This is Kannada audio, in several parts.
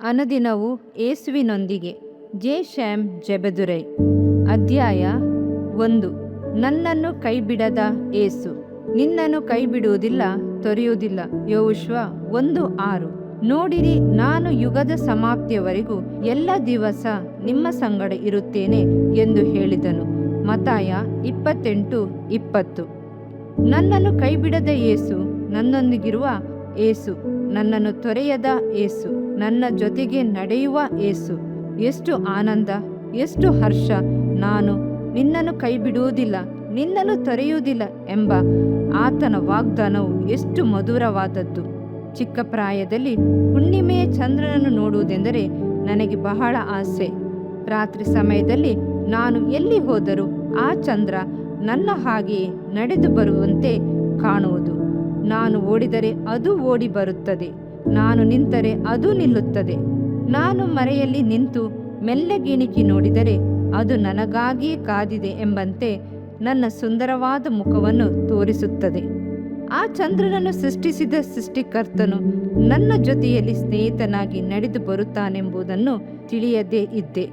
ಅನುದಿನವೂ ಯೇಸುವಿನೊಂದಿಗೆ. ಜೆ ಶ್ಯಾಮ್ ಜೆಬೆದುರೈ. ಅಧ್ಯಾಯ 1. ನನ್ನನ್ನು ಕೈಬಿಡದ ಯೇಸು. ನಿನ್ನನ್ನು ಕೈಬಿಡುವುದಿಲ್ಲ, ತೊರೆಯುವುದಿಲ್ಲ. ಯೆಹೋಶುವ 1:6. ನೋಡಿರಿ, ನಾನು ಯುಗದ ಸಮಾಪ್ತಿಯವರೆಗೂ ಎಲ್ಲ ದಿವಸ ನಿಮ್ಮ ಸಂಗಡ ಇರುತ್ತೇನೆ ಎಂದು ಹೇಳಿದನು. ಮತ್ತಾಯ 28:20. ನನ್ನನ್ನು ಕೈಬಿಡದ ಯೇಸು, ನನ್ನೊಂದಿಗಿರುವ ಯೇಸು, ನನ್ನನ್ನು ತೊರೆಯದ ಯೇಸು, ನನ್ನ ಜೊತೆಗೆ ನಡೆಯುವ ಯೇಸು. ಎಷ್ಟು ಆನಂದ, ಎಷ್ಟು ಹರ್ಷ! ನಾನು ನಿನ್ನನ್ನು ಕೈಬಿಡುವುದಿಲ್ಲ, ನಿನ್ನನ್ನು ತೊರೆಯುವುದಿಲ್ಲ ಎಂಬ ಆತನ ವಾಗ್ದಾನವು ಎಷ್ಟು ಮಧುರವಾದದ್ದು. ಚಿಕ್ಕ ಪ್ರಾಯದಲ್ಲಿ ಹುಣ್ಣಿಮೆಯ ಚಂದ್ರನನ್ನು ನೋಡುವುದೆಂದರೆ ನನಗೆ ಬಹಳ ಆಸೆ. ರಾತ್ರಿ ಸಮಯದಲ್ಲಿ ನಾನು ಎಲ್ಲಿ ಹೋದರೂ ಆ ಚಂದ್ರ ನನ್ನ ಹಾಗೆಯೇ ನಡೆದು ಬರುವಂತೆ ಕಾಣುವುದು. ನಾನು ಓಡಿದರೆ ಅದು ಓಡಿ ಬರುತ್ತದೆ, ನಾನು ನಿಂತರೆ ಅದು ನಿಲ್ಲುತ್ತದೆ. ನಾನು ಮರೆಯಲ್ಲಿ ನಿಂತು ಮೆಲ್ಲಗಿಣಿಕಿ ನೋಡಿದರೆ ಅದು ನನಗಾಗಿಯೇ ಕಾದಿದೆ ಎಂಬಂತೆ ನನ್ನ ಸುಂದರವಾದ ಮುಖವನ್ನು ತೋರಿಸುತ್ತದೆ. ಆ ಚಂದ್ರನನ್ನು ಸೃಷ್ಟಿಸಿದ ಸೃಷ್ಟಿಕರ್ತನು ನನ್ನ ಜೊತೆಯಲ್ಲಿ ಸ್ನೇಹಿತನಾಗಿ ನಡೆದು ಬರುತ್ತಾನೆಂಬುದನ್ನು ತಿಳಿಯದೇ ಇದ್ದೆ.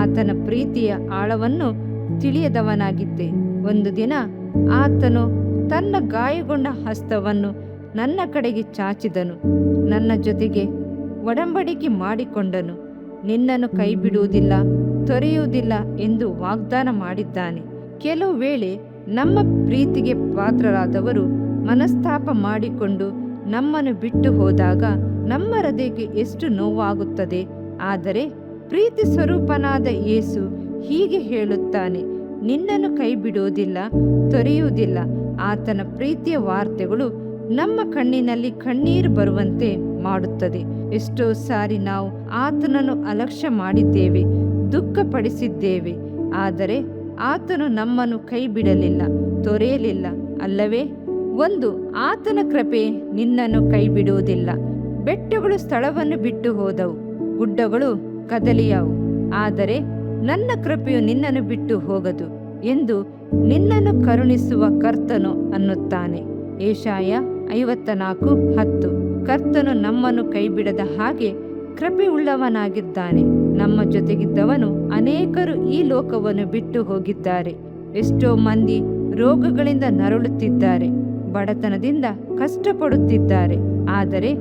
ಆತನ ಪ್ರೀತಿಯ ಆಳವನ್ನು ತಿಳಿಯದವನಾಗಿದ್ದೆ. ಒಂದು ದಿನ ಆತನು ತನ್ನ ಗಾಯಗೊಂಡ ಹಸ್ತವನ್ನು ನನ್ನ ಕಡೆಗೆ ಚಾಚಿದನು, ನನ್ನ ಜೊತೆಗೆ ಒಡಂಬಡಿಕೆ ಮಾಡಿಕೊಂಡನು. ನಿನ್ನನ್ನು ಕೈಬಿಡುವುದಿಲ್ಲ, ತೊರೆಯುವುದಿಲ್ಲ ಎಂದು ವಾಗ್ದಾನ ಮಾಡಿದ್ದಾನೆ. ಕೆಲವು ವೇಳೆ ನಮ್ಮ ಪ್ರೀತಿಗೆ ಪಾತ್ರರಾದವರು ಮನಸ್ತಾಪ ಮಾಡಿಕೊಂಡು ನಮ್ಮನ್ನು ಬಿಟ್ಟು ಹೋದಾಗ ನಮ್ಮ ಹೃದಯಕ್ಕೆ ಎಷ್ಟು ನೋವಾಗುತ್ತದೆ. ಆದರೆ ಪ್ರೀತಿ ಸ್ವರೂಪನಾದ ಯೇಸು ಹೀಗೆ ಹೇಳುತ್ತಾನೆ, ನಿನ್ನನ್ನು ಕೈಬಿಡುವುದಿಲ್ಲ, ತೊರೆಯುವುದಿಲ್ಲ. ಆತನ ಪ್ರೀತಿಯ ವಾರ್ತೆಗಳು ನಮ್ಮ ಕಣ್ಣಿನಲ್ಲಿ ಕಣ್ಣೀರು ಬರುವಂತೆ ಮಾಡುತ್ತದೆ. ಎಷ್ಟೋ ಸಾರಿ ನಾವು ಆತನನ್ನು ಅಲಕ್ಷ್ಯ ಮಾಡಿದ್ದೇವೆ, ದುಃಖಪಡಿಸಿದ್ದೇವೆ. ಆದರೆ ಆತನು ನಮ್ಮನ್ನು ಕೈ ಬಿಡಲಿಲ್ಲ, ತೊರೆಯಲಿಲ್ಲ ಅಲ್ಲವೇ? 1. ಆತನ ಕೃಪೆ ನಿನ್ನನ್ನು ಕೈ ಬಿಡುವುದಿಲ್ಲ. ಬೆಟ್ಟಗಳು ಸ್ಥಳವನ್ನು ಬಿಟ್ಟು ಹೋದವು, ಗುಡ್ಡಗಳು ಕದಲಿಯಾವು, ಆದರೆ ನನ್ನ ಕೃಪೆಯು ನಿನ್ನನ್ನು ಬಿಟ್ಟು ಹೋಗದು ಎಂದು ನಿನ್ನನ್ನು ಕರುಣಿಸುವ ಕರ್ತನು ಅನ್ನುತ್ತಾನೆ. ಯೆಶಾಯ 54:10. ಕರ್ತನು ನಮ್ಮನ್ನು ಕೈಬಿಡದ ಹಾಗೆ ಕೃಪೆಯುಳ್ಳವನಾಗಿದ್ದಾನೆ. ನಮ್ಮ ಜೊತೆಗಿದ್ದವನು ಅನೇಕರು ಈ ಲೋಕವನ್ನು ಬಿಟ್ಟು ಹೋಗಿದ್ದಾರೆ. ಎಷ್ಟೋ ಮಂದಿ ರೋಗಗಳಿಂದ ನರಳುತ್ತಿದ್ದಾರೆ, ಬಡತನದಿಂದ ಕಷ್ಟಪಡುತ್ತಿದ್ದಾರೆ. ಆದರೆ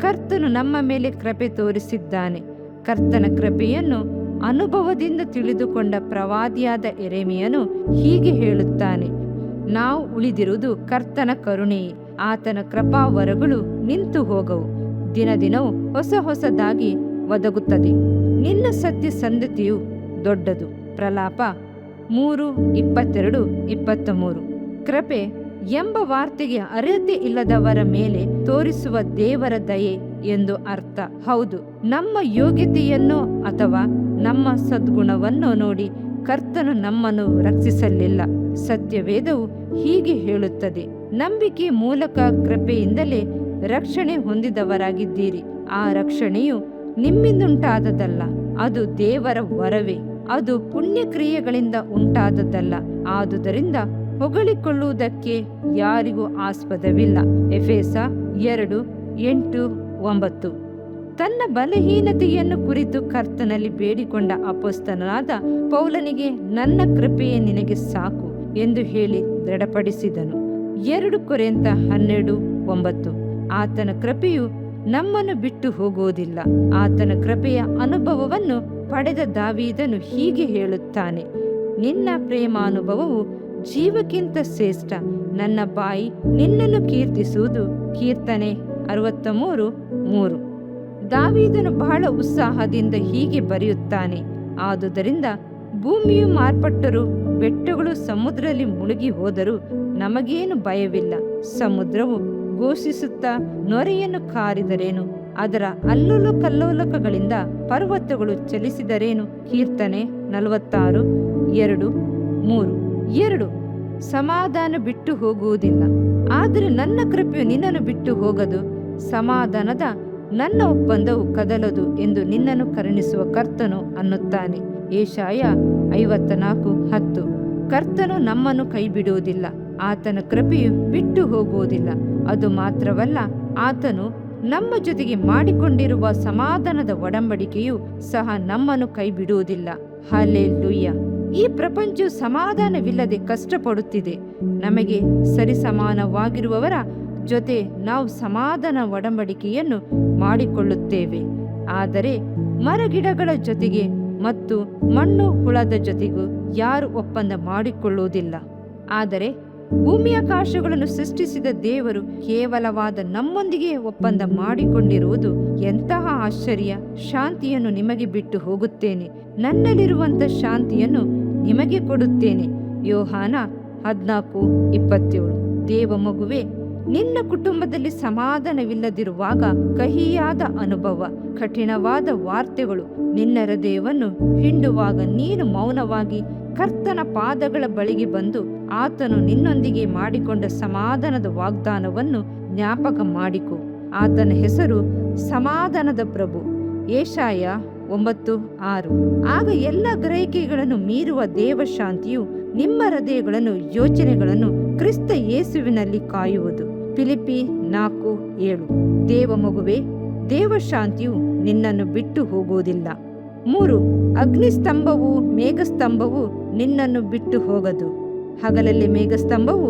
ಕರ್ತನು ನಮ್ಮ ಮೇಲೆ ಕೃಪೆ ತೋರಿಸಿದ್ದಾನೆ. ಕರ್ತನ ಕೃಪೆಯನ್ನು ಅನುಭವದಿಂದ ತಿಳಿದುಕೊಂಡ ಪ್ರವಾದಿಯಾದ ಯೆರೆಮೀಯನು ಹೀಗೆ ಹೇಳುತ್ತಾನೆ, ನಾವು ಉಳಿದಿರುವುದು ಕರ್ತನ ಕರುಣೆಯೇ. ಆತನ ಕೃಪಾವರಗಳು ನಿಂತು ಹೋಗವು, ದಿನ ದಿನವೂ ಹೊಸ ಹೊಸದಾಗಿ ಒದಗುತ್ತದೆ. ನಿನ್ನ ಸತ್ಯ ಸಂಧತೆಯು ದೊಡ್ಡದು. ಪ್ರಲಾಪ 3:22-23. ಕೃಪೆ ಎಂಬ ವಾರ್ತೆಗೆ ಅರ್ಹತೆ ಇಲ್ಲದವರ ಮೇಲೆ ತೋರಿಸುವ ದೇವರ ದಯೆ ಎಂದು ಅರ್ಥ. ಹೌದು, ನಮ್ಮ ಯೋಗ್ಯತೆಯನ್ನು ಅಥವಾ ನಮ್ಮ ಸದ್ಗುಣವನ್ನು ನೋಡಿ ಕರ್ತನು ನಮ್ಮನ್ನು ರಕ್ಷಿಸಲಿಲ್ಲ. ಸತ್ಯವೇದವು ಹೀಗೆ ಹೇಳುತ್ತದೆ, ನಂಬಿಕೆ ಮೂಲಕ ಕೃಪೆಯಿಂದಲೇ ರಕ್ಷಣೆ ಹೊಂದಿದವರಾಗಿದ್ದೀರಿ. ಆ ರಕ್ಷಣೆಯು ನಿಮ್ಮಿಂದುಂಟಾದದಲ್ಲ, ಅದು ದೇವರ ವರವೇ. ಅದು ಪುಣ್ಯಕ್ರಿಯೆಗಳಿಂದ ಉಂಟಾದದ್ದಲ್ಲ. ಆದುದರಿಂದ ಹೊಗಳಿಕೊಳ್ಳುವುದಕ್ಕೆ ಯಾರಿಗೂ ಆಸ್ಪದವಿಲ್ಲ. ಎಫೆಸ 2:8-9. ತನ್ನ ಬಲಹೀನತೆಯನ್ನು ಕುರಿತು ಕರ್ತನಲ್ಲಿ ಬೇಡಿಕೊಂಡ ಅಪೊಸ್ತಲನಾದ ಪೌಲನಿಗೆ ನನ್ನ ಕೃಪೆಯೇ ನಿನಗೆ ಸಾಕು ಎಂದು ಹೇಳಿ ದೃಢಪಡಿಸಿದನು. 2 ಕೊರಿಂಥ 12:9. ಆತನ ಕೃಪೆಯು ನಮ್ಮನ್ನು ಬಿಟ್ಟು ಹೋಗುವುದಿಲ್ಲ. ಆತನ ಕೃಪೆಯ ಅನುಭವವನ್ನು ಪಡೆದ ದಾವೀದನು ಹೀಗೆ ಹೇಳುತ್ತಾನೆ, ನಿನ್ನ ಪ್ರೇಮಾನುಭವವು ಜೀವಕ್ಕಿಂತ ಶ್ರೇಷ್ಠ. ನನ್ನ ಬಾಯಿ ನಿನ್ನನ್ನು ಕೀರ್ತಿಸುವುದು. ಕೀರ್ತನೆ 63:3. ದಾವೀದನು ಬಹಳ ಉತ್ಸಾಹದಿಂದ ಹೀಗೆ ಬರೆಯುತ್ತಾನೆ, ಆದುದರಿಂದ ಭೂಮಿಯು ಮಾರ್ಪಟ್ಟರೂ ಬೆಟ್ಟಗಳು ಸಮುದ್ರದಲ್ಲಿ ಮುಳುಗಿ ಹೋದರೂ ನಮಗೇನು ಭಯವಿಲ್ಲ. ಸಮುದ್ರವು ಘೋಷಿಸುತ್ತಾ ನೊರೆಯನ್ನು ಕಾರಿದರೇನು, ಅದರ ಅಲ್ಲೋಲ ಕಲ್ಲೋಲಕಗಳಿಂದ ಪರ್ವತಗಳು ಚಲಿಸಿದರೇನು. ಕೀರ್ತನೆ 46:2-3. ಸಮಾಧಾನ ಬಿಟ್ಟು ಹೋಗುವುದಿಲ್ಲ, ಆದರೆ ನನ್ನ ಕೃಪೆಯು ನಿನ್ನನ್ನು ಬಿಟ್ಟು ಹೋಗದು. ಸಮಾಧಾನದ ನನ್ನ ಒಪ್ಪಂದವು ಕದಲದು ಎಂದು ನಿನ್ನನ್ನು ಕರುಣಿಸುವ ಕರ್ತನು ಅನ್ನುತ್ತಾನೆ. ಯೆಶಾಯ 54:10. ಕರ್ತನು ನಮ್ಮನ್ನು ಕೈಬಿಡುವುದಿಲ್ಲ, ಆತನ ಕೃಪೆಯು ಬಿಟ್ಟು ಹೋಗುವುದಿಲ್ಲ. ಅದು ಮಾತ್ರವಲ್ಲ, ಆತನು ನಮ್ಮ ಜೊತೆಗೆ ಮಾಡಿಕೊಂಡಿರುವ ಸಮಾಧಾನದ ಒಡಂಬಡಿಕೆಯು ಸಹ ನಮ್ಮನ್ನು ಕೈಬಿಡುವುದಿಲ್ಲ. ಹಲ್ಲೆಲೂಯಾ. ಈ ಪ್ರಪಂಚವು ಸಮಾಧಾನವಿಲ್ಲದೆ ಕಷ್ಟಪಡುತ್ತಿದೆ. ನಮಗೆ ಸರಿಸಮಾನವಾಗಿರುವವರ ಜೊತೆ ನಾವು ಸಮಾಧಾನ ಒಡಂಬಡಿಕೆಯನ್ನು ಮಾಡಿಕೊಳ್ಳುತ್ತೇವೆ. ಆದರೆ ಮರಗಿಡಗಳ ಜೊತೆಗೆ ಮತ್ತು ಮಣ್ಣು ಹುಳದ ಜೊತೆಗೂ ಯಾರು ಒಪ್ಪಂದ ಮಾಡಿಕೊಳ್ಳುವುದಿಲ್ಲ. ಆದರೆ ಭೂಮಿಯಾಕಾಶಗಳನ್ನು ಸೃಷ್ಟಿಸಿದ ದೇವರು ಕೇವಲವಾದ ನಮ್ಮೊಂದಿಗೆ ಒಪ್ಪಂದ ಮಾಡಿಕೊಂಡಿರುವುದು ಎಂತಹ ಆಶ್ಚರ್ಯ! ಶಾಂತಿಯನ್ನು ನಿಮಗೆ ಬಿಟ್ಟು ಹೋಗುತ್ತೇನೆ, ನನ್ನಲ್ಲಿರುವಂಥ ಶಾಂತಿಯನ್ನು ನಿಮಗೆ ಕೊಡುತ್ತೇನೆ. ಯೋಹಾನ 14:27. ದೇವ ಮಗುವೆ, ನಿನ್ನ ಕುಟುಂಬದಲ್ಲಿ ಸಮಾಧಾನವಿಲ್ಲದಿರುವಾಗ ಕಹಿಯಾದ ಅನುಭವ, ಕಠಿಣವಾದ ವಾರ್ತೆಗಳು ನಿನ್ನ ಹೃದಯವನ್ನು ಹಿಂಡುವಾಗ ನೀನು ಮೌನವಾಗಿ ಕರ್ತನ ಪಾದಗಳ ಬಳಿಗೆ ಬಂದು ಆತನು ನಿನ್ನೊಂದಿಗೆ ಮಾಡಿಕೊಂಡ ಸಮಾಧಾನದ ವಾಗ್ದಾನವನ್ನು ಜ್ಞಾಪಕ ಮಾಡಿಕೊ. ಆತನ ಹೆಸರು ಸಮಾಧಾನದ ಪ್ರಭು. ಯೆಶಾಯ 9:6. ಆಗ ಎಲ್ಲ ಗ್ರಹಿಕೆಗಳನ್ನು ಮೀರುವ ದೇವಶಾಂತಿಯು ನಿಮ್ಮ ಹೃದಯಗಳನ್ನು ಯೋಚನೆಗಳನ್ನು ಕ್ರಿಸ್ತ ಯೇಸುವಿನಲ್ಲಿ ಕಾಯುವುದು. ಫಿಲಿಪ್ಪಿ 4:7. ದೇವ ಮಗುವೆ, ದೇವಶಾಂತಿಯು ನಿನ್ನನ್ನು ಬಿಟ್ಟು ಹೋಗುವುದಿಲ್ಲ. 3. ಅಗ್ನಿಸ್ತಂಭವು ಮೇಘಸ್ತಂಭವು ನಿನ್ನನ್ನು ಬಿಟ್ಟು ಹೋಗದು. ಹಗಲಲ್ಲಿ ಮೇಘಸ್ತಂಭವು,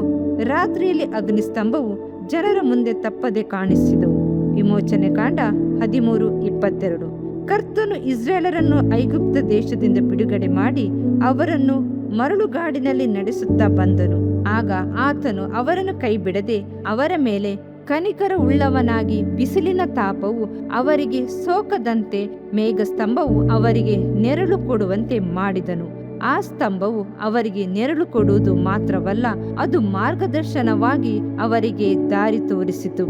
ರಾತ್ರಿಯಲ್ಲಿ ಅಗ್ನಿಸ್ತಂಭವು ಜನರ ಮುಂದೆ ತಪ್ಪದೆ ಕಾಣಿಸಿದವು. ವಿಮೋಚನೆ ಕಾಂಡ 13:22. ಕರ್ತನು ಇಸ್ರಾಯೇಲರನ್ನು ಐಗುಪ್ತ ದೇಶದಿಂದ ಬಿಡುಗಡೆ ಮಾಡಿ ಅವರನ್ನು ಮರಳುಗಾಡಿನಲ್ಲಿ ನಡೆಸುತ್ತಾ ಬಂದನು. ಆಗ ಆತನು ಅವರನ್ನು ಕೈಬಿಡದೆ ಅವರ ಮೇಲೆ ಕನಿಕರ ಉಳ್ಳವನಾಗಿ ಬಿಸಿಲಿನ ತಾಪವು ಅವರಿಗೆ ಸೋಕದಂತೆ ಮೇಘಸ್ತಂಭವು ಅವರಿಗೆ ನೆರಳು ಕೊಡುವಂತೆ ಮಾಡಿದನು. ಆ ಸ್ತಂಭವು ಅವರಿಗೆ ನೆರಳು ಕೊಡುವುದು ಮಾತ್ರವಲ್ಲ, ಅದು ಮಾರ್ಗದರ್ಶನವಾಗಿ ಅವರಿಗೆ ದಾರಿ ತೋರಿಸಿತು.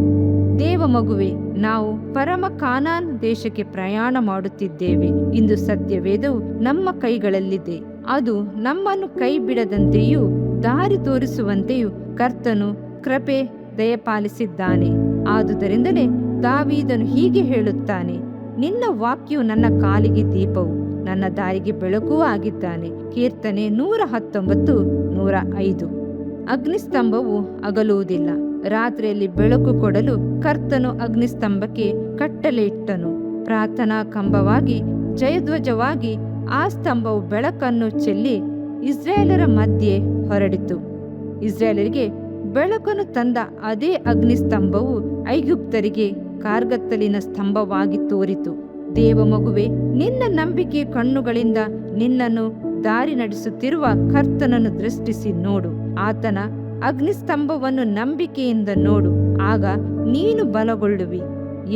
ದೇವ ಮಗುವೆ, ನಾವು ಪರಮ ಕಾನಾನ್ ದೇಶಕ್ಕೆ ಪ್ರಯಾಣ ಮಾಡುತ್ತಿದ್ದೇವೆ. ಇಂದು ಸತ್ಯವೇದವು ನಮ್ಮ ಕೈಗಳಲ್ಲಿದೆ. ಅದು ನಮ್ಮನ್ನು ಕೈ ಬಿಡದಂತೆಯೂ ದಾರಿ ತೋರಿಸುವಂತೆಯೂ ಕರ್ತನು ಕೃಪೆ ದಯಪಾಲಿಸಿದ್ದಾನೆ. ಆದುದರಿಂದಲೇ ದಾವೀದನು ಹೀಗೆ ಹೇಳುತ್ತಾನೆ, ನಿನ್ನ ವಾಕ್ಯವು ನನ್ನ ಕಾಲಿಗೆ ದೀಪವು, ನನ್ನ ದಾರಿಗೆ ಬೆಳಕೂ ಆಗಿದ್ದಾನೆ. ಕೀರ್ತನೆ 119:105. ಅಗ್ನಿಸ್ತಂಭವು ಅಗಲುವುದಿಲ್ಲ. ರಾತ್ರಿಯಲ್ಲಿ ಬೆಳಕು ಕೊಡಲು ಕರ್ತನು ಅಗ್ನಿಸ್ತಂಭಕ್ಕೆ ಕಟ್ಟಲೆ ಇಟ್ಟನು. ಪ್ರಾರ್ಥನಾ ಕಂಬವಾಗಿ ಜಯಧ್ವಜವಾಗಿ ಆ ಸ್ತಂಭವು ಬೆಳಕನ್ನು ಚೆಲ್ಲಿ ಇಸ್ರಾಯೇಲರ ಮಧ್ಯೆ ಹೊರಡಿತು. ಇಸ್ರಾಯೇಲರಿಗೆ ಬೆಳಕನ್ನು ತಂದ ಅದೇ ಅಗ್ನಿಸ್ತಂಭವು ಐಗುಪ್ತರಿಗೆ ಕಾರ್ಗತ್ತಲಿನ ಸ್ತಂಭವಾಗಿ ತೋರಿತು. ದೇವ ಮಗುವೆ, ನಿನ್ನ ನಂಬಿಕೆ ಕಣ್ಣುಗಳಿಂದ ನಿನ್ನನ್ನು ದಾರಿ ನಡೆಸುತ್ತಿರುವ ಕರ್ತನನ್ನು ದೃಷ್ಟಿಸಿ ನೋಡು. ಆತನ ಅಗ್ನಿಸ್ತಂಭವನ್ನು ನಂಬಿಕೆಯಿಂದ ನೋಡು, ಆಗ ನೀನು ಬಲಗೊಳ್ಳುವಿ.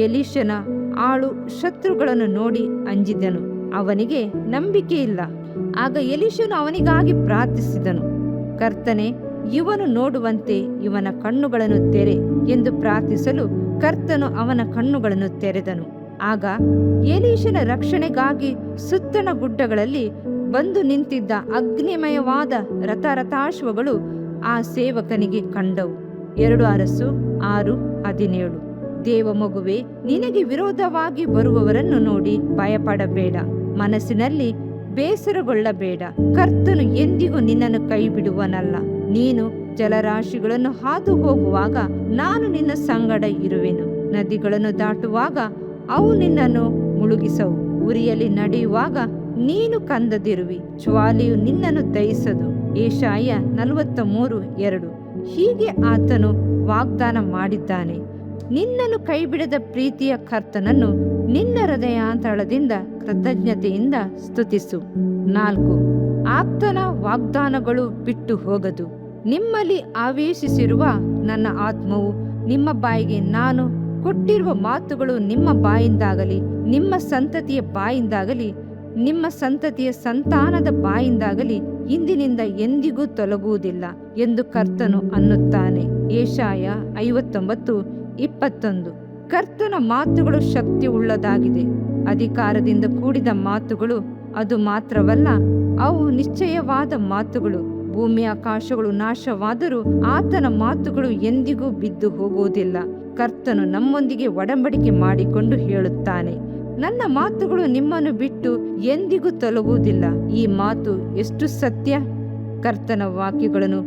ಎಲೀಷನ ಆಳು ಶತ್ರುಗಳನ್ನು ನೋಡಿ ಅಂಜಿದನು, ಅವನಿಗೆ ನಂಬಿಕೆ ಇಲ್ಲ. ಆಗ ಎಲೀಷನು ಅವನಿಗಾಗಿ ಪ್ರಾರ್ಥಿಸಿದನು, ಕರ್ತನೆ, ಇವನು ನೋಡುವಂತೆ ಇವನ ಕಣ್ಣುಗಳನ್ನು ತೆರೆ ಎಂದು ಪ್ರಾರ್ಥಿಸಲು ಕರ್ತನು ಅವನ ಕಣ್ಣುಗಳನ್ನು ತೆರೆದನು. ಆಗ ಎಲೀಷನ ರಕ್ಷಣೆಗಾಗಿ ಸುತ್ತಣ ಗುಡ್ಡಗಳಲ್ಲಿ ಬಂದು ನಿಂತಿದ್ದ ಅಗ್ನಿಮಯವಾದ ರಥಾಶ್ವಗಳು ಆ ಸೇವಕನಿಗೆ ಕಂಡವು. 2 ಅರಸು 6:17. ದೇವ ಮಗುವೆ, ನಿನಗೆ ವಿರೋಧವಾಗಿ ಬರುವವರನ್ನು ನೋಡಿ ಭಯಪಡಬೇಡ, ಮನಸ್ಸಿನಲ್ಲಿ ಬೇಸರಗೊಳ್ಳಬೇಡ. ಕರ್ತನು ಎಂದಿಗೂ ನಿನ್ನನ್ನು ಕೈ ಬಿಡುವನಲ್ಲ. ನೀನು ಜಲರಾಶಿಗಳನ್ನು ಹಾದು ಹೋಗುವಾಗ ನಾನು ನಿನ್ನ ಸಂಗಡ ಇರುವೆನು. ನದಿಗಳನ್ನು ದಾಟುವಾಗ ಅವು ನಿನ್ನನ್ನು ಮುಳುಗಿಸವು. ಉರಿಯಲ್ಲಿ ನಡೆಯುವಾಗ ನೀನು ಕಂದದಿರುವಿ, ಜ್ವಾಲೆಯು ನಿನ್ನನ್ನು ದಹಿಸದು. ಯೆಶಾಯ 43:2. ಹೀಗೆ ಆತನು ವಾಗ್ದಾನ ಮಾಡಿದ್ದಾನೆ. ನಿನ್ನನ್ನು ಕೈಬಿಡದ ಪ್ರೀತಿಯ ಕರ್ತನನ್ನು ನಿನ್ನ ಹೃದಯಾಂತಳದಿಂದ ಕೃತಜ್ಞತೆಯಿಂದ ಸ್ತುತಿಸು. 4. ಆಪ್ತನ ವಾಗ್ದಾನಗಳು ಬಿಟ್ಟು ಹೋಗದು. ನಿಮ್ಮಲ್ಲಿ ಆವೇಶಿಸಿರುವ ನನ್ನ ಆತ್ಮವು ನಿಮ್ಮ ಬಾಯಿಗೆ ನಾನು ಕೊಟ್ಟಿರುವ ಮಾತುಗಳು ನಿಮ್ಮ ಬಾಯಿಂದಾಗಲಿ, ನಿಮ್ಮ ಸಂತತಿಯ ಬಾಯಿಂದಾಗಲಿ, ನಿಮ್ಮ ಸಂತತಿಯ ಸಂತಾನದ ಬಾಯಿಂದಾಗಲಿ ಇಂದಿನಿಂದ ಎಂದಿಗೂ ತೊಲಗುವುದಿಲ್ಲ ಎಂದು ಕರ್ತನು ಅನ್ನುತ್ತಾನೆ. ಯೆಶಾಯ 59:21. ಕರ್ತನ ಮಾತುಗಳು ಶಕ್ತಿ ಉಳ್ಳದಾಗಿದೆ. ಅಧಿಕಾರದಿಂದ ಕೂಡಿದ ಮಾತುಗಳು. ಅದು ಮಾತ್ರವಲ್ಲ, ಅವು ನಿಶ್ಚಯವಾದ ಮಾತುಗಳು. ಭೂಮಿ ಆಕಾಶಗಳು ನಾಶವಾದರೂ ಆತನ ಮಾತುಗಳು ಎಂದಿಗೂ ಬಿದ್ದು ಹೋಗುವುದಿಲ್ಲ. ಕರ್ತನು ನಮ್ಮೊಂದಿಗೆ ಒಡಂಬಡಿಕೆ ಮಾಡಿಕೊಂಡು ಹೇಳುತ್ತಾನೆ, ನನ್ನ ಮಾತುಗಳು ನಿಮ್ಮನ್ನು ಬಿಟ್ಟು ಎಂದಿಗೂ ತೊಲಗುವುದಿಲ್ಲ. ಈ ಮಾತು ಎಷ್ಟು ಸತ್ಯ! ಕರ್ತನ ವಾಕ್ಯಗಳನ್ನು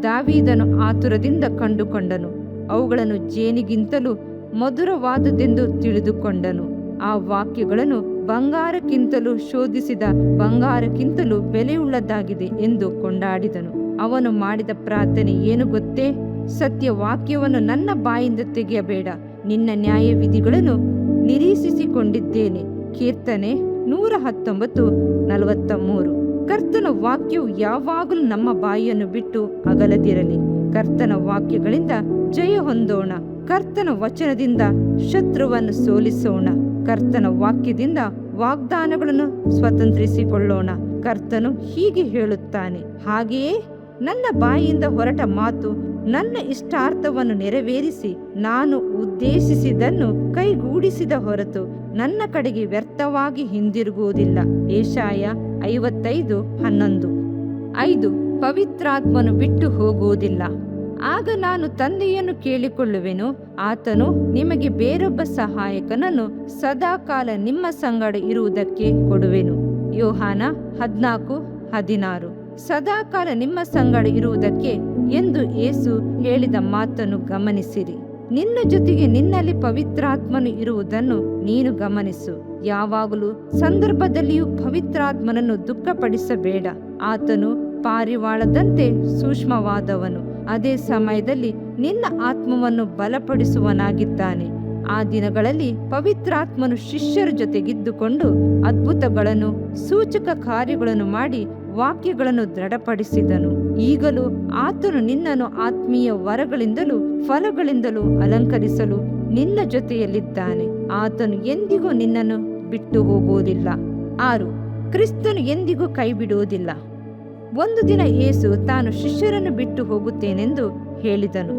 ದಾವೀದನು ಆತುರದಿಂದ ಕಂಡುಕೊಂಡನು. ಅವುಗಳನ್ನು ಜೇನಿಗಿಂತಲೂ ಮಧುರವಾದುದೆಂದು ತಿಳಿದುಕೊಂಡನು. ಆ ವಾಕ್ಯಗಳನ್ನು ಬಂಗಾರಕ್ಕಿಂತಲೂ ಶೋಧಿಸಿದ ಬಂಗಾರಕ್ಕಿಂತಲೂ ಬೆಲೆಯುಳ್ಳದಾಗಿದೆ ಎಂದು ಕೊಂಡಾಡಿದನು. ಅವನು ಮಾಡಿದ ಪ್ರಾರ್ಥನೆ ಏನು ಗೊತ್ತೇ? ಸತ್ಯವಾಕ್ಯವನ್ನು ನನ್ನ ಬಾಯಿಂದ ತೆಗೆಯಬೇಡ, ನಿನ್ನ ನ್ಯಾಯವಿಧಿಗಳನ್ನು ನಿರೀಕ್ಷಿಸಿಕೊಂಡಿದ್ದೇನೆ. ಕೀರ್ತನೆ 119:43. ಕರ್ತನ ವಾಕ್ಯವು ಯಾವಾಗಲೂ ನಮ್ಮ ಬಾಯಿಯನ್ನು ಬಿಟ್ಟು ಅಗಲದಿರಲಿ. ಕರ್ತನ ವಾಕ್ಯಗಳಿಂದ ಜಯ ಹೊಂದೋಣ. ಕರ್ತನ ವಚನದಿಂದ ಶತ್ರುವನ್ನು ಸೋಲಿಸೋಣ. ಕರ್ತನ ವಾಕ್ಯದಿಂದ ವಾಗ್ದಾನಗಳನ್ನು ಸ್ವತಂತ್ರಿಸಿಕೊಳ್ಳೋಣ. ಕರ್ತನು ಹೀಗೆ ಹೇಳುತ್ತಾನೆ, ಹಾಗೆಯೇ ನನ್ನ ಬಾಯಿಯಿಂದ ಹೊರಟ ಮಾತು ನನ್ನ ಇಷ್ಟಾರ್ಥವನ್ನು ನೆರವೇರಿಸಿ ನಾನು ಉದ್ದೇಶಿಸಿದ್ದನ್ನು ಕೈಗೂಡಿಸಿದ ಹೊರತು ನನ್ನ ಕಡೆಗೆ ವ್ಯರ್ಥವಾಗಿ ಹಿಂದಿರುಗುವುದಿಲ್ಲ. ಯೆಶಾಯ 55:11. 5. ಪವಿತ್ರಾತ್ಮನು ಬಿಟ್ಟು ಹೋಗುವುದಿಲ್ಲ. ಆಗ ನಾನು ತಂದೆಯನ್ನು ಕೇಳಿಕೊಳ್ಳುವೆನು, ಆತನು ನಿಮಗೆ ಬೇರೊಬ್ಬ ಸಹಾಯಕನನ್ನು ಸದಾಕಾಲ ನಿಮ್ಮ ಸಂಗಡ ಇರುವುದಕ್ಕೆ ಕೊಡುವೆನು. ಯೋಹಾನ 14:16. ಸದಾಕಾಲ ನಿಮ್ಮ ಸಂಗಡ ಇರುವುದಕ್ಕೆ ಎಂದು ಯೇಸು ಹೇಳಿದ ಮಾತನ್ನು ಗಮನಿಸಿರಿ. ನಿನ್ನ ಜೊತೆಗೆ ನಿನ್ನಲ್ಲಿ ಪವಿತ್ರಾತ್ಮನು ಇರುವುದನ್ನು ನೀನು ಗಮನಿಸು. ಯಾವಾಗಲೂ ಸಂದರ್ಭದಲ್ಲಿಯೂ ಪವಿತ್ರಾತ್ಮನನ್ನು ದುಃಖಪಡಿಸಬೇಡ. ಆತನು ಪಾರಿವಾಳದಂತೆ ಸೂಕ್ಷ್ಮವಾದವನು. ಅದೇ ಸಮಯದಲ್ಲಿ ನಿನ್ನ ಆತ್ಮವನ್ನು ಬಲಪಡಿಸುವನಾಗಿದ್ದಾನೆ. ಆ ದಿನಗಳಲ್ಲಿ ಪವಿತ್ರಾತ್ಮನು ಶಿಷ್ಯರ ಜೊತೆಗಿದ್ದುಕೊಂಡು ಅದ್ಭುತಗಳನ್ನು ಸೂಚಕ ಕಾರ್ಯಗಳನ್ನು ಮಾಡಿ ವಾಕ್ಯಗಳನ್ನು ದೃಢಪಡಿಸಿದನು. ಈಗಲೂ ಆತನು ನಿನ್ನನ್ನು ಆತ್ಮೀಯ ವರಗಳಿಂದಲೂ ಫಲಗಳಿಂದಲೂ ಅಲಂಕರಿಸಲು ನಿನ್ನ ಜೊತೆಯಲ್ಲಿದ್ದಾನೆ. ಆತನು ಎಂದಿಗೂ ನಿನ್ನನ್ನು ಬಿಟ್ಟು ಹೋಗುವುದಿಲ್ಲ. 6. ಕ್ರಿಸ್ತನು ಎಂದಿಗೂ ಕೈ ಬಿಡುವುದಿಲ್ಲ. ಒಂದು ದಿನ ಯೇಸು ತಾನು ಶಿಷ್ಯರನ್ನು ಬಿಟ್ಟು ಹೋಗುತ್ತೇನೆಂದು ಹೇಳಿದನು.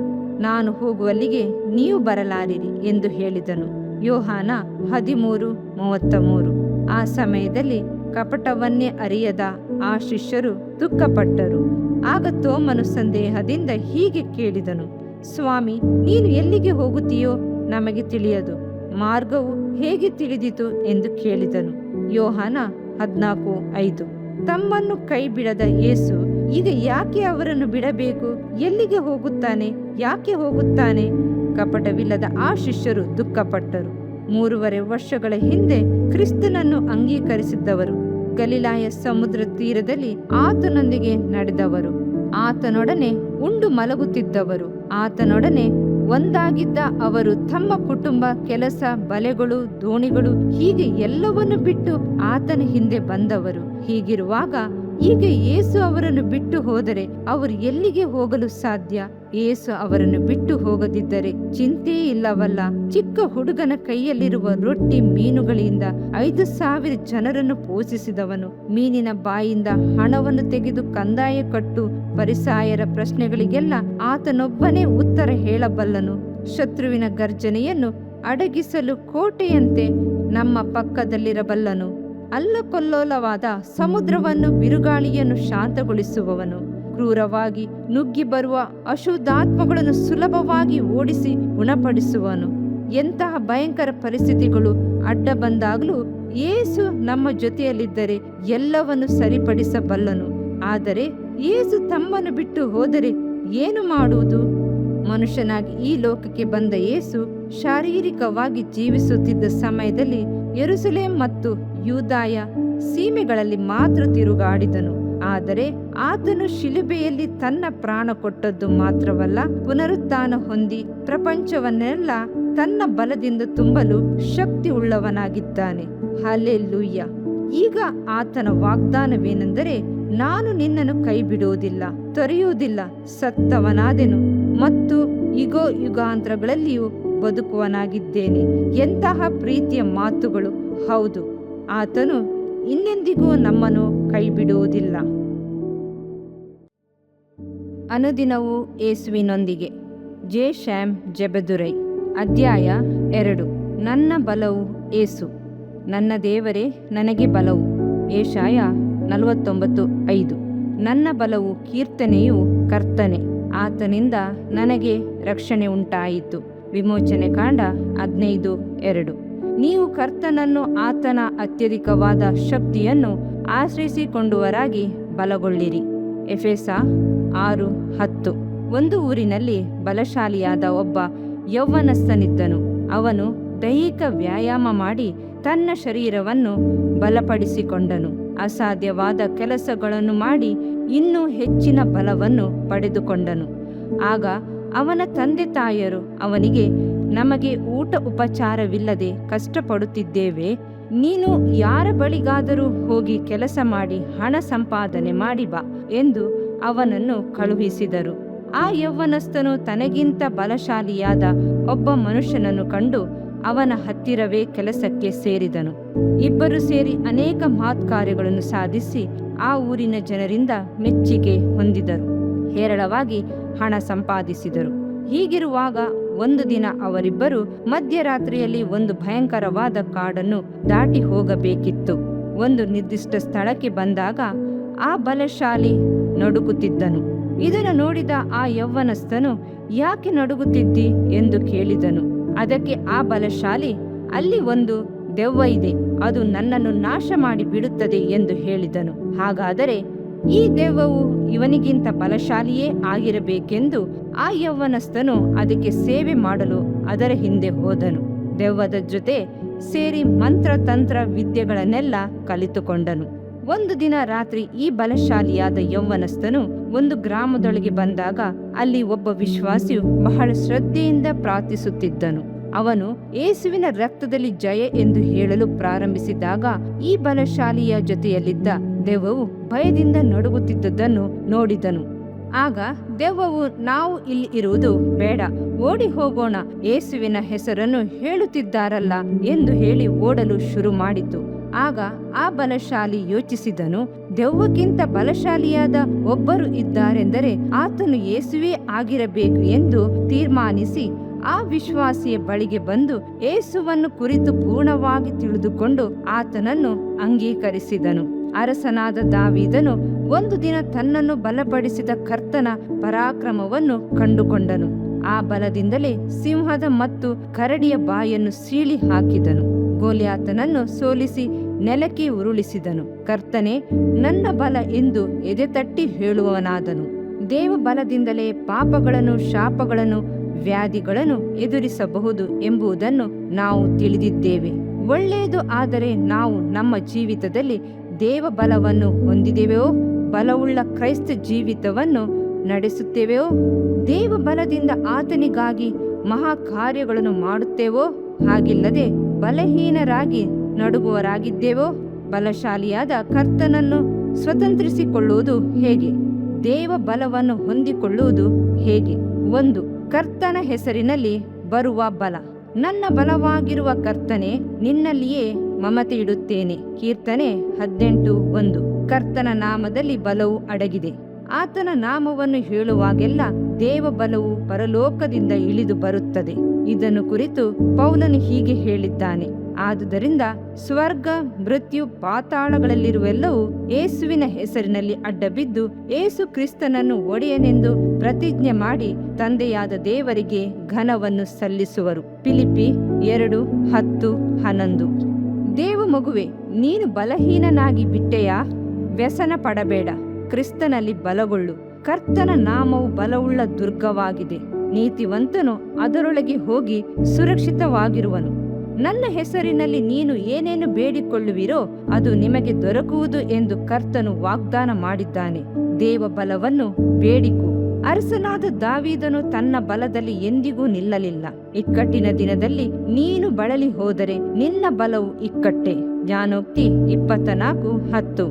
ನಾನು ಹೋಗುವಲ್ಲಿಗೆ ನೀವು ಬರಲಾರಿರಿ ಎಂದು ಹೇಳಿದನು. ಯೋಹಾನ 13:33. ಆ ಸಮಯದಲ್ಲಿ ಕಪಟವನ್ನೇ ಅರಿಯದ ಆ ಶಿಷ್ಯರು ದುಃಖಪಟ್ಟರು. ಆಗ ತೋಮನು ಸಂದೇಹದಿಂದ ಹೀಗೆ ಕೇಳಿದನು, ಸ್ವಾಮಿ, ನೀನು ಎಲ್ಲಿಗೆ ಹೋಗುತ್ತೀಯೋ ನಮಗೆ ತಿಳಿಯದು, ಮಾರ್ಗವು ಹೇಗೆ ತಿಳಿದಿತು ಎಂದು ಕೇಳಿದನು. ಯೋಹಾನ 14:5. ತಮ್ಮನ್ನು ಕೈ ಬಿಡದ ಯೇಸು ಈಗ ಯಾಕೆ ಅವರನ್ನು ಬಿಡಬೇಕು? ಎಲ್ಲಿಗೆ ಹೋಗುತ್ತಾನೆ? ಯಾಕೆ ಹೋಗುತ್ತಾನೆ? ಕಪಟವಿಲ್ಲದ ಆ ಶಿಷ್ಯರು ದುಃಖಪಟ್ಟರು. 3.5 ವರ್ಷಗಳ ಹಿಂದೆ ಕ್ರಿಸ್ತನನ್ನು ಅಂಗೀಕರಿಸಿದ್ದವರು, ಗಲಿಲಾಯ ಸಮುದ್ರ ತೀರದಲ್ಲಿ ಆತನೊಂದಿಗೆ ನಡೆದವರು, ಆತನೊಡನೆ ಉಂಡು ಮಲಗುತ್ತಿದ್ದವರು, ಆತನೊಡನೆ ಒಂದಾಗಿದ್ದ ಅವರು ತಮ್ಮ ಕುಟುಂಬ, ಕೆಲಸ, ಬಲೆಗಳು, ದೋಣಿಗಳು ಹೀಗೆ ಎಲ್ಲವನ್ನು ಬಿಟ್ಟು ಆತನ ಹಿಂದೆ ಬಂದವರು. ಹೀಗಿರುವಾಗ ಈಗ ಯೇಸು ಅವರನ್ನು ಬಿಟ್ಟು ಹೋದರೆ ಅವರು ಎಲ್ಲಿಗೆ ಹೋಗಲು ಸಾಧ್ಯ? ಯೇಸು ಅವರನ್ನು ಬಿಟ್ಟು ಹೋಗದಿದ್ದರೆ ಚಿಂತೆಯೇ ಇಲ್ಲವಲ್ಲ. ಚಿಕ್ಕ ಹುಡುಗನ ಕೈಯಲ್ಲಿರುವ ರೊಟ್ಟಿ ಮೀನುಗಳಿಂದ 5,000 ಜನರನ್ನು ಪೋಷಿಸಿದವನು. ಮೀನಿನ ಬಾಯಿಂದ ಹಣವನ್ನು ತೆಗೆದು ಕಂದಾಯ ಕಟ್ಟು ಫರಿಸಾಯರ ಪ್ರಶ್ನೆಗಳಿಗೆಲ್ಲ ಆತನೊಬ್ಬನೇ ಉತ್ತರ ಹೇಳಬಲ್ಲನು. ಶತ್ರುವಿನ ಗರ್ಜನೆಯನ್ನು ಅಡಗಿಸಲು ಕೋಟೆಯಂತೆ ನಮ್ಮ ಪಕ್ಕದಲ್ಲಿರಬಲ್ಲನು. ಅಲ್ಲಕೊಲ್ಲೋಲವಾದ ಸಮುದ್ರವನ್ನು, ಬಿರುಗಾಳಿಯನ್ನು ಶಾಂತಗೊಳಿಸುವವನು. ಕ್ರೂರವಾಗಿ ನುಗ್ಗಿ ಬರುವ ಅಶುದ್ಧಾತ್ಮಗಳನ್ನು ಸುಲಭವಾಗಿ ಓಡಿಸಿ ಗುಣಪಡಿಸುವನು. ಎಂತಹ ಭಯಂಕರ ಪರಿಸ್ಥಿತಿಗಳು ಅಡ್ಡ ಬಂದಾಗಲೂ ಯೇಸು ನಮ್ಮ ಜೊತೆಯಲ್ಲಿದ್ದರೆ ಎಲ್ಲವನ್ನು ಸರಿಪಡಿಸಬಲ್ಲನು. ಆದರೆ ಯೇಸು ತಮ್ಮನ್ನು ಬಿಟ್ಟು ಹೋದರೆ ಏನು ಮಾಡುವುದು? ಮನುಷ್ಯನಾಗಿ ಈ ಲೋಕಕ್ಕೆ ಬಂದ ಯೇಸು ಶಾರೀರಿಕವಾಗಿ ಜೀವಿಸುತ್ತಿದ್ದ ಸಮಯದಲ್ಲಿ ಯೆರೂಸಲೇಮ್ ಮತ್ತು ಯೂದಾಯ ಸೀಮೆಗಳಲ್ಲಿ ಮಾತ್ರ ತಿರುಗಾಡಿದನು. ಆದರೆ ಆತನು ಶಿಲುಬೆಯಲ್ಲಿ ತನ್ನ ಪ್ರಾಣ ಕೊಟ್ಟದ್ದು ಮಾತ್ರವಲ್ಲ, ಪುನರುತ್ಥಾನ ಹೊಂದಿ ಪ್ರಪಂಚವನ್ನೆಲ್ಲ ತನ್ನ ಬಲದಿಂದ ತುಂಬಲು ಶಕ್ತಿ ಉಳ್ಳವನಾಗಿದ್ದಾನೆ. ಹಲ್ಲೆಲೂಯ್ಯ. ಈಗ ಆತನ ವಾಗ್ದಾನವೇನೆಂದರೆ, ನಾನು ನಿನ್ನನ್ನು ಕೈ ಬಿಡುವುದಿಲ್ಲ, ತೊರೆಯುವುದಿಲ್ಲ. ಸತ್ತವನಾದೆನು ಮತ್ತು ಇಗೋ ಯುಗಾಂತರಗಳಲ್ಲಿಯೂ ಬದುಕುವನಾಗಿದ್ದೇನೆ. ಎಂತಹ ಪ್ರೀತಿಯ ಮಾತುಗಳು! ಹೌದು, ಆತನು ಇನ್ನೆಂದಿಗೂ ನಮ್ಮನ್ನು ಕೈ ಬಿಡುವುದಿಲ್ಲ. ಅನುದಿನವೂ ಯೇಸುವಿನೊಂದಿಗೆ. ಜೆ. ಶ್ಯಾಮ್ ಜೆಬೆದುರೈ. ಅಧ್ಯಾಯ 2. ನನ್ನ ಬಲವು ಯೇಸು. ನನ್ನ ದೇವರೇ ನನಗೆ ಬಲವು. ಯೆಶಾಯ 49:5. ನನ್ನ ಬಲವು ಕೀರ್ತನೆಯು ಕರ್ತನೆ, ಆತನಿಂದ ನನಗೆ ರಕ್ಷಣೆ ಉಂಟಾಯಿತು. ವಿಮೋಚನೆ ಕಾಂಡ 15:2. ನೀವು ಕರ್ತನನ್ನು, ಆತನ ಅತ್ಯಧಿಕವಾದ ಶಕ್ತಿಯನ್ನು ಆಶ್ರಯಿಸಿಕೊಂಡವರಾಗಿ ಬಲಗೊಳ್ಳಿರಿ. ಎಫೆಸ 6:10. ಒಂದು ಊರಿನಲ್ಲಿ ಬಲಶಾಲಿಯಾದ ಒಬ್ಬ ಯೌವನಸ್ಥನಿದ್ದನು. ಅವನು ದೈಹಿಕ ವ್ಯಾಯಾಮ ಮಾಡಿ ತನ್ನ ಶರೀರವನ್ನು ಬಲಪಡಿಸಿಕೊಂಡನು. ಅಸಾಧ್ಯವಾದ ಕೆಲಸಗಳನ್ನು ಮಾಡಿ ಇನ್ನೂ ಹೆಚ್ಚಿನ ಬಲವನ್ನು ಪಡೆದುಕೊಂಡನು. ಆಗ ಅವನ ತಂದೆ ತಾಯರು ಅವನಿಗೆ, ನಮಗೆ ಊಟ ಉಪಚಾರವಿಲ್ಲದೆ ಕಷ್ಟಪಡುತ್ತಿದ್ದೇವೆ, ನೀನು ಯಾರ ಬಳಿಗಾದರೂ ಹೋಗಿ ಕೆಲಸ ಮಾಡಿ ಹಣ ಸಂಪಾದನೆ ಮಾಡಿ ಬಾ ಎಂದು ಅವನನ್ನು ಕಳುಹಿಸಿದರು. ಆ ಯೌವನಸ್ಥನು ತನಗಿಂತ ಬಲಶಾಲಿಯಾದ ಒಬ್ಬ ಮನುಷ್ಯನನ್ನು ಕಂಡು ಅವನ ಹತ್ತಿರವೇ ಕೆಲಸಕ್ಕೆ ಸೇರಿದನು. ಇಬ್ಬರು ಸೇರಿ ಅನೇಕ ಮಹತ್ಕಾರ್ಯಗಳನ್ನು ಸಾಧಿಸಿ ಆ ಊರಿನ ಜನರಿಂದ ಮೆಚ್ಚುಗೆ ಹೊಂದಿದರು, ಹೇರಳವಾಗಿ ಹಣ ಸಂಪಾದಿಸಿದರು. ಹೀಗಿರುವಾಗ ಒಂದು ದಿನ ಅವರಿಬ್ಬರು ಮಧ್ಯರಾತ್ರಿಯಲ್ಲಿ ಒಂದು ಭಯಂಕರವಾದ ಕಾಡನ್ನು ದಾಟಿ ಹೋಗಬೇಕಿತ್ತು. ಒಂದು ನಿರ್ದಿಷ್ಟ ಸ್ಥಳಕ್ಕೆ ಬಂದಾಗ ಆ ಬಲಶಾಲಿ ನಡುಗುತ್ತಿದ್ದನು. ಇದನ್ನು ನೋಡಿದ ಆ ಯೌವನಸ್ಥನು, ಯಾಕೆ ನಡುಗುತ್ತಿದ್ದಿ ಎಂದು ಕೇಳಿದನು. ಅದಕ್ಕೆ ಆ ಬಲಶಾಲಿ, ಅಲ್ಲಿ ಒಂದು ದೆವ್ವ ಇದೆ, ಅದು ನನ್ನನ್ನು ನಾಶ ಮಾಡಿ ಬಿಡುತ್ತದೆ ಎಂದು ಹೇಳಿದನು. ಹಾಗಾದರೆ ಈ ದೆವ್ವವು ಇವನಿಗಿಂತ ಬಲಶಾಲಿಯೇ ಆಗಿರಬೇಕೆಂದು ಆ ಯೌವನಸ್ಥನು ಅದಕ್ಕೆ ಸೇವೆ ಮಾಡಲು ಅದರ ಹಿಂದೆ ಹೋದನು. ದೆವ್ವದ ಜೊತೆ ಸೇರಿ ಮಂತ್ರತಂತ್ರ ವಿದ್ಯೆಗಳನ್ನೆಲ್ಲ ಕಲಿತುಕೊಂಡನು. ಒಂದು ದಿನ ರಾತ್ರಿ ಈ ಬಲಶಾಲಿಯಾದ ಯೌವನಸ್ಥನು ಒಂದು ಗ್ರಾಮದೊಳಗೆ ಬಂದಾಗ ಅಲ್ಲಿ ಒಬ್ಬ ವಿಶ್ವಾಸಿಯು ಬಹಳ ಶ್ರದ್ಧೆಯಿಂದ ಪ್ರಾರ್ಥಿಸುತ್ತಿದ್ದನು. ಅವನು ಯೇಸುವಿನ ರಕ್ತದಲ್ಲಿ ಜಯ ಎಂದು ಹೇಳಲು ಪ್ರಾರಂಭಿಸಿದಾಗ ಈ ಬಲಶಾಲಿಯ ಜೊತೆಯಲ್ಲಿದ್ದ ದೆವ್ವವು ಭಯದಿಂದ ನಡುಗುತ್ತಿದ್ದುದನ್ನು ನೋಡಿದನು. ಆಗ ದೆವ್ವವು, ನಾವು ಇಲ್ಲಿ ಇರುವುದು ಬೇಡ, ಓಡಿ ಹೋಗೋಣ, ಯೇಸುವಿನ ಹೆಸರನ್ನು ಹೇಳುತ್ತಿದ್ದಾರಲ್ಲ ಎಂದು ಹೇಳಿ ಓಡಲು ಶುರು ಮಾಡಿತು. ಆಗ ಆ ಬಲಶಾಲಿ ಯೋಚಿಸಿದನು, ದೆವ್ವಕ್ಕಿಂತ ಬಲಶಾಲಿಯಾದ ಒಬ್ಬರು ಇದ್ದಾರೆಂದರೆ ಆತನು ಯೇಸುವೇ ಆಗಿರಬೇಕು ಎಂದು ತೀರ್ಮಾನಿಸಿ ಆ ವಿಶ್ವಾಸಿಯ ಬಳಿಗೆ ಬಂದು ಯೇಸುವನ್ನು ಕುರಿತು ಪೂರ್ಣವಾಗಿ ತಿಳಿದುಕೊಂಡು ಆತನನ್ನು ಅಂಗೀಕರಿಸಿದನು. ಅರಸನಾದ ದಾವೀದನು ಒಂದು ದಿನ ತನ್ನನ್ನು ಬಲಪಡಿಸಿದ ಕರ್ತನ ಪರಾಕ್ರಮವನ್ನು ಕಂಡುಕೊಂಡನು. ಆ ಬಲದಿಂದಲೇ ಸಿಂಹದ ಮತ್ತು ಕರಡಿಯ ಬಾಯನ್ನು ಸೀಳಿ ಹಾಕಿದನು. ಗೋಲಿಯಾತನನ್ನು ಸೋಲಿಸಿ ನೆಲಕ್ಕೆ ಉರುಳಿಸಿದನು. ಕರ್ತನೇ ನನ್ನ ಬಲ ಎಂದು ಎದೆತಟ್ಟಿ ಹೇಳುವವನಾದನು. ದೇವ ಬಲದಿಂದಲೇ ಪಾಪಗಳನ್ನು, ಶಾಪಗಳನ್ನು, ವ್ಯಾಧಿಗಳನ್ನು ಎದುರಿಸಬಹುದು ಎಂಬುದನ್ನು ನಾವು ತಿಳಿದಿದ್ದೇವೆ. ಒಳ್ಳೆಯದು ಆದರೆ ನಾವು ನಮ್ಮ ಜೀವಿತದಲ್ಲಿ ದೇವ ಬಲವನ್ನು ಹೊಂದಿದೆವೆಯೋ? ಬಲವುಳ್ಳ ಕ್ರೈಸ್ತ ಜೀವಿತವನ್ನು ನಡೆಸುತ್ತೇವೆಯೋ? ದೇವ ಬಲದಿಂದ ಆತನಿಗಾಗಿ ಮಹಾ ಕಾರ್ಯಗಳನ್ನು ಮಾಡುತ್ತೇವೋ? ಹಾಗಿಲ್ಲದೆ ಬಲಹೀನರಾಗಿ ನಡುಗುವರಾಗಿದ್ದೇವೋ? ಬಲಶಾಲಿಯಾದ ಕರ್ತನನ್ನು ಸ್ವತಂತ್ರಿಸಿಕೊಳ್ಳುವುದು ಹೇಗೆ? ದೇವ ಬಲವನ್ನು ಹೊಂದಿಕೊಳ್ಳುವುದು ಹೇಗೆ? 1. ಕರ್ತನ ಹೆಸರಿನಲ್ಲಿ ಬರುವ ಬಲ. ನನ್ನ ಬಲವಾಗಿರುವ ಕರ್ತನೇ, ನಿನ್ನಲ್ಲಿಯೇ ಮಮತೆ ಇಡುತ್ತೇನೆ. ಕೀರ್ತನೆ 18:1. ಕರ್ತನ ನಾಮದಲ್ಲಿ ಬಲವು ಅಡಗಿದೆ. ಆತನ ನಾಮವನ್ನು ಹೇಳುವಾಗೆಲ್ಲ ದೇವ ಬಲವು ಪರಲೋಕದಿಂದ ಇಳಿದು ಬರುತ್ತದೆ. ಇದನ್ನು ಕುರಿತು ಪೌಲನು ಹೀಗೆ ಹೇಳಿದ್ದಾನೆ, ಆದುದರಿಂದ ಸ್ವರ್ಗ, ಮೃತ್ಯು, ಪಾತಾಳಗಳಲ್ಲಿರುವೆಲ್ಲವೂ ಯೇಸುವಿನ ಹೆಸರಿನಲ್ಲಿ ಅಡ್ಡಬಿದ್ದು ಯೇಸು ಕ್ರಿಸ್ತನನ್ನು ಒಡೆಯನೆಂದು ಪ್ರತಿಜ್ಞೆ ಮಾಡಿ ತಂದೆಯಾದ ದೇವರಿಗೆ ಘನವನ್ನು ಸಲ್ಲಿಸುವರು. ಫಿಲಿಪ್ಪಿ 2:10-11. ದೇವ ಮಗುವೆ, ನೀನು ಬಲಹೀನನಾಗಿ ಬಿಟ್ಟೆಯಾ? ವ್ಯಸನ ಪಡಬೇಡ, ಕ್ರಿಸ್ತನಲ್ಲಿ ಬಲಗೊಳ್ಳು. ಕರ್ತನ ನಾಮವು ಬಲವುಳ್ಳ ದುರ್ಗವಾಗಿದೆ. ನೀತಿವಂತನು ಅದರೊಳಗೆ ಹೋಗಿ ಸುರಕ್ಷಿತವಾಗಿರುವನು. ನನ್ನ ಹೆಸರಿನಲ್ಲಿ ನೀನು ಏನೇನು ಬೇಡಿಕೊಳ್ಳುವಿರೋ ಅದು ನಿಮಗೆ ದೊರಕುವುದು ಎಂದು ಕರ್ತನು ವಾಗ್ದಾನ ಮಾಡಿದ್ದಾನೆ. ದೇವ ಬಲವನ್ನು ಬೇಡಿಕು. ಅರಸನಾದ ದಾವೀದನು ತನ್ನ ಬಲದಲ್ಲಿ ಎಂದಿಗೂ ನಿಲ್ಲಲಿಲ್ಲ. ಇಕ್ಕಟ್ಟಿನ ದಿನದಲ್ಲಿ ನೀನು ಬಳಲಿ ಹೋದರೆ ನಿನ್ನ ಬಲವು ಇಕ್ಕಟ್ಟೆ. ಜ್ಞಾನೋಕ್ತಿ 24:10.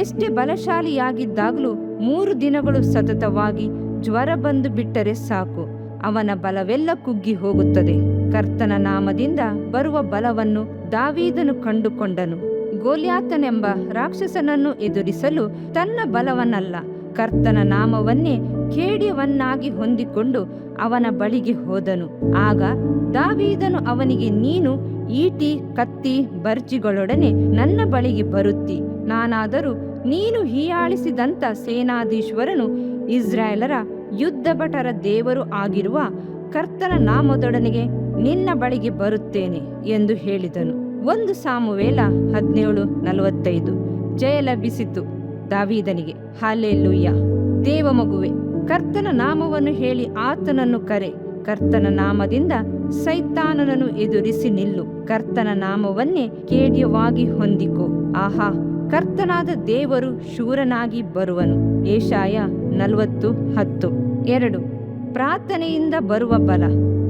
ಎಷ್ಟೇ ಬಲಶಾಲಿಯಾಗಿದ್ದಾಗಲೂ 3 ದಿನಗಳು ಸತತವಾಗಿ ಜ್ವರ ಬಂದು ಬಿಟ್ಟರೆ ಸಾಕು, ಅವನ ಬಲವೆಲ್ಲ ಕುಗ್ಗಿ ಹೋಗುತ್ತದೆ. ಕರ್ತನ ನಾಮದಿಂದ ಬರುವ ಬಲವನ್ನು ದಾವೀದನು ಕಂಡುಕೊಂಡನು. ಗೋಲಿಯಾತನೆಂಬ ರಾಕ್ಷಸನನ್ನು ಎದುರಿಸಲು ತನ್ನ ಬಲವನ್ನಲ್ಲ, ಕರ್ತನ ನಾಮವನ್ನೇ ಖೇಡ್ಯವನ್ನಾಗಿ ಹೊಂದಿಕೊಂಡು ಅವನ ಬಳಿಗೆ ಹೋದನು. ಆಗ ದಾವೀದನು ಅವನಿಗೆ, ನೀನು ಈಟಿ, ಕತ್ತಿ, ಬರ್ಜಿಗಳೊಡನೆ ನನ್ನ ಬಳಿಗೆ ಬರುತ್ತಿ, ನಾನಾದರೂ ನೀನು ಹೀಯಾಳಿಸಿದಂಥ ಸೇನಾಧೀಶ್ವರನು, ಇಸ್ರಾಯೇಲರ ಯುದ್ಧ ಭಟರ ದೇವರು ಆಗಿರುವ ಕರ್ತನ ನಾಮದೊಡನೆಗೆ ನಿನ್ನ ಬಳಿಗೆ ಬರುತ್ತೇನೆ ಎಂದು ಹೇಳಿದನು. 1 ಸಾಮುವೇಲ 17:45. ಜಯ ಲಭಿಸಿತು ದಾವೀದನಿಗೆ. ಹಲ್ಲೆಲೂಯಾ. ದೇವ ಮಗುವೆ, ಕರ್ತನ ನಾಮವನ್ನು ಹೇಳಿ ಆತನನ್ನು ಕರೆ. ಕರ್ತನ ನಾಮದಿಂದ ಸೈತಾನನನ್ನು ಎದುರಿಸಿ ನಿಲ್ಲು. ಕರ್ತನ ನಾಮವನ್ನೇ ಕೇಡ್ಯವಾಗಿ ಹೊಂದಿಕೋ. ಆಹಾ, ಕರ್ತನಾದ ದೇವರು ಶೂರನಾಗಿ ಬರುವನು. ಯೆಶಾಯ 40:10. 2. ಪ್ರಾರ್ಥನೆಯಿಂದ ಬರುವ ಬಲ.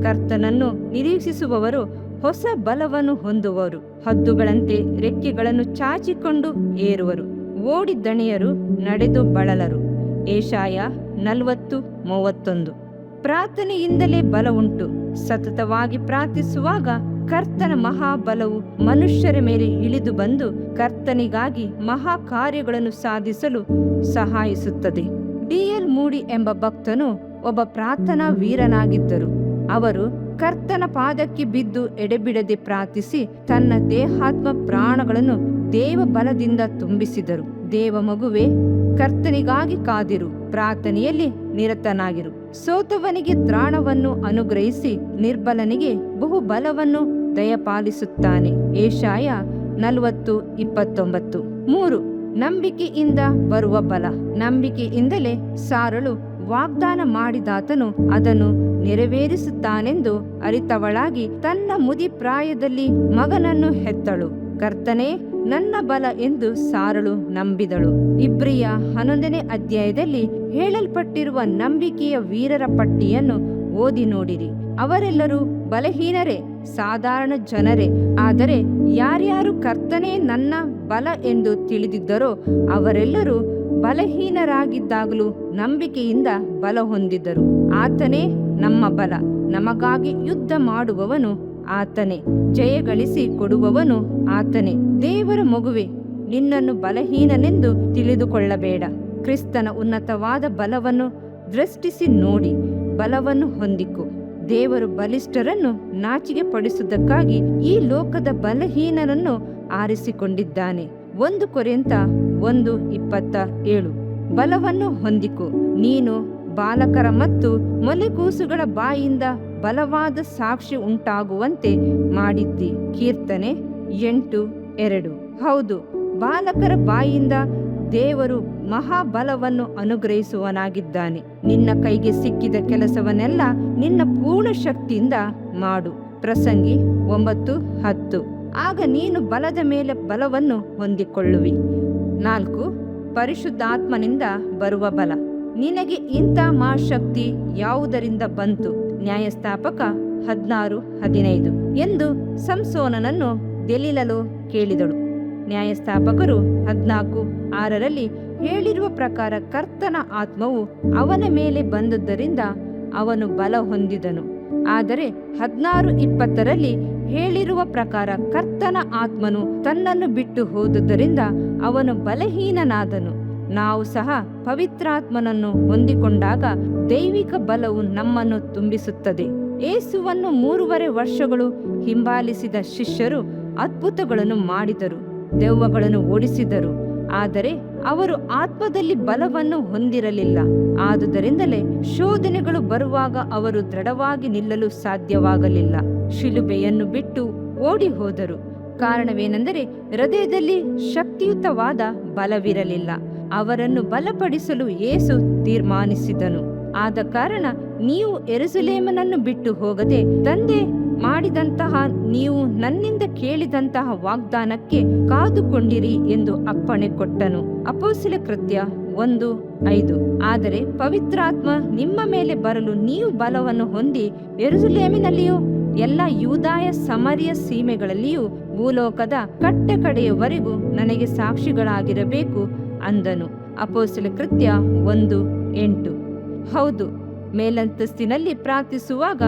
ಕರ್ತನನ್ನು ನಿರೀಕ್ಷಿಸುವವರು ಹೊಸ ಬಲವನ್ನು ಹೊಂದುವರು. ಹದ್ದುಗಳಂತೆ ರೆಕ್ಕೆಗಳನ್ನು ಚಾಚಿಕೊಂಡು ಏರುವರು. ಓಡಿ ದಣಿಯರು, ನಡೆದು ಬಳಲರು. ಯೆಶಾಯ 40:31. ಪ್ರಾರ್ಥನೆಯಿಂದಲೇ ಬಲ ಉಂಟು. ಸತತವಾಗಿ ಪ್ರಾರ್ಥಿಸುವಾಗ ಕರ್ತನ ಮಹಾಬಲವು ಮನುಷ್ಯರ ಮೇಲೆ ಇಳಿದು ಬಂದು ಕರ್ತನಿಗಾಗಿ ಮಹಾ ಕಾರ್ಯಗಳನ್ನು ಸಾಧಿಸಲು ಸಹಾಯಿಸುತ್ತದೆ. ಡಿ.ಎಲ್. ಮೂಡಿ ಎಂಬ ಭಕ್ತನು ಒಬ್ಬ ಪ್ರಾರ್ಥನಾ ವೀರನಾಗಿದ್ದರು. ಅವರು ಕರ್ತನ ಪಾದಕ್ಕೆ ಬಿದ್ದು ಎಡೆಬಿಡದೆ ಪ್ರಾರ್ಥಿಸಿ ತನ್ನ ದೇಹಾತ್ಮ ಪ್ರಾಣಗಳನ್ನು ದೇವ ಬಲದಿಂದ ತುಂಬಿಸಿದರು. ದೇವ ಮಗುವೆ, ಕರ್ತನಿಗಾಗಿ ಕಾದಿರು, ಪ್ರಾರ್ಥನೆಯಲ್ಲಿ ನಿರತನಾಗಿರು. ಸೋತವನಿಗೆ ತ್ರಾಣವನ್ನು ಅನುಗ್ರಹಿಸಿ ನಿರ್ಬಲನಿಗೆ ಬಹುಬಲವನ್ನು ದಯಪಾಲಿಸುತ್ತಾನೆ. ಯೆಶಾಯ 40:29. 3. ನಂಬಿಕೆಯಿಂದ ಬರುವ ಬಲ. ನಂಬಿಕೆಯಿಂದಲೇ ಸಾರಳು ವಾಗ್ದಾನ ಮಾಡಿದಾತನು ಅದನ್ನು ನೆರವೇರಿಸುತ್ತಾನೆಂದು ಅರಿತವಳಾಗಿ ತನ್ನ ಮುದಿ ಪ್ರಾಯದಲ್ಲಿ ಮಗನನ್ನು ಹೆತ್ತಳು. ಕರ್ತನೇ ನನ್ನ ಬಲ ಎಂದು ಸಾರಳು ನಂಬಿದಳು. ಇಬ್ರಿಯ 11ನೇ ಅಧ್ಯಾಯದಲ್ಲಿ ಹೇಳಲ್ಪಟ್ಟಿರುವ ನಂಬಿಕೆಯ ವೀರರ ಪಟ್ಟಿಯನ್ನು ಓದಿ ನೋಡಿರಿ. ಅವರೆಲ್ಲರೂ ಬಲಹೀನರೇ, ಸಾಧಾರಣ ಜನರೇ. ಆದರೆ ಯಾರ್ಯಾರು ಕರ್ತನೇ ನನ್ನ ಬಲ ಎಂದು ತಿಳಿದಿದ್ದರೋ ಅವರೆಲ್ಲರೂ ಬಲಹೀನರಾಗಿದ್ದಾಗಲೂ ನಂಬಿಕೆಯಿಂದ ಬಲ ಹೊಂದಿದ್ದರು. ಆತನೇ ನಮ್ಮ ಬಲ. ನಮಗಾಗಿ ಯುದ್ಧ ಮಾಡುವವನು ಆತನೇ, ಜಯಗಳಿಸಿ ಕೊಡುವವನು ಆತನೇ. ದೇವರ ಮಗುವೆ, ನಿನ್ನನ್ನು ಬಲಹೀನನೆಂದು ತಿಳಿದುಕೊಳ್ಳಬೇಡ. ಕ್ರಿಸ್ತನ ಉನ್ನತವಾದ ಬಲವನ್ನು ದೃಷ್ಟಿಸಿ ನೋಡಿ ಬಲವನ್ನು ಹೊಂದಿಕೊ. ದೇವರು ಬಲಿಷ್ಠರನ್ನು ನಾಚಿಕೆ ಪಡಿಸುವುದಕ್ಕಾಗಿ ಈ ಲೋಕದ ಬಲಹೀನರನ್ನು ಆರಿಸಿಕೊಂಡಿದ್ದಾನೆ. 1 ಕೊರಿಂಥ 1:27. ಬಲವನ್ನು ಹೊಂದಿಕೊ. ನೀನು ಬಾಲಕರ ಮತ್ತು ಮೊಲೆಕೂಸುಗಳ ಬಾಯಿಂದ ಬಲವಾದ ಸಾಕ್ಷಿ ಉಂಟಾಗುವಂತೆ ಮಾಡಿದ್ದಿ. ಕೀರ್ತನೆ 8:2. ಹೌದು, ಬಾಲಕರ ಬಾಯಿಂದ ದೇವರು ಮಹಾಬಲವನ್ನು ಅನುಗ್ರಹಿಸುವನಾಗಿದ್ದಾನೆ. ನಿನ್ನ ಕೈಗೆ ಸಿಕ್ಕಿದ ಕೆಲಸವನ್ನೆಲ್ಲ ನಿನ್ನ ಪೂರ್ಣ ಶಕ್ತಿಯಿಂದ ಮಾಡು. ಪ್ರಸಂಗಿ 9:10. ಆಗ ನೀನು ಬಲದ ಮೇಲೆ ಬಲವನ್ನು ಹೊಂದಿಕೊಳ್ಳುವಿ. 4. ಪರಿಶುದ್ಧಾತ್ಮನಿಂದ ಬರುವ ಬಲ. ನಿನಗೆ ಇಂಥ ಮಹಾಶಕ್ತಿ ಯಾವುದರಿಂದ ಬಂತು? ನ್ಯಾಯಸ್ಥಾಪಕ 16:15 ಎಂದು ಸಂಸೋನನನ್ನು ದೆಲೀಲಳು ಕೇಳಿದಳು. ನ್ಯಾಯಸ್ಥಾಪಕರು 14:6 ಹೇಳಿರುವ ಪ್ರಕಾರ ಕರ್ತನ ಆತ್ಮವು ಅವನ ಮೇಲೆ ಬಂದದ್ದರಿಂದ ಅವನು ಬಲ ಹೊಂದಿದನು. ಆದರೆ 16:20 ಹೇಳಿರುವ ಪ್ರಕಾರ ಕರ್ತನ ಆತ್ಮನು ತನ್ನನ್ನು ಬಿಟ್ಟು ಹೋದುದರಿಂದ ಅವನು ಬಲಹೀನನಾದನು. ನಾವು ಸಹ ಪವಿತ್ರಾತ್ಮನನ್ನು ಹೊಂದಿಕೊಂಡಾಗ ದೈವಿಕ ಬಲವು ನಮ್ಮನ್ನು ತುಂಬಿಸುತ್ತದೆ. ಯೇಸುವನ್ನು 3.5 ವರ್ಷಗಳು ಹಿಂಬಾಲಿಸಿದ ಶಿಷ್ಯರು ಅದ್ಭುತಗಳನ್ನು ಮಾಡಿದರು, ದೆವ್ವಗಳನ್ನು ಓಡಿಸಿದರು. ಆದರೆ ಅವರು ಆತ್ಮದಲ್ಲಿ ಬಲವನ್ನು ಹೊಂದಿರಲಿಲ್ಲ. ಆದುದರಿಂದಲೇ ಶೋಧನೆಗಳು ಬರುವಾಗ ಅವರು ದೃಢವಾಗಿ ನಿಲ್ಲಲು ಸಾಧ್ಯವಾಗಲಿಲ್ಲ. ಶಿಲುಬೆಯನ್ನು ಬಿಟ್ಟು ಓಡಿ ಹೋದರು. ಕಾರಣವೇನೆಂದರೆ ಹೃದಯದಲ್ಲಿ ಶಕ್ತಿಯುತವಾದ ಬಲವಿರಲಿಲ್ಲ. ಅವರನ್ನು ಬಲಪಡಿಸಲು ಯೇಸು ತೀರ್ಮಾನಿಸಿದನು. ಆದ ಕಾರಣ ನೀವು ಯೆರೂಸಲೇಮನ್ನು ಬಿಟ್ಟು ಹೋಗದೆ ತಂದೆ ಮಾಡಿದಂತಹ ನೀವು ನನ್ನಿಂದ ಕೇಳಿದಂತಹ ವಾಗ್ದಾನಕ್ಕೆ ಕಾದುಕೊಂಡಿರಿ ಎಂದು ಅಪ್ಪಣೆ ಕೊಟ್ಟನು. ಅಪೊಸ್ತಲ ಕೃತ್ಯ 1:5. ಆದರೆ ಪವಿತ್ರಾತ್ಮ ನಿಮ್ಮ ಮೇಲೆ ಬರಲು ನೀವು ಬಲವನ್ನು ಹೊಂದಿ ಯೆರೂಸಲೇಮಿನಲ್ಲಿಯೂ ಎಲ್ಲ ಯೂದಾಯ ಸಮರಿಯ ಸೀಮೆಗಳಲ್ಲಿಯೂ ಭೂಲೋಕದ ಕಟ್ಟಕಡೆಯವರೆಗೂ ನನಗೆ ಸಾಕ್ಷಿಗಳಾಗಿರಬೇಕು ಅಂದನು. ಅಪೊಸ್ತಲ ಕೃತ್ಯ 1:8. ಹೌದು, ಮೇಲಂತಸ್ತಿನಲ್ಲಿ ಪ್ರಾರ್ಥಿಸುವಾಗ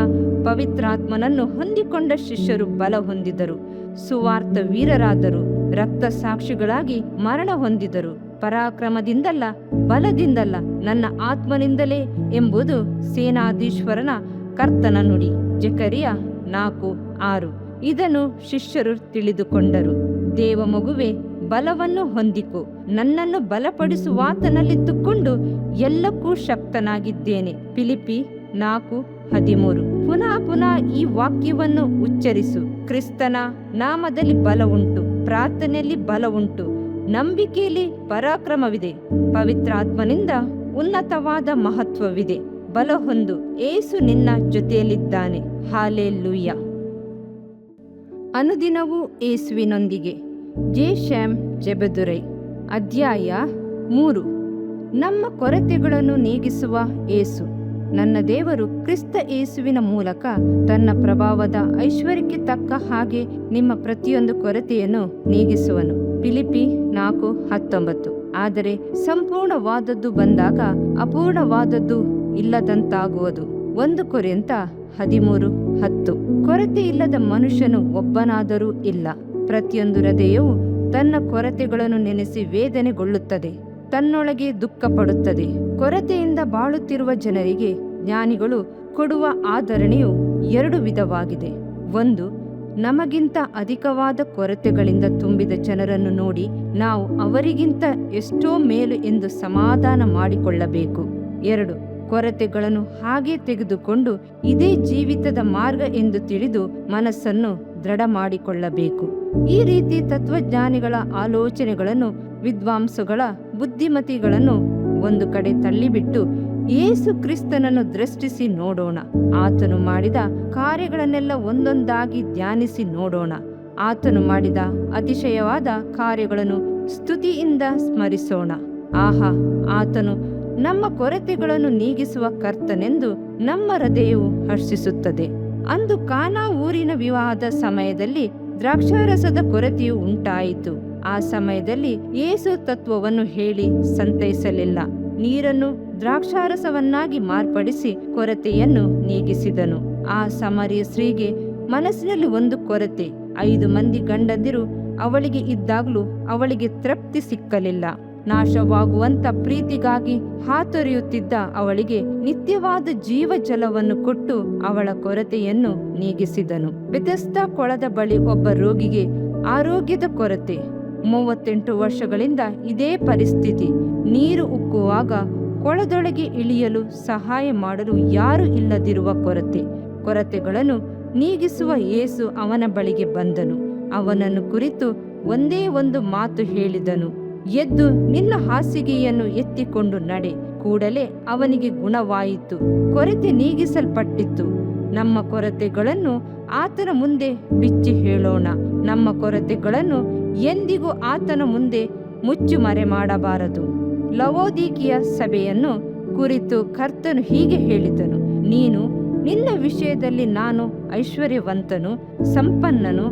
ಪವಿತ್ರಾತ್ಮನನ್ನು ಹೊಂದಿಕೊಂಡ ಶಿಷ್ಯರು ಬಲ ಹೊಂದಿದರು, ಸುವಾರ್ಥ ವೀರರಾದರು, ರಕ್ತ ಸಾಕ್ಷಿಗಳಾಗಿ ಮರಣ ಹೊಂದಿದರು. ಪರಾಕ್ರಮದಿಂದಲ್ಲ, ಬಲದಿಂದಲ್ಲ, ನನ್ನ ಆತ್ಮನಿಂದಲೇ ಎಂಬುದು ಸೇನಾಧೀಶ್ವರನ ಕರ್ತನ ನುಡಿ. ಜಕರಿಯ 4:6. ಇದನ್ನು ಶಿಷ್ಯರು ತಿಳಿದುಕೊಂಡರು. ದೇವ ಮಗುವೆ, ಬಲವನ್ನು ಹೊಂದಿಕೊ. ನನ್ನನ್ನು ಬಲಪಡಿಸುವಾತನಲ್ಲಿದ್ದುಕೊಂಡು ಎಲ್ಲಕ್ಕೂ ಶಕ್ತನಾಗಿದ್ದೇನೆ. ಫಿಲಿಪ್ಪಿ 4:13. ಪುನಃ ಈ ವಾಕ್ಯವನ್ನು ಉಚ್ಚರಿಸು. ಕ್ರಿಸ್ತನ ನಾಮದಲ್ಲಿ ಬಲ ಉಂಟು, ಪ್ರಾರ್ಥನೆಯಲ್ಲಿ ಬಲ ಉಂಟು, ನಂಬಿಕೆಯಲ್ಲಿ ಪರಾಕ್ರಮವಿದೆ, ಪವಿತ್ರಾತ್ಮನಿಂದ ಉನ್ನತವಾದ ಮಹತ್ವವಿದೆ. ಬಲ ಹೊಂದು, ಏಸು ನಿನ್ನ ಜೊತೆಯಲ್ಲಿದ್ದಾನೆ. ಹಾಲೆಲೂಯ. ಅನುದಿನವೂ ಏಸುವಿನೊಂದಿಗೆ. ಜೆ ಶ್ಯಾಮ್ ಜೆಬೆದುರೈ. ಅಧ್ಯಾಯ 3. ನಮ್ಮ ಕೊರತೆಗಳನ್ನು ನೀಗಿಸುವ ಏಸು. ನನ್ನ ದೇವರು ಕ್ರಿಸ್ತ ಯೇಸುವಿನ ಮೂಲಕ ತನ್ನ ಪ್ರಭಾವದ ಐಶ್ವರ್ಯಕ್ಕೆ ತಕ್ಕ ಹಾಗೆ ನಿಮ್ಮ ಪ್ರತಿಯೊಂದು ಕೊರತೆಯನ್ನು ನೀಗಿಸುವನು. ಫಿಲಿಪ್ಪಿ 4:19. ಆದರೆ ಸಂಪೂರ್ಣವಾದದ್ದು ಬಂದಾಗ ಅಪೂರ್ಣವಾದದ್ದು ಇಲ್ಲದಂತಾಗುವುದು. 1 ಕೊರಿಂಥ 13:10. ಕೊರತೆ ಇಲ್ಲದ ಮನುಷ್ಯನು ಒಬ್ಬನಾದರೂ ಇಲ್ಲ. ಪ್ರತಿಯೊಂದು ಹೃದಯವು ತನ್ನ ಕೊರತೆಗಳನ್ನು ನೆನೆಸಿ ವೇದನೆಗೊಳ್ಳುತ್ತದೆ, ತನ್ನೊಳಗೆ ದುಃಖ ಪಡುತ್ತದೆ. ಕೊರತೆಯಿಂದ ಬಾಳುತ್ತಿರುವ ಜನರಿಗೆ ಜ್ಞಾನಿಗಳು ಕೊಡುವ ಆದರಣೆಯು 2 ವಿಧವಾಗಿದೆ. 1, ನಮಗಿಂತ ಅಧಿಕವಾದ ಕೊರತೆಗಳಿಂದ ತುಂಬಿದ ಜನರನ್ನು ನೋಡಿ ನಾವು ಅವರಿಗಿಂತ ಎಷ್ಟೋ ಮೇಲು ಎಂದು ಸಮಾಧಾನ ಮಾಡಿಕೊಳ್ಳಬೇಕು. 2, ಕೊರತೆಗಳನ್ನು ಹಾಗೆ ತೆಗೆದುಕೊಂಡು ಇದೇ ಜೀವಿತದ ಮಾರ್ಗ ಎಂದು ತಿಳಿದು ಮನಸ್ಸನ್ನು ದೃಢ ಮಾಡಿಕೊಳ್ಳಬೇಕು. ಈ ರೀತಿ ತತ್ವಜ್ಞಾನಿಗಳ ಆಲೋಚನೆಗಳನ್ನು, ವಿದ್ವಾಂಸಗಳ ಬುದ್ಧಿಮತಿಗಳನ್ನು ಒಂದು ಕಡೆ ತಳ್ಳಿಬಿಟ್ಟು ಯೇಸು ಕ್ರಿಸ್ತನನ್ನು ದೃಷ್ಟಿಸಿ ನೋಡೋಣ. ಆತನು ಮಾಡಿದ ಕಾರ್ಯಗಳನ್ನೆಲ್ಲ ಒಂದೊಂದಾಗಿ ಧ್ಯಾನಿಸಿ ನೋಡೋಣ. ಆತನು ಮಾಡಿದ ಅತಿಶಯವಾದ ಕಾರ್ಯಗಳನ್ನು ಸ್ತುತಿಯಿಂದ ಸ್ಮರಿಸೋಣ. ಆಹಾ, ಆತನು ನಮ್ಮ ಕೊರತೆಗಳನ್ನು ನೀಗಿಸುವ ಕರ್ತನೆಂದು ನಮ್ಮ ಹೃದಯವು ಹರ್ಷಿಸುತ್ತದೆ. ಅಂದು ಕಾನಾ ಊರಿನ ವಿವಾಹದ ಸಮಯದಲ್ಲಿ ದ್ರಾಕ್ಷಾರಸದ ಕೊರತೆಯು ಉಂಟಾಯಿತು. ಆ ಸಮಯದಲ್ಲಿ ಯೇಸು ತತ್ವವನ್ನು ಹೇಳಿ ಸಂತೈಸಲಿಲ್ಲ. ನೀರನ್ನು ದ್ರಾಕ್ಷಾರಸವನ್ನಾಗಿ ಮಾರ್ಪಡಿಸಿ ಕೊರತೆಯನ್ನು ನೀಗಿಸಿದನು. ಆ ಸಮಾರ್ಯ ಸ್ತ್ರೀಗೆ ಮನಸ್ಸಿನಲ್ಲಿ ಒಂದು ಕೊರತೆ. 5 ಮಂದಿ ಗಂಡಂದಿರು ಅವಳಿಗೆ ಇದ್ದಾಗಲೂ ಅವಳಿಗೆ ತೃಪ್ತಿ ಸಿಕ್ಕಲಿಲ್ಲ. ನಾಶವಾಗುವಂತ ಪ್ರೀತಿಗಾಗಿ ಹಾತೊರೆಯುತ್ತಿದ್ದ ಅವಳಿಗೆ ನಿತ್ಯವಾದ ಜೀವ ಜಲವನ್ನು ಕೊಟ್ಟು ಅವಳ ಕೊರತೆಯನ್ನು ನೀಗಿಸಿದನು. ಬೆಥೆಸ್ದಾ ಕೊಳದ ಬಳಿ ಒಬ್ಬ ರೋಗಿಗೆ ಆರೋಗ್ಯದ ಕೊರತೆ. 38 ವರ್ಷಗಳಿಂದ ಇದೇ ಪರಿಸ್ಥಿತಿ. ನೀರು ಉಕ್ಕುವಾಗ ಕೊಳದೊಳಗೆ ಇಳಿಯಲು ಸಹಾಯ ಮಾಡಲು ಯಾರೂ ಇಲ್ಲದಿರುವ ಕೊರತೆಗಳನ್ನು ನೀಗಿಸುವ ಯೇಸು ಅವನ ಬಳಿಗೆ ಬಂದನು. ಅವನನ್ನು ಕುರಿತು ಒಂದೇ ಒಂದು ಮಾತು ಹೇಳಿದನು: ಎದ್ದು ನಿನ್ನ ಹಾಸಿಗೆಯನ್ನು ಎತ್ತಿಕೊಂಡು ನಡೆ. ಕೂಡಲೇ ಅವನಿಗೆ ಗುಣವಾಯಿತು. ಕೊರತೆ ನೀಗಿಸಲ್ಪಟ್ಟಿತ್ತು. ನಮ್ಮ ಕೊರತೆಗಳನ್ನು ಆತನ ಮುಂದೆ ಬಿಚ್ಚಿ ಹೇಳೋಣ. ನಮ್ಮ ಕೊರತೆಗಳನ್ನು ಎಂದಿಗೂ ಆತನ ಮುಂದೆ ಮುಚ್ಚುಮರೆ ಮಾಡಬಾರದು. ಲವೋದಿಕೀಯ ಸಭೆಯನ್ನು ಕುರಿತು ಕರ್ತನು ಹೀಗೆ ಹೇಳಿದನು: ನೀನು ನಿನ್ನ ವಿಷಯದಲ್ಲಿ ನಾನು ಐಶ್ವರ್ಯವಂತನು, ಸಂಪನ್ನನು,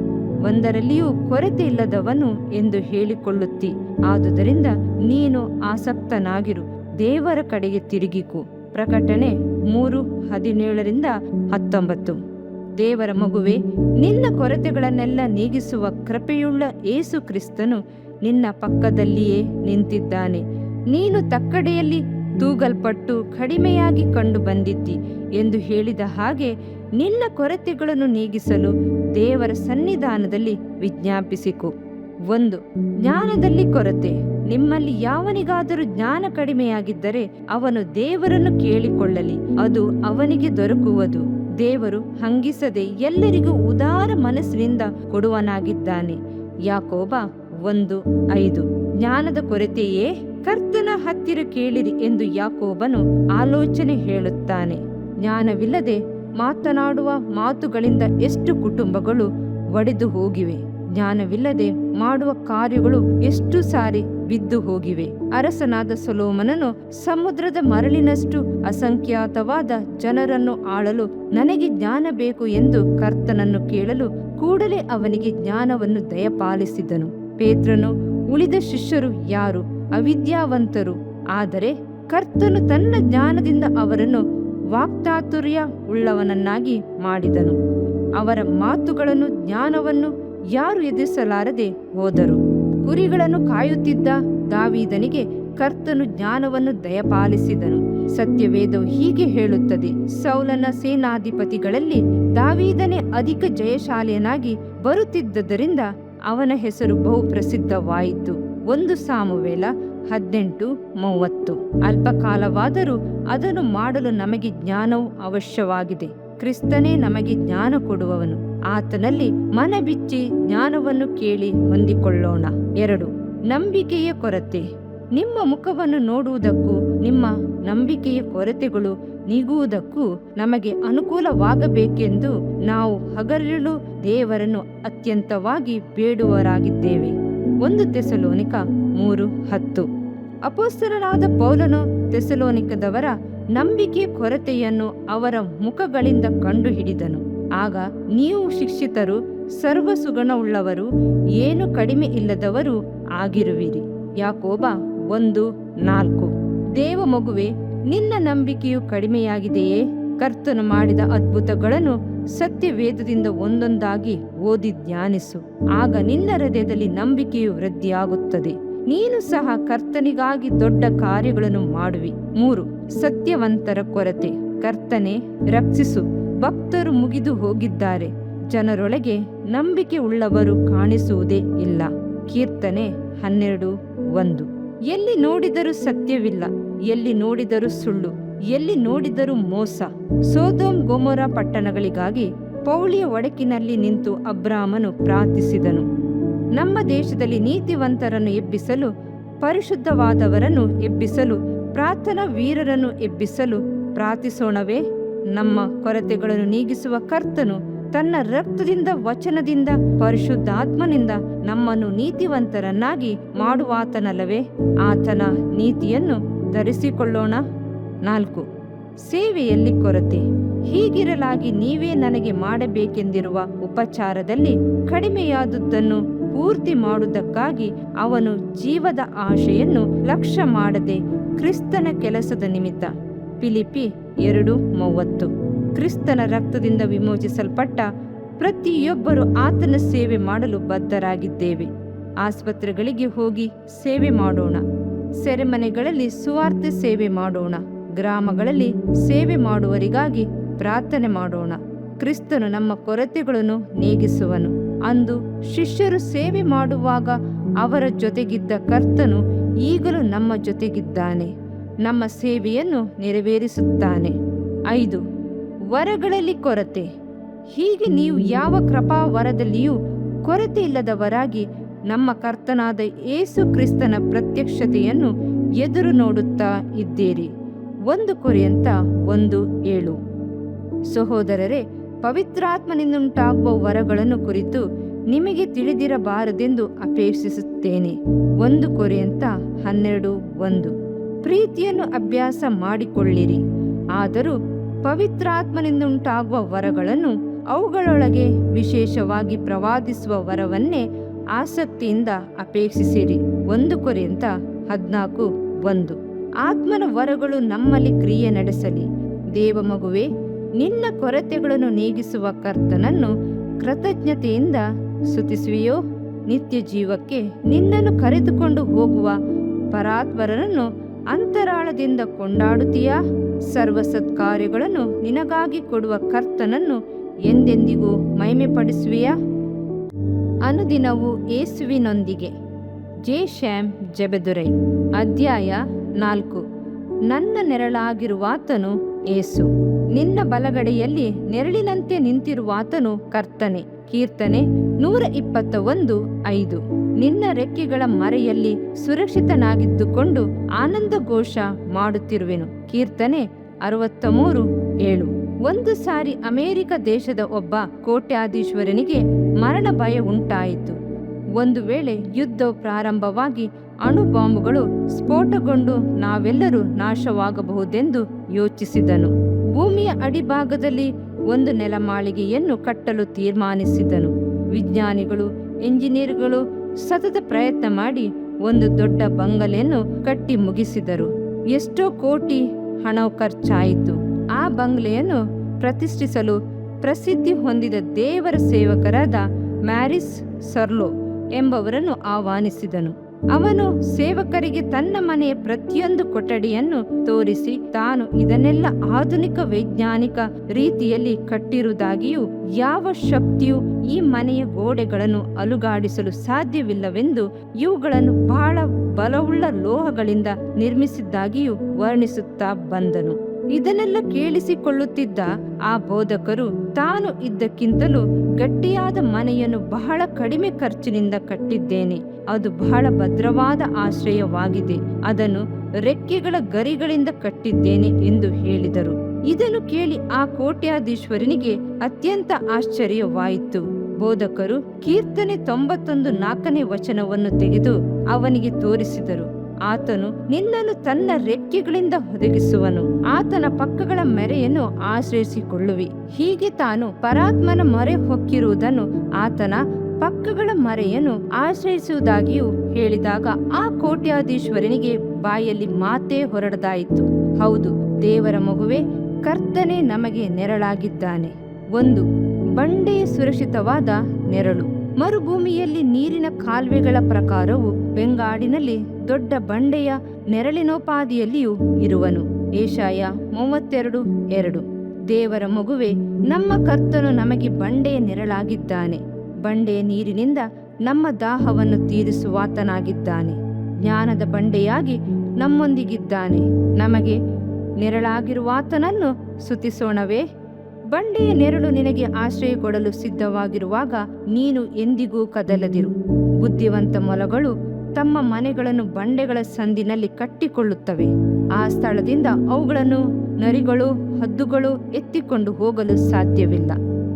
ಒಂದರಲ್ಲಿಯೂ ಕೊರತೆ ಇಲ್ಲದವನು ಎಂದು ಹೇಳಿಕೊಳ್ಳುತ್ತಿ. ಆದುದರಿಂದ ನೀನು ಆಸಕ್ತನಾಗಿರು, ದೇವರ ಕಡೆಗೆ ತಿರುಗಿಕು. ಪ್ರಕಟಣೆ 3:17-19. ದೇವರ ಮಗುವೆ, ನಿನ್ನ ಕೊರತೆಗಳನ್ನೆಲ್ಲ ನೀಗಿಸುವ ಕೃಪೆಯುಳ್ಳ ಯೇಸು ಕ್ರಿಸ್ತನು ನಿನ್ನ ಪಕ್ಕದಲ್ಲಿಯೇ ನಿಂತಿದ್ದಾನೆ. ನೀನು ತಕ್ಕಡೆಯಲ್ಲಿ ತೂಗಲ್ಪಟ್ಟು ಕಡಿಮೆಯಾಗಿ ಕಂಡು ಬಂದಿದ್ದಿ ಎಂದು ಹೇಳಿದ ಹಾಗೆ ನಿನ್ನ ಕೊರತೆಗಳನ್ನು ನೀಗಿಸಲು ದೇವರ ಸನ್ನಿಧಾನದಲ್ಲಿ ವಿಜ್ಞಾಪಿಸಿಕೊ. 1, ಜ್ಞಾನದಲ್ಲಿ ಕೊರತೆ. ನಿಮ್ಮಲ್ಲಿ ಯಾವನಿಗಾದರೂ ಜ್ಞಾನ ಕಡಿಮೆಯಾಗಿದ್ದರೆ ಅವನು ದೇವರನ್ನು ಕೇಳಿಕೊಳ್ಳಲಿ, ಅದು ಅವನಿಗೆ ದೊರಕುವುದು. ದೇವರು ಹಂಗಿಸದೆ ಎಲ್ಲರಿಗೂ ಉದಾರ ಮನಸ್ಸಿನಿಂದ ಕೊಡುವನಾಗಿದ್ದಾನೆ. ಯಾಕೋಬ 1:5. ಜ್ಞಾನದ ಕೊರತೆಯೇ? ಕರ್ತನ ಹತ್ತಿರ ಕೇಳಿರಿ ಎಂದು ಯಾಕೋಬನು ಆಲೋಚನೆ ಹೇಳುತ್ತಾನೆ. ಜ್ಞಾನವಿಲ್ಲದೆ ಮಾತನಾಡುವ ಮಾತುಗಳಿಂದ ಎಷ್ಟು ಕುಟುಂಬಗಳು ಒಡೆದು ಹೋಗಿವೆ. ಜ್ಞಾನವಿಲ್ಲದೆ ಮಾಡುವ ಕಾರ್ಯಗಳು ಎಷ್ಟು ಸಾರಿ ಬಿದ್ದು ಹೋಗಿವೆ. ಅರಸನಾದ ಸೊಲೊಮೋನನು ಸಮುದ್ರದ ಮರಳಿನಷ್ಟು ಅಸಂಖ್ಯಾತವಾದ ಜನರನ್ನು ಆಳಲು ನನಗೆ ಜ್ಞಾನ ಬೇಕು ಎಂದು ಕರ್ತನನ್ನು ಕೇಳಲು ಕೂಡಲೇ ಅವನಿಗೆ ಜ್ಞಾನವನ್ನು ದಯಪಾಲಿಸಿದನು. ಪೇತ್ರನು, ಉಳಿದ ಶಿಷ್ಯರು ಯಾರು ಅವಿದ್ಯಾವಂತರು, ಆದರೆ ಕರ್ತನು ತನ್ನ ಜ್ಞಾನದಿಂದ ಅವರನ್ನು ವಾಕ್ಚಾತುರ್ಯ ಉಳ್ಳವನನ್ನಾಗಿ ಮಾಡಿದನು. ಅವರ ಮಾತುಗಳನ್ನು, ಜ್ಞಾನವನ್ನು ಯಾರು ಎದುರಿಸಲಾರದೆ ಹೋದರು. ಕುರಿಗಳನ್ನು ಕಾಯುತ್ತಿದ್ದ ದಾವೀದನಿಗೆ ಕರ್ತನು ಜ್ಞಾನವನ್ನು ದಯಪಾಲಿಸಿದನು. ಸತ್ಯವೇದವು ಹೀಗೆ ಹೇಳುತ್ತದೆ: ಸೌಲನ ಸೇನಾಧಿಪತಿಗಳಲ್ಲಿ ದಾವೀದನೇ ಅಧಿಕ ಜಯಶಾಲಿಯನಾಗಿ ಬರುತ್ತಿದ್ದರಿಂದ ಅವನ ಹೆಸರು ಬಹು ಪ್ರಸಿದ್ಧವಾಯಿತು. 1 ಸಾಮುವೇಲ 18:30. ಅಲ್ಪಕಾಲವಾದರೂ ಅದನ್ನು ಮಾಡಲು ನಮಗೆ ಜ್ಞಾನವು ಅವಶ್ಯವಾಗಿದೆ. ಕ್ರಿಸ್ತನೇ ನಮಗೆ ಜ್ಞಾನ ಕೊಡುವವನು. ಆತನಲ್ಲಿ ಮನಬಿಚ್ಚಿ ಜ್ಞಾನವನ್ನು ಕೇಳಿ ಹೊಂದಿಕೊಳ್ಳೋಣ. 2, ನಂಬಿಕೆಯ ಕೊರತೆ. ನಿಮ್ಮ ಮುಖವನ್ನು ನೋಡುವುದಕ್ಕೂ ನಿಮ್ಮ ನಂಬಿಕೆಯ ಕೊರತೆಗಳು ನೀಗುವುದಕ್ಕೂ ನಮಗೆ ಅನುಕೂಲವಾಗಬೇಕೆಂದು ನಾವು ಹಗಲಿರುಳು ದೇವರನ್ನು ಅತ್ಯಂತವಾಗಿ ಬೇಡುವರಾಗಿದ್ದೇವೆ. 1 ಥೆಸಲೋನಿಕ 3:10. ಅಪೊಸ್ತಲನಾದ ಪೌಲನು ಥೆಸಲೋನಿಕದವರ ನಂಬಿಕೆಯ ಕೊರತೆಯನ್ನು ಅವರ ಮುಖಗಳಿಂದ ಕಂಡುಹಿಡಿದನು. ಆಗ ನೀವು ಶಿಕ್ಷಿತರು, ಸರ್ವಸುಗುಣವುಳ್ಳವರು, ಏನು ಕಡಿಮೆ ಇಲ್ಲದವರು ಆಗಿರುವಿರಿ. ಯಾಕೋಬ 1:4. ದೇವ ಮಗುವೆ, ನಿನ್ನ ನಂಬಿಕೆಯು ಕಡಿಮೆಯಾಗಿದೆಯೇ? ಕರ್ತನು ಮಾಡಿದ ಅದ್ಭುತಗಳನ್ನು ಸತ್ಯವೇದದಿಂದ ಒಂದೊಂದಾಗಿ ಓದಿ ಧ್ಯಾನಿಸು. ಆಗ ನಿನ್ನ ಹೃದಯದಲ್ಲಿ ನಂಬಿಕೆಯು ವೃದ್ಧಿಯಾಗುತ್ತದೆ. ನೀನು ಸಹ ಕರ್ತನಿಗಾಗಿ ದೊಡ್ಡ ಕಾರ್ಯಗಳನ್ನು ಮಾಡುವಿ. 3. ಸತ್ಯವಂತರ ಕೊರತೆ. ಕರ್ತನೆ, ರಕ್ಷಿಸು. ಭಕ್ತರು ಮುಗಿದು ಹೋಗಿದ್ದಾರೆ. ಜನರೊಳಗೆ ನಂಬಿಕೆ ಉಳ್ಳವರು ಕಾಣಿಸುವುದೇ ಇಲ್ಲ. ಕೀರ್ತನೆ 12:1. ಎಲ್ಲಿ ನೋಡಿದರೂ ಸತ್ಯವಿಲ್ಲ, ಎಲ್ಲಿ ನೋಡಿದರೂ ಸುಳ್ಳು, ಎಲ್ಲಿ ನೋಡಿದರೂ ಮೋಸ. ಸೊದೋಮ್ ಗೊಮೋರ ಪಟ್ಟಣಗಳಿಗಾಗಿ ಪೌಳಿಯ ಒಡಕಿನಲ್ಲಿ ನಿಂತು ಅಬ್ರಾಮನು ಪ್ರಾರ್ಥಿಸಿದನು. ನಮ್ಮ ದೇಶದಲ್ಲಿ ನೀತಿವಂತರನ್ನು ಎಬ್ಬಿಸಲು, ಪರಿಶುದ್ಧವಾದವರನ್ನು ಎಬ್ಬಿಸಲು, ಪ್ರಾರ್ಥನಾ ವೀರರನ್ನು ಎಬ್ಬಿಸಲು ಪ್ರಾರ್ಥಿಸೋಣವೇ? ನಮ್ಮ ಕೊರತೆಗಳನ್ನು ನೀಗಿಸುವ ಕರ್ತನು ತನ್ನ ರಕ್ತದಿಂದ, ವಚನದಿಂದ, ಪರಿಶುದ್ಧಾತ್ಮನಿಂದ ನಮ್ಮನ್ನು ನೀತಿವಂತರನ್ನಾಗಿ ಮಾಡುವಾತನಲ್ಲವೇ? ಆತನ ನೀತಿಯನ್ನು ಧರಿಸಿಕೊಳ್ಳೋಣ. 4. ಸೇವೆಯಲ್ಲಿ ಕೊರತೆ. ಹೀಗಿರಲಾಗಿ ನೀವೇ ನನಗೆ ಮಾಡಬೇಕೆಂದಿರುವ ಉಪಚಾರದಲ್ಲಿ ಕಡಿಮೆಯಾದುದನ್ನು ಪೂರ್ತಿ ಮಾಡುವುದಕ್ಕಾಗಿ ಅವನು ಜೀವದ ಆಶೆಯನ್ನು ಲಕ್ಷ್ಯ ಮಾಡದೆ ಕ್ರಿಸ್ತನ ಕೆಲಸದ ನಿಮಿತ್ತ. ಫಿಲಿಪ್ಪಿ 2:30. ಕ್ರಿಸ್ತನ ರಕ್ತದಿಂದ ವಿಮೋಚಿಸಲ್ಪಟ್ಟ ಪ್ರತಿಯೊಬ್ಬರು ಆತನ ಸೇವೆ ಮಾಡಲು ಬದ್ಧರಾಗಿದ್ದೇವೆ. ಆಸ್ಪತ್ರೆಗಳಿಗೆ ಹೋಗಿ ಸೇವೆ ಮಾಡೋಣ. ಸೆರೆಮನೆಗಳಲ್ಲಿ ಸುವಾರ್ತೆ ಸೇವೆ ಮಾಡೋಣ. ಗ್ರಾಮಗಳಲ್ಲಿ ಸೇವೆ ಮಾಡುವವರಿಗಾಗಿ ಪ್ರಾರ್ಥನೆ ಮಾಡೋಣ. ಕ್ರಿಸ್ತನು ನಮ್ಮ ಕೊರತೆಗಳನ್ನು ನೀಗಿಸುವನು. ಅಂದು ಶಿಷ್ಯರು ಸೇವೆ ಮಾಡುವಾಗ ಅವರ ಜೊತೆಗಿದ್ದ ಕರ್ತನು ಈಗಲೂ ನಮ್ಮ ಜೊತೆಗಿದ್ದಾನೆ. ನಮ್ಮ ಸೇವೆಯನ್ನು ನೆರವೇರಿಸುತ್ತಾನೆ. 5. ವರಗಳಲ್ಲಿ ಕೊರತೆ. ಹೀಗೆ ನೀವು ಯಾವ ಕೃಪಾ ವರದಲ್ಲಿಯೂ ಕೊರತೆ ಇಲ್ಲದವರಾಗಿ ನಮ್ಮ ಕರ್ತನಾದ ಯೇಸು ಕ್ರಿಸ್ತನ ಪ್ರತ್ಯಕ್ಷತೆಯನ್ನು ಎದುರು ನೋಡುತ್ತಾ ಇದ್ದೀರಿ. 1 ಕೊರಿಂಥ 1:7. ಸಹೋದರರೇ, ಪವಿತ್ರಾತ್ಮನಿಂದುಂಟಾಗುವ ವರಗಳನ್ನು ಕುರಿತು ನಿಮಗೆ ತಿಳಿದಿರಬಾರದೆಂದು ಅಪೇಕ್ಷಿಸುತ್ತೇನೆ. 1 ಕೊರಿಂಥ 12:1. ಪ್ರೀತಿಯನ್ನು ಅಭ್ಯಾಸ ಮಾಡಿಕೊಳ್ಳಿರಿ. ಆದರೂ ಪವಿತ್ರಾತ್ಮನಿಂದುಂಟಾಗುವ ವರಗಳನ್ನು, ಅವುಗಳೊಳಗೆ ವಿಶೇಷವಾಗಿ ಪ್ರವಾದಿಸುವ ವರವನ್ನೇ ಆಸಕ್ತಿಯಿಂದ ಅಪೇಕ್ಷಿಸಿರಿ. 1 ಕೊರಿಂಥ 14:1. ಆತ್ಮನ ವರಗಳು ನಮ್ಮಲ್ಲಿ ಕ್ರಿಯೆ ನಡೆಸಲಿ. ದೇವ ಮಗುವೆ, ನಿನ್ನ ಕೊರತೆಗಳನ್ನು ನೀಗಿಸುವ ಕರ್ತನನ್ನು ಕೃತಜ್ಞತೆಯಿಂದ ಸ್ತುತಿಸುವೆಯೋ? ನಿತ್ಯ ಜೀವಕ್ಕೆ ನಿನ್ನನ್ನು ಕರೆದುಕೊಂಡು ಹೋಗುವ ಪರಾತ್ಪರನನ್ನು ಅಂತರಾಳದಿಂದ ಕೊಂಡಾಡುತ್ತೀಯಾ? ಸರ್ವ ಸತ್ಕಾರ್ಯಗಳನ್ನು ನಿನಗಾಗಿ ಕೊಡುವ ಕರ್ತನನ್ನು ಎಂದೆಂದಿಗೂ ಮಹಿಮೆಪಡಿಸುವೆಯಾ? ಅನುದಿನವೂ ಯೇಸುವಿನೊಂದಿಗೆ. ಜೆ. ಶ್ಯಾಮ್ ಜೆಬೆದುರೈ. ಅಧ್ಯಾಯ 4. ನನ್ನ ನೆರಳಾಗಿರುವಾತನು ಯೇಸು. ನಿನ್ನ ಬಲಗಡೆಯಲ್ಲಿ ನೆರಳಿನಂತೆ ನಿಂತಿರುವಾತನು ಕರ್ತನೆ. ಕೀರ್ತನೆ 121:5. ನಿನ್ನ ರೆಕ್ಕೆಗಳ ಮರೆಯಲ್ಲಿ ಸುರಕ್ಷಿತನಾಗಿದ್ದುಕೊಂಡು ಆನಂದ ಘೋಷ ಮಾಡುತ್ತಿರುವೆನು. ಕೀರ್ತನೆ 63:7. ಒಂದು ಸಾರಿ ಅಮೆರಿಕ ದೇಶದ ಒಬ್ಬ ಕೋಟ್ಯಾಧೀಶ್ವರನಿಗೆ ಮರಣ ಭಯ ಉಂಟಾಯಿತು. ಒಂದು ವೇಳೆ ಯುದ್ಧವು ಪ್ರಾರಂಭವಾಗಿ ಅಣುಬಾಂಬುಗಳು ಸ್ಫೋಟಗೊಂಡು ನಾವೆಲ್ಲರೂ ನಾಶವಾಗಬಹುದೆಂದು ಯೋಚಿಸಿದನು. ಭೂಮಿಯ ಅಡಿಭಾಗದಲ್ಲಿ ಒಂದು ನೆಲಮಾಳಿಗೆಯನ್ನು ಕಟ್ಟಲು ತೀರ್ಮಾನಿಸಿದನು. ವಿಜ್ಞಾನಿಗಳು, ಎಂಜಿನಿಯರ್ಗಳು ಸತತ ಪ್ರಯತ್ನ ಮಾಡಿ ಒಂದು ದೊಡ್ಡ ಬಂಗಲೆಯನ್ನು ಕಟ್ಟಿ ಮುಗಿಸಿದರು. ಎಷ್ಟೋ ಕೋಟಿ ಹಣವು ಖರ್ಚಾಯಿತು. ಆ ಬಂಗಲೆಯನ್ನು ಪ್ರತಿಷ್ಠಿಸಲು ಪ್ರಸಿದ್ಧಿ ಹೊಂದಿದ ದೇವರ ಸೇವಕರಾದ ಮ್ಯಾರಿಸ್ ಸರ್ಲೋ ಎಂಬವರನ್ನು ಆಹ್ವಾನಿಸಿದನು. ಅವನು ಸೇವಕರಿಗೆ ತನ್ನ ಮನೆಯ ಪ್ರತಿಯೊಂದು ಕೊಠಡಿಯನ್ನು ತೋರಿಸಿ, ತಾನು ಇದನ್ನೆಲ್ಲ ಆಧುನಿಕ ವೈಜ್ಞಾನಿಕ ರೀತಿಯಲ್ಲಿ ಕಟ್ಟಿರುವುದಾಗಿಯೂ ಯಾವ ಶಕ್ತಿಯು ಈ ಮನೆಯ ಗೋಡೆಗಳನ್ನು ಅಲುಗಾಡಿಸಲು ಸಾಧ್ಯವಿಲ್ಲವೆಂದು ಇವುಗಳನ್ನು ಬಹಳ ಬಲವುಳ್ಳ ಲೋಹಗಳಿಂದ ನಿರ್ಮಿಸಿದ್ದಾಗಿಯೂ ವರ್ಣಿಸುತ್ತಾ ಬಂದನು. ಇದನ್ನೆಲ್ಲ ಕೇಳಿಸಿಕೊಳ್ಳುತ್ತಿದ್ದ ಆ ಬೋಧಕರು, ತಾನು ಇದ್ದಕ್ಕಿಂತಲೂ ಗಟ್ಟಿಯಾದ ಮನೆಯನ್ನು ಬಹಳ ಕಡಿಮೆ ಖರ್ಚಿನಿಂದ ಕಟ್ಟಿದ್ದೇನೆ. ಅದು ಬಹಳ ಭದ್ರವಾದ ಆಶ್ರಯವಾಗಿದೆ. ಅದನ್ನು ರೆಕ್ಕೆಗಳ ಗರಿಗಳಿಂದ ಕಟ್ಟಿದ್ದೇನೆ ಎಂದು ಹೇಳಿದರು. ಇದನ್ನು ಕೇಳಿ ಆ ಕೋಟ್ಯಾಧೀಶ್ವರನಿಗೆ ಅತ್ಯಂತ ಆಶ್ಚರ್ಯವಾಯಿತು. ಬೋಧಕರು ಕೀರ್ತನೆ 91:4 ವಚನವನ್ನು ತೆಗೆದು ಅವನಿಗೆ ತೋರಿಸಿದರು. ಆತನು ನಿನ್ನನ್ನು ತನ್ನ ರೆಕ್ಕೆಗಳಿಂದ ಒದಗಿಸುವನು, ಆತನ ಪಕ್ಕಗಳ ಮೆರೆಯನ್ನು ಆಶ್ರಯಿಸಿಕೊಳ್ಳುವಿ. ಹೀಗೆ ತಾನು ಪರಾತ್ಮನ ಮೊರೆ ಹೊಕ್ಕಿರುವುದನ್ನು, ಆತನ ಪಕ್ಕಗಳ ಮರೆಯನ್ನು ಆಶ್ರಯಿಸುವುದಾಗಿಯೂ ಹೇಳಿದಾಗ ಆ ಕೋಟ್ಯಾಧೀಶ್ವರನಿಗೆ ಬಾಯಲ್ಲಿ ಮಾತೇ ಹೊರಡದಾಯಿತು. ಹೌದು, ದೇವರ ಮಗುವೆ, ಕರ್ತನೇ ನಮಗೆ ನೆರಳಾಗಿದ್ದಾನೆ. 1. ಬಂಡೆಯ ಸುರಕ್ಷಿತವಾದ ನೆರಳು. ಮರುಭೂಮಿಯಲ್ಲಿ ನೀರಿನ ಕಾಲುವೆಗಳ ಪ್ರಕಾರವು ಬೆಂಗಾಡಿನಲ್ಲಿ ದೊಡ್ಡ ಬಂಡೆಯ ನೆರಳಿನೋಪಾದಿಯಲ್ಲಿಯೂ ಇರುವನು. ಯೆಶಾಯ 32:2. ದೇವರ ಮಗುವೆ, ನಮ್ಮ ಕರ್ತನು ನಮಗೆ ಬಂಡೆಯ ನೆರಳಾಗಿದ್ದಾನೆ. ಬಂಡೆಯ ನೀರಿನಿಂದ ನಮ್ಮ ದಾಹವನ್ನು ತೀರಿಸುವಾತನಾಗಿದ್ದಾನೆ. ಜ್ಞಾನದ ಬಂಡೆಯಾಗಿ ನಮ್ಮೊಂದಿಗಿದ್ದಾನೆ. ನಮಗೆ ನೆರಳಾಗಿರುವಾತನನ್ನು ಸ್ತುತಿಸೋಣವೇ? ಬಂಡೆಯ ನೆರಳು ನಿನಗೆ ಆಶ್ರಯ ಕೊಡಲು ಸಿದ್ಧವಾಗಿರುವಾಗ ನೀನು ಎಂದಿಗೂ ಕದಲದಿರು. ಬುದ್ಧಿವಂತ ಮೊಲಗಳು ತಮ್ಮ ಮನೆಗಳನ್ನು ಬಂಡೆಗಳ ಸಂದಿನಲ್ಲಿ ಕಟ್ಟಿಕೊಳ್ಳುತ್ತವೆ. ಆ ಸ್ಥಳದಿಂದ ಅವುಗಳನ್ನು ನರಿಗಳು, ಹದ್ದುಗಳು ಎತ್ತಿಕೊಂಡು ಹೋಗಲು ಸಾಧ್ಯವಿಲ್ಲ.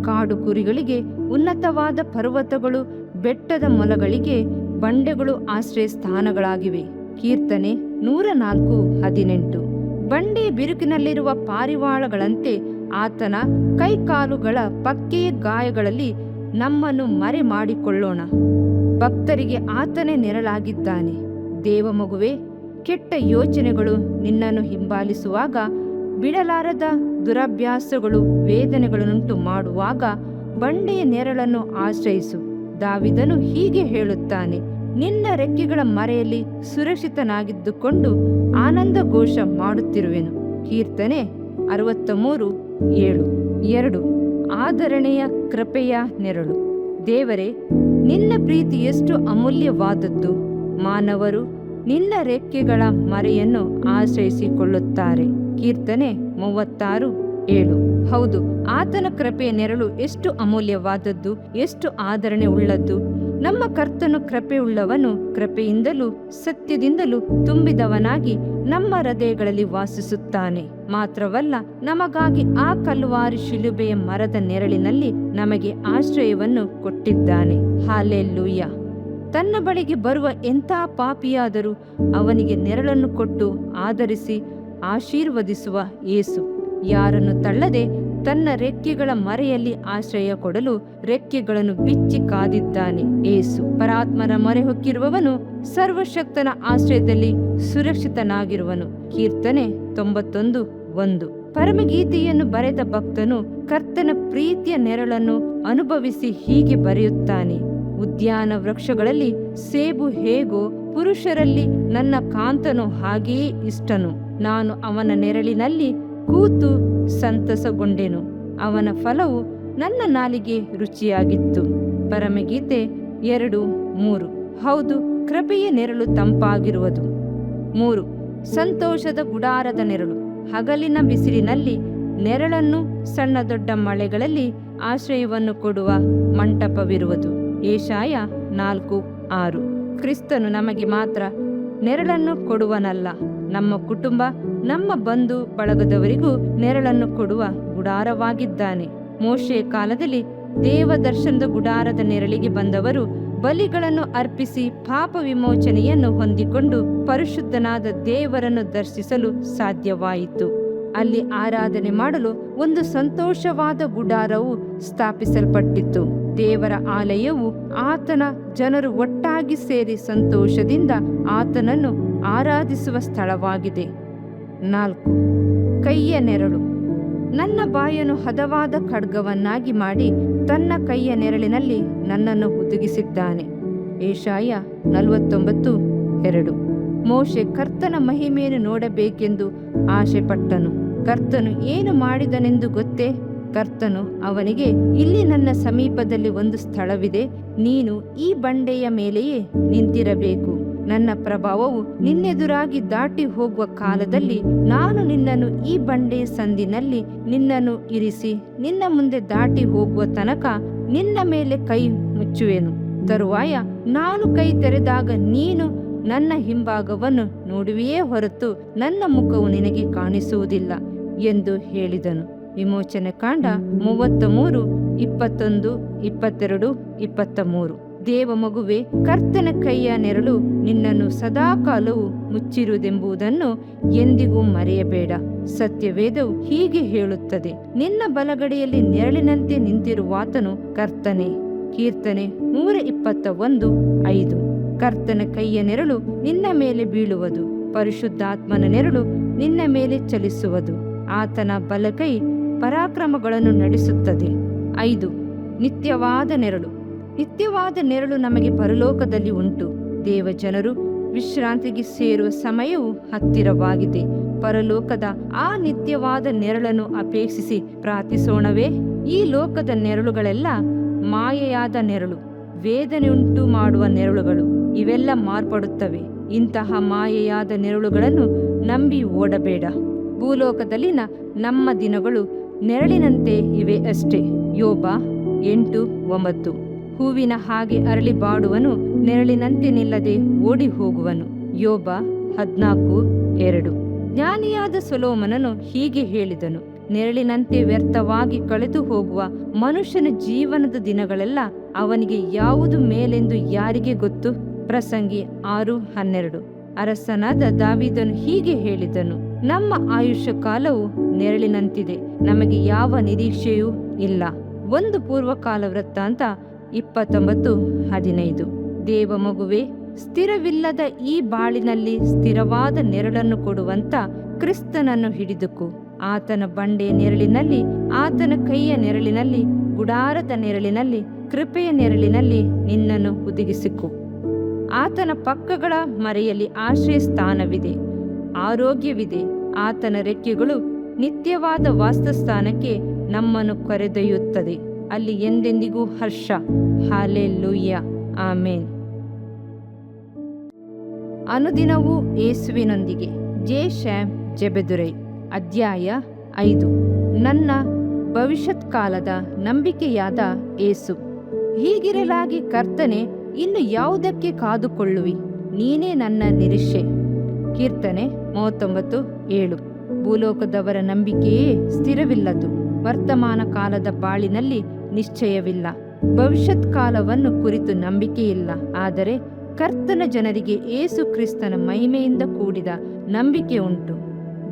ಕಾಡು ಕುರಿಗಳಿಗೆ ಉನ್ನತವಾದ ಪರ್ವತಗಳು, ಬೆಟ್ಟದ ಮೊಲಗಳಿಗೆ ಬಂಡೆಗಳು ಆಶ್ರಯ ಸ್ಥಾನಗಳಾಗಿವೆ. ಕೀರ್ತನೆ 104:18. ಬಂಡೆಯ ಬಿರುಕಿನಲ್ಲಿರುವ ಪಾರಿವಾಳಗಳಂತೆ ಆತನ ಕೈಕಾಲುಗಳ ಪಕ್ಕೆಯ ಗಾಯಗಳಲ್ಲಿ ನಮ್ಮನ್ನು ಮರೆ ಮಾಡಿಕೊಳ್ಳೋಣ. ಭಕ್ತರಿಗೆ ಆತನೇ ನೆರಳಾಗಿದ್ದಾನೆ. ದೇವ ಮಗುವೆ, ಕೆಟ್ಟ ಯೋಚನೆಗಳು ನಿನ್ನನ್ನು ಹಿಂಬಾಲಿಸುವಾಗ, ಬಿಡಲಾರದ ದುರಭ್ಯಾಸಗಳು ವೇದನೆಗಳನ್ನುಂಟು ಮಾಡುವಾಗ ಬಂಡೆಯ ನೆರಳನ್ನು ಆಶ್ರಯಿಸು. ದಾವಿದನು ಹೀಗೆ ಹೇಳುತ್ತಾನೆ, ನಿನ್ನ ರೆಕ್ಕೆಗಳ ಮರೆಯಲ್ಲಿ ಸುರಕ್ಷಿತನಾಗಿದ್ದುಕೊಂಡು ಆನಂದ ಘೋಷ ಮಾಡುತ್ತಿರುವೆನು. ಕೀರ್ತನೆ 63:7. 2. ಆದರಣೆಯ ಕೃಪೆಯ ನೆರಳು. ದೇವರೇ, ನಿನ್ನ ಪ್ರೀತಿ ಎಷ್ಟು ಅಮೂಲ್ಯವಾದದ್ದು. ಮಾನವರು ನಿನ್ನ ರೆಕ್ಕೆಗಳ ಮರೆಯನ್ನು ಆಶ್ರಯಿಸಿಕೊಳ್ಳುತ್ತಾರೆ. ಕೀರ್ತನೆ 36:7. ಹೌದು, ಆತನ ಕೃಪೆಯ ನೆರಳು ಎಷ್ಟು ಅಮೂಲ್ಯವಾದದ್ದು, ಎಷ್ಟು ಆದರಣೆ ಉಳ್ಳದ್ದು. ನಮ್ಮ ಕರ್ತನು ಕೃಪೆಯುಳ್ಳವನು, ಕೃಪೆಯಿಂದಲೂ ಸತ್ಯದಿಂದಲೂ ತುಂಬಿದವನಾಗಿ ನಮ್ಮ ಹೃದಯಗಳಲ್ಲಿ ವಾಸಿಸುತ್ತಾನೆ. ಮಾತ್ರವಲ್ಲ, ನಮಗಾಗಿ ಆ ಕಲ್ವಾರಿ ಶಿಲುಬೆಯ ಮರದ ನೆರಳಿನಲ್ಲಿ ನಮಗೆ ಆಶ್ರಯವನ್ನು ಕೊಟ್ಟಿದ್ದಾನೆ. ಹಾಲೆಲೂಯ. ತನ್ನ ಬಳಿಗೆ ಬರುವ ಎಂಥ ಪಾಪಿಯಾದರೂ ಅವನಿಗೆ ನೆರಳನ್ನು ಕೊಟ್ಟು ಆದರಿಸಿ ಆಶೀರ್ವದಿಸುವ ಯೇಸು, ಯಾರನ್ನು ತಳ್ಳದೆ ತನ್ನ ರೆಕ್ಕೆಗಳ ಮರೆಯಲ್ಲಿ ಆಶ್ರಯ ಕೊಡಲು ರೆಕ್ಕೆಗಳನ್ನು ಬಿಚ್ಚಿ ಕಾದಿದ್ದಾನೆ. ಯೇಸು ಪರಾತ್ಮನ ಮೊರೆ ಹೊಕ್ಕಿರುವವನು ಸರ್ವಶಕ್ತನ ಆಶ್ರಯದಲ್ಲಿ ಸುರಕ್ಷಿತನಾಗಿರುವನು. ಕೀರ್ತನೆ 91:1. ಪರಮಗೀತೆಯನ್ನು ಬರೆದ ಭಕ್ತನು ಕರ್ತನ ಪ್ರೀತಿಯ ನೆರಳನ್ನು ಅನುಭವಿಸಿ ಹೀಗೆ ಬರೆಯುತ್ತಾನೆ. ಉದ್ಯಾನ ವೃಕ್ಷಗಳಲ್ಲಿ ಸೇಬು ಹೇಗೋ, ಪುರುಷರಲ್ಲಿ ನನ್ನ ಕಾಂತನು ಹಾಗೆಯೇ ಇಷ್ಟನು. ನಾನು ಅವನ ನೆರಳಿನಲ್ಲಿ ಕೂತು ಸಂತಸಗೊಂಡೆನು. ಅವನ ಫಲವು ನನ್ನ ನಾಲಿಗೆ ರುಚಿಯಾಗಿತ್ತು. ಪರಮಗೀತೆ 2:3. ಹೌದು, ಕೃಪೆಯ ನೆರಳು ತಂಪಾಗಿರುವುದು. 3. ಸಂತೋಷದ ಗುಡಾರದ ನೆರಳು. ಹಗಲಿನ ಬಿಸಿಲಿನಲ್ಲಿ ನೆರಳನ್ನು, ಸಣ್ಣ ದೊಡ್ಡ ಮಳೆಗಳಲ್ಲಿ ಆಶ್ರಯವನ್ನು ಕೊಡುವ ಮಂಟಪವಿರುವುದು. ಯೆಶಾಯ 4:6. ಕ್ರಿಸ್ತನು ನಮಗೆ ಮಾತ್ರ ನೆರಳನ್ನು ಕೊಡುವನಲ್ಲ, ನಮ್ಮ ಕುಟುಂಬ, ನಮ್ಮ ಬಂಧು ಬಳಗದವರಿಗೂ ನೆರಳನ್ನು ಕೊಡುವ ಗುಡಾರವಾಗಿದ್ದಾನೆ. ಮೋಶೆಯ ಕಾಲದಲ್ಲಿ ದೇವದರ್ಶನದ ಗುಡಾರದ ನೆರಳಿಗೆ ಬಂದವರು ಬಲಿಗಳನ್ನು ಅರ್ಪಿಸಿ ಪಾಪ ವಿಮೋಚನೆಯನ್ನು ಹೊಂದಿಕೊಂಡು ಪರಿಶುದ್ಧನಾದ ದೇವರನ್ನು ದರ್ಶಿಸಲು ಸಾಧ್ಯವಾಯಿತು. ಅಲ್ಲಿ ಆರಾಧನೆ ಮಾಡಲು ಒಂದು ಸಂತೋಷವಾದ ಗುಡಾರವು ಸ್ಥಾಪಿಸಲ್ಪಟ್ಟಿತ್ತು. ದೇವರ ಆಲಯವು ಆತನ ಜನರು ಒಟ್ಟಾಗಿ ಸೇರಿ ಸಂತೋಷದಿಂದ ಆತನನ್ನು ಆರಾಧಿಸುವ ಸ್ಥಳವಾಗಿದೆ. 4. ಕೈಯ ನೆರಳು. ನನ್ನ ಬಾಯನ್ನು ಹದವಾದ ಖಡ್ಗವನ್ನಾಗಿ ಮಾಡಿ ತನ್ನ ಕೈಯ ನೆರಳಿನಲ್ಲಿ ನನ್ನನ್ನು ಹುದುಗಿಸಿದ್ದಾನೆ. ಯೆಶಾಯ 49:2. ಮೋಶೆ ಕರ್ತನ ಮಹಿಮೆಯನ್ನು ನೋಡಬೇಕೆಂದು ಆಶೆಪಟ್ಟನು. ಕರ್ತನು ಏನು ಮಾಡಿದನೆಂದು ಗೊತ್ತೇ? ಕರ್ತನು ಅವನಿಗೆ, ಇಲ್ಲಿ ನನ್ನ ಸಮೀಪದಲ್ಲಿ ಒಂದು ಸ್ಥಳವಿದೆ, ನೀನು ಈ ಬಂಡೆಯ ಮೇಲೆಯೇ ನಿಂತಿರಬೇಕು. ನನ್ನ ಪ್ರಭಾವವು ನಿನ್ನೆದುರಾಗಿ ದಾಟಿ ಹೋಗುವ ಕಾಲದಲ್ಲಿ ನಾನು ನಿನ್ನನ್ನು ಈ ಬಂಡೆಯ ಸಂದಿನಲ್ಲಿ ನಿನ್ನನ್ನು ಇರಿಸಿ ನಿನ್ನ ಮುಂದೆ ದಾಟಿ ಹೋಗುವ ತನಕ ನಿನ್ನ ಮೇಲೆ ಕೈ ಮುಚ್ಚುವೆನು. ತರುವಾಯ ನಾನು ಕೈ ತೆರೆದಾಗ ನೀನು ನನ್ನ ಹಿಂಭಾಗವನ್ನು ನೋಡುವೆಯೇ ಹೊರತು ನನ್ನ ಮುಖವು ನಿನಗೆ ಕಾಣಿಸುವುದಿಲ್ಲ. ಎಂದು ಹೇಳಿದನು. ವಿಮೋಚನೆ ಕಾಂಡ 33, 21, 22, 23. ದೇವ ಮಗುವೆ, ಕರ್ತನ ಕೈಯ ನೆರಳು ನಿನ್ನನ್ನು ಸದಾಕಾಲವೂ ಮುಚ್ಚಿರುವುದೆಂಬುದನ್ನು ಎಂದಿಗೂ ಮರೆಯಬೇಡ. ಸತ್ಯವೇದವು ಹೀಗೆ ಹೇಳುತ್ತದೆ, ನಿನ್ನ ಬಲಗಡೆಯಲ್ಲಿ ನೆರಳಿನಂತೆ ನಿಂತಿರುವಾತನು ಕರ್ತನೇ. ಕೀರ್ತನೆ 121:5. ಕರ್ತನ ಕೈಯ ನೆರಳು ನಿನ್ನ ಮೇಲೆ ಬೀಳುವುದು, ಪರಿಶುದ್ಧಾತ್ಮನ ನೆರಳು ನಿನ್ನ ಮೇಲೆ ಚಲಿಸುವುದು. ಆತನ ಬಲಗೈ ಪರಾಕ್ರಮಗಳನ್ನು ನಡೆಸುತ್ತದೆ. 5. ನಿತ್ಯವಾದ ನೆರಳು. ನಿತ್ಯವಾದ ನೆರಳು ನಮಗೆ ಪರಲೋಕದಲ್ಲಿ ಉಂಟು. ದೇವಜನರು ವಿಶ್ರಾಂತಿಗೆ ಸೇರುವ ಸಮಯವು ಹತ್ತಿರವಾಗಿದೆ. ಪರಲೋಕದ ಆ ನಿತ್ಯವಾದ ನೆರಳನ್ನು ಅಪೇಕ್ಷಿಸಿ ಪ್ರಾರ್ಥಿಸೋಣವೇ? ಈ ಲೋಕದ ನೆರಳುಗಳೆಲ್ಲ ಮಾಯೆಯಾದ ನೆರಳು, ವೇದನೆಯುಂಟು ಮಾಡುವ ನೆರಳುಗಳು. ಇವೆಲ್ಲ ಮಾರ್ಪಡುತ್ತವೆ. ಇಂತಹ ಮಾಯೆಯಾದ ನೆರಳುಗಳನ್ನು ನಂಬಿ ಓಡಬೇಡ. ಭೂಲೋಕದಲ್ಲಿನ ನಮ್ಮ ದಿನಗಳು ನೆರಳಿನಂತೆ ಇವೆ ಅಷ್ಟೇ. ಯೋಬ 8:9. ಹೂವಿನ ಹಾಗೆ ಅರಳಿ ಬಾಡುವನು, ನೆರಳಿನಂತೆ ನಿಲ್ಲದೆ ಓಡಿ ಹೋಗುವನು. ಯೋಬ 14:2. ಜ್ಞಾನಿಯಾದ ಸೊಲೊಮೋನನು ಹೀಗೆ ಹೇಳಿದನು, ನೆರಳಿನಂತೆ ವ್ಯರ್ಥವಾಗಿ ಕಳೆದು ಹೋಗುವ ಮನುಷ್ಯನ ಜೀವನದ ದಿನಗಳೆಲ್ಲ ಅವನಿಗೆ ಯಾವುದು ಮೇಲೆಂದು ಯಾರಿಗೆ ಗೊತ್ತು? ಪ್ರಸಂಗಿ 6:12. ಅರಸನಾದ ದಾವೀದನು ಹೀಗೆ ಹೇಳಿದನು, ನಮ್ಮ ಆಯುಷ್ಯ ಕಾಲವು ನೆರಳಿನಂತಿದೆ, ನಮಗೆ ಯಾವ ನಿರೀಕ್ಷೆಯೂ ಇಲ್ಲ. 1 ಪೂರ್ವಕಾಲ ವೃತ್ತಾಂತ 29:15. ದೇವ ಮಗುವೆ, ಸ್ಥಿರವಿಲ್ಲದ ಈ ಬಾಳಿನಲ್ಲಿ ಸ್ಥಿರವಾದ ನೆರಳನ್ನು ಕೊಡುವಂತ ಕ್ರಿಸ್ತನನ್ನು ಹಿಡಿದುಕು. ಆತನ ಬಂಡೆಯ ನೆರಳಿನಲ್ಲಿ, ಆತನ ಕೈಯ ನೆರಳಿನಲ್ಲಿ, ಗುಡಾರದ ನೆರಳಿನಲ್ಲಿ, ಕೃಪೆಯ ನೆರಳಿನಲ್ಲಿ ನಿನ್ನನ್ನು ಹುದುಗಿಸಿಕು. ಆತನ ಪಕ್ಕಗಳ ಮರೆಯಲ್ಲಿ ಆಶ್ರಯ ಸ್ಥಾನವಿದೆ, ಆರೋಗ್ಯವಿದೆ. ಆತನ ರೆಕ್ಕೆಗಳು ನಿತ್ಯವಾದ ವಾಸಸ್ಥಾನಕ್ಕೆ ನಮ್ಮನ್ನು ಕರೆದೊಯ್ಯುತ್ತದೆ. ಅಲ್ಲಿ ಎಂದೆಂದಿಗೂ ಹರ್ಷ. ಹಾಲೆಲೂಯ್ಯ, ಆಮೇನ್. ಅನುದಿನವೂ ಯೇಸುವಿನೊಂದಿಗೆ. ಜೆ. ಶ್ಯಾಮ್ ಜೆಬೆದುರೈ. ಅಧ್ಯಾಯ 5. ನನ್ನ ಭವಿಷ್ಯತ್ ಕಾಲದ ನಂಬಿಕೆಯಾದ ಯೇಸು. ಹೀಗಿರಲಾಗಿ ಕರ್ತನೆ, ಇನ್ನು ಯಾವುದಕ್ಕೆ ಕಾದುಕೊಳ್ಳುವಿ? ನೀನೇ ನನ್ನ ನಿರೀಕ್ಷೆ. ಕೀರ್ತನೆ 39:7. ಭೂಲೋಕದವರ ನಂಬಿಕೆಯೇ ಸ್ಥಿರವಿಲ್ಲದು. ವರ್ತಮಾನ ಕಾಲದ ಬಾಳಿನಲ್ಲಿ ನಿಶ್ಚಯವಿಲ್ಲ. ಭವಿಷ್ಯತ್ ಕಾಲವನ್ನು ಕುರಿತು ನಂಬಿಕೆಯಿಲ್ಲ. ಆದರೆ ಕರ್ತನ ಜನರಿಗೆ ಯೇಸು ಕ್ರಿಸ್ತನ ಮಹಿಮೆಯಿಂದ ಕೂಡಿದ ನಂಬಿಕೆ ಉಂಟು.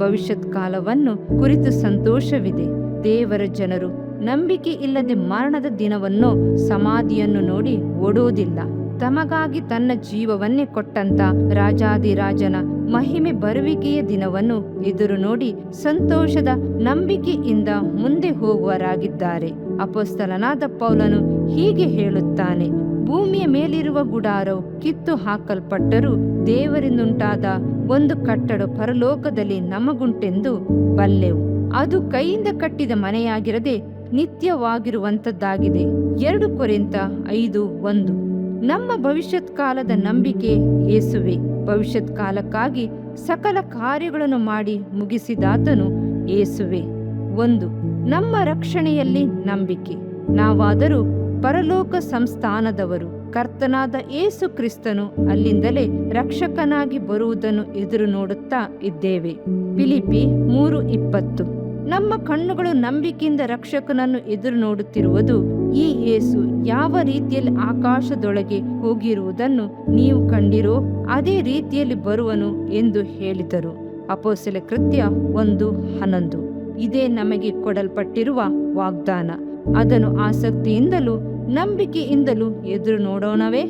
ಭವಿಷ್ಯತ್ ಕಾಲವನ್ನು ಕುರಿತು ಸಂತೋಷವಿದೆ. ದೇವರ ಜನರು ನಂಬಿಕೆ ಇಲ್ಲದೆ ಮರಣದ ದಿನವನ್ನು, ಸಮಾಧಿಯನ್ನು ನೋಡಿ ಓಡುವುದಿಲ್ಲ. ತಮಗಾಗಿ ತನ್ನ ಜೀವವನ್ನೇ ಕೊಟ್ಟಂತ ರಾಜಾದಿರಾಜನ ಮಹಿಮೆ ಬರುವಿಕೆಯ ದಿನವನ್ನು ಎದುರು ನೋಡಿ ಸಂತೋಷದ ನಂಬಿಕೆಯಿಂದ ಮುಂದೆ ಹೋಗುವರಾಗಿದ್ದಾರೆ. ಅಪೊಸ್ತಲನಾದ ಪೌಲನು ಹೀಗೆ ಹೇಳುತ್ತಾನೆ, ಭೂಮಿಯ ಮೇಲಿರುವ ಗುಡಾರವು ಕಿತ್ತು ಹಾಕಲ್ಪಟ್ಟರೂ ದೇವರಿಂದುಂಟಾದ ಒಂದು ಕಟ್ಟಡ ಪರಲೋಕದಲ್ಲಿ ನಮಗುಂಟೆಂದು ಬಲ್ಲೆವು. ಅದು ಕೈಯಿಂದ ಕಟ್ಟಿದ ಮನೆಯಾಗಿರದೆ ನಿತ್ಯವಾಗಿರುವಂತದ್ದಾಗಿದೆ. 2 ಕೊರಿಂಥ 5:1. ನಮ್ಮ ಭವಿಷ್ಯತ್ ಕಾಲದ ನಂಬಿಕೆ ಯೇಸುವೆ. ಭವಿಷ್ಯತ್ ಕಾಲಕ್ಕಾಗಿ ಸಕಲ ಕಾರ್ಯಗಳನ್ನು ಮಾಡಿ ಮುಗಿಸಿದಾತನು ಯೇಸುವೆ. 1. ನಮ್ಮ ರಕ್ಷಣೆಯಲ್ಲಿ ನಂಬಿಕೆ. ನಾವಾದರೂ ಪರಲೋಕ ಸಂಸ್ಥಾನದವರು. ಕರ್ತನಾದ ಯೇಸು ಕ್ರಿಸ್ತನು ಅಲ್ಲಿಂದಲೇ ರಕ್ಷಕನಾಗಿ ಬರುವುದನ್ನು ಎದುರು ನೋಡುತ್ತಾ ಇದ್ದೇವೆ. ಫಿಲಿಪ್ಪಿ 3:20. ನಮ್ಮ ಕಣ್ಣುಗಳು ನಂಬಿಕೆಯಿಂದ ರಕ್ಷಕನನ್ನು ಎದುರು ನೋಡುತ್ತಿರುವುದು. ಈ ಯೇಸು ಯಾವ ರೀತಿಯಲ್ಲಿ ಆಕಾಶದೊಳಗೆ ಹೋಗಿರುವುದನ್ನು ನೀವು ಕಂಡಿರೋ ಅದೇ ರೀತಿಯಲ್ಲಿ ಬರುವನು ಎಂದು ಹೇಳಿದರು. ಅಪೊಸ್ತಲ ಕೃತ್ಯ 1:11. ಇದೇ ನಮಗೆ ಕೊಡಲ್ಪಟ್ಟಿರುವ ವಾಗ್ದಾನ. ಅದನ್ನು ಆಸಕ್ತಿಯಿಂದಲೂ ನಂಬಿಕೆಯಿಂದಲೂ ಎದುರು ನೋಡೋಣವೇ?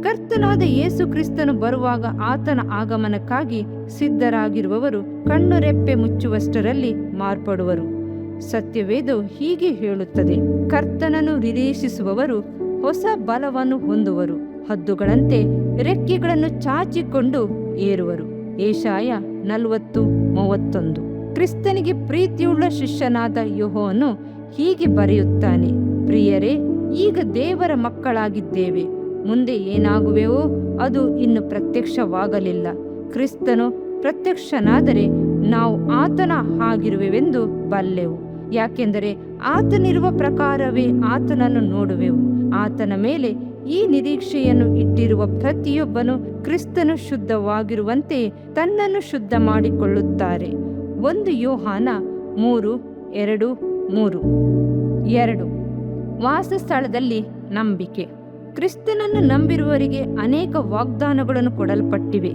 ಕರ್ತನಾದ ಯೇಸು ಕ್ರಿಸ್ತನು ಬರುವಾಗ ಆತನ ಆಗಮನಕ್ಕಾಗಿ ಸಿದ್ಧರಾಗಿರುವವರು ಕಣ್ಣುರೆಪ್ಪೆ ಮುಚ್ಚುವಷ್ಟರಲ್ಲಿ ಮಾರ್ಪಡುವರು. ಸತ್ಯವೇದವು ಹೀಗೆ ಹೇಳುತ್ತದೆ, ಕರ್ತನನ್ನು ನಿರೀಕ್ಷಿಸುವವರು ಹೊಸ ಬಲವನ್ನು ಹೊಂದುವರು, ಹದ್ದುಗಳಂತೆ ರೆಕ್ಕೆಗಳನ್ನು ಚಾಚಿಕೊಂಡು ಏರುವರು. ಯೆಶಾಯ 40:31. ಕ್ರಿಸ್ತನಿಗೆ ಪ್ರೀತಿಯುಳ್ಳ ಶಿಷ್ಯನಾದ ಯೋಹೋನು ಹೀಗೆ ಬರೆಯುತ್ತಾನೆ, ಪ್ರಿಯರೇ, ಈಗ ದೇವರ ಮಕ್ಕಳಾಗಿದ್ದೇವೆ. ಮುಂದೆ ಏನಾಗುವೆವೋ ಅದು ಇನ್ನು ಪ್ರತ್ಯಕ್ಷವಾಗಲಿಲ್ಲ. ಕ್ರಿಸ್ತನು ಪ್ರತ್ಯಕ್ಷನಾದರೆ ನಾವು ಆತನ ಆಗಿರುವೆವೆಂದು ಬಲ್ಲೆವು. ಯಾಕೆಂದರೆ ಆತನಿರುವ ಪ್ರಕಾರವೇ ಆತನನ್ನು ನೋಡುವೆವು. ಆತನ ಮೇಲೆ ಈ ನಿರೀಕ್ಷೆಯನ್ನು ಇಟ್ಟಿರುವ ಪ್ರತಿಯೊಬ್ಬನು ಕ್ರಿಸ್ತನು ಶುದ್ಧವಾಗಿರುವಂತೆ ತನ್ನನ್ನು ಶುದ್ಧ ಮಾಡಿಕೊಳ್ಳುತ್ತಾರೆ. 1 ಯೋಹಾನ 2. ವಾಸಸ್ಥಳದಲ್ಲಿ ನಂಬಿಕೆ. ಕ್ರಿಸ್ತನನ್ನು ನಂಬಿರುವವರಿಗೆ ಅನೇಕ ವಾಗ್ದಾನಗಳನ್ನು ಕೊಡಲ್ಪಟ್ಟಿವೆ.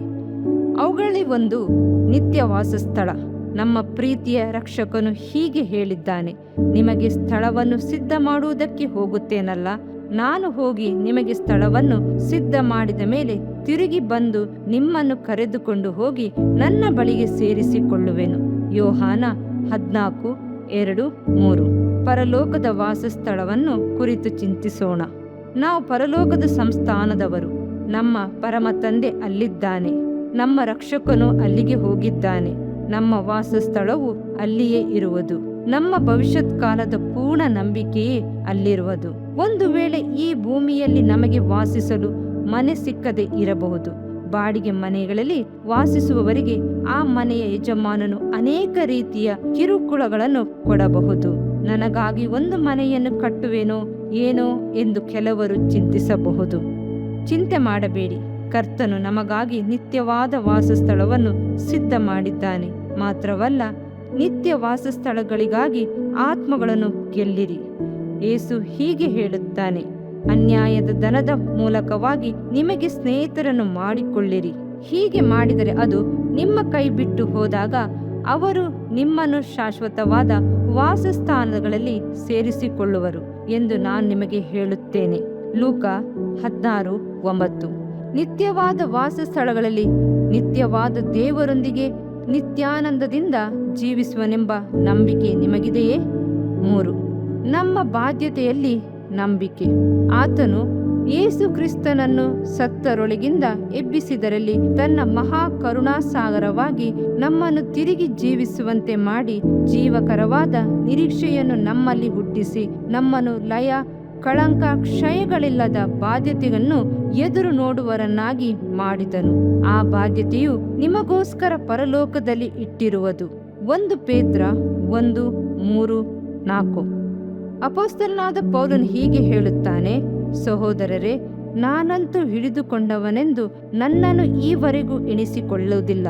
ಅವುಗಳಲ್ಲಿ ಒಂದು ನಿತ್ಯ ವಾಸಸ್ಥಳ. ನಮ್ಮ ಪ್ರೀತಿಯ ರಕ್ಷಕನು ಹೀಗೆ ಹೇಳಿದ್ದಾನೆ, ನಿಮಗೆ ಸ್ಥಳವನ್ನು ಸಿದ್ಧ ಮಾಡುವುದಕ್ಕೆ ಹೋಗುತ್ತೇನಲ್ಲ. ನಾನು ಹೋಗಿ ನಿಮಗೆ ಸ್ಥಳವನ್ನು ಸಿದ್ಧ ಮಾಡಿದ ಮೇಲೆ ತಿರುಗಿ ಬಂದು ನಿಮ್ಮನ್ನು ಕರೆದುಕೊಂಡು ಹೋಗಿ ನನ್ನ ಬಳಿಗೆ ಸೇರಿಸಿಕೊಳ್ಳುವೆನು. ಯೋಹಾನ 14:2-3. ಪರಲೋಕದ ವಾಸಸ್ಥಳವನ್ನು ಕುರಿತು ಚಿಂತಿಸೋಣ. ನಾವು ಪರಲೋಕದ ಸಂಸ್ಥಾನದವರು. ನಮ್ಮ ಪರಮ ತಂದೆ ಅಲ್ಲಿದ್ದಾನೆ. ನಮ್ಮ ರಕ್ಷಕನು ಅಲ್ಲಿಗೆ ಹೋಗಿದ್ದಾನೆ. ನಮ್ಮ ವಾಸಸ್ಥಳವು ಅಲ್ಲಿಯೇ ಇರುವುದು. ನಮ್ಮ ಭವಿಷ್ಯತ್ ಕಾಲದ ಪೂರ್ಣ ನಂಬಿಕೆಯೇ ಅಲ್ಲಿರುವುದು. ಒಂದು ವೇಳೆ ಈ ಭೂಮಿಯಲ್ಲಿ ನಮಗೆ ವಾಸಿಸಲು ಮನೆ ಸಿಕ್ಕದೆ ಇರಬಹುದು. ಬಾಡಿಗೆ ಮನೆಗಳಲ್ಲಿ ವಾಸಿಸುವವರಿಗೆ ಆ ಮನೆಯ ಯಜಮಾನನು ಅನೇಕ ರೀತಿಯ ಕಿರುಕುಳಗಳನ್ನು ಕೊಡಬಹುದು. ನನಗಾಗಿ ಒಂದು ಮನೆಯನ್ನು ಕಟ್ಟುವೆನೋ ಏನೋ ಎಂದು ಕೆಲವರು ಚಿಂತಿಸಬಹುದು. ಚಿಂತೆ ಮಾಡಬೇಡಿ. ಕರ್ತನು ನಮಗಾಗಿ ನಿತ್ಯವಾದ ವಾಸಸ್ಥಳವನ್ನು ಸಿದ್ಧ ಮಾಡಿದ್ದಾನೆ. ಮಾತ್ರವಲ್ಲ, ನಿತ್ಯ ವಾಸಸ್ಥಳಗಳಿಗಾಗಿ ಆತ್ಮಗಳನ್ನು ಗೆಲ್ಲಿರಿ. ಯೇಸು ಹೀಗೆ ಹೇಳುತ್ತಾನೆ, ಅನ್ಯಾಯದ ಧನದ ಮೂಲಕವಾಗಿ ನಿಮಗೆ ಸ್ನೇಹಿತರನ್ನು ಮಾಡಿಕೊಳ್ಳಿರಿ. ಹೀಗೆ ಮಾಡಿದರೆ ಅದು ನಿಮ್ಮ ಕೈ ಬಿಟ್ಟು ಹೋದಾಗ ಅವರು ನಿಮ್ಮನ್ನು ಶಾಶ್ವತವಾದ ವಾಸಸ್ಥಾನಗಳಲ್ಲಿ ಸೇರಿಸಿಕೊಳ್ಳುವರು ಎಂದು ನಾನು ನಿಮಗೆ ಹೇಳುತ್ತೇನೆ. ಲೂಕ 16:9. ನಿತ್ಯವಾದ ವಾಸಸ್ಥಳಗಳಲ್ಲಿ ನಿತ್ಯವಾದ ದೇವರೊಂದಿಗೆ ನಿತ್ಯಾನಂದದಿಂದ ಜೀವಿಸುವನೆಂಬ ನಂಬಿಕೆ ನಿಮಗಿದೆಯೇ? 3. ನಮ್ಮ ಬಾಧ್ಯತೆಯಲ್ಲಿ ನಂಬಿಕೆ. ಆತನು ಯೇಸು ಕ್ರಿಸ್ತನನ್ನು ಸತ್ತರೊಳಗಿಂದ ಎಬ್ಬಿಸಿದರಲ್ಲಿ ತನ್ನ ಮಹಾ ಕರುಣಾಸಾಗರವಾಗಿ ನಮ್ಮನ್ನು ತಿರುಗಿ ಜೀವಿಸುವಂತೆ ಮಾಡಿ ಜೀವಕರವಾದ ನಿರೀಕ್ಷೆಯನ್ನು ನಮ್ಮಲ್ಲಿ ಹುಟ್ಟಿಸಿ ನಮ್ಮನ್ನು ಲಯ, ಕಳಂಕ, ಕ್ಷಯಗಳಿಲ್ಲದ ಬಾಧ್ಯತೆಯನ್ನು ಎದುರು ನೋಡುವರನ್ನಾಗಿ ಮಾಡಿದನು. ಆ ಬಾಧ್ಯತೆಯು ನಿಮಗೋಸ್ಕರ ಪರಲೋಕದಲ್ಲಿ ಇಟ್ಟಿರುವುದು. 1 ಪೇತ್ರ 1:3-4. ಅಪೊಸ್ತಲನಾದ ಪೌಲನು ಹೀಗೆ ಹೇಳುತ್ತಾನೆ, ಸಹೋದರರೇ, ನಾನಂತೂ ಹಿಡಿದುಕೊಂಡವನೆಂದು ನನ್ನನ್ನು ಈವರೆಗೂ ಎಣಿಸಿಕೊಳ್ಳುವುದಿಲ್ಲ.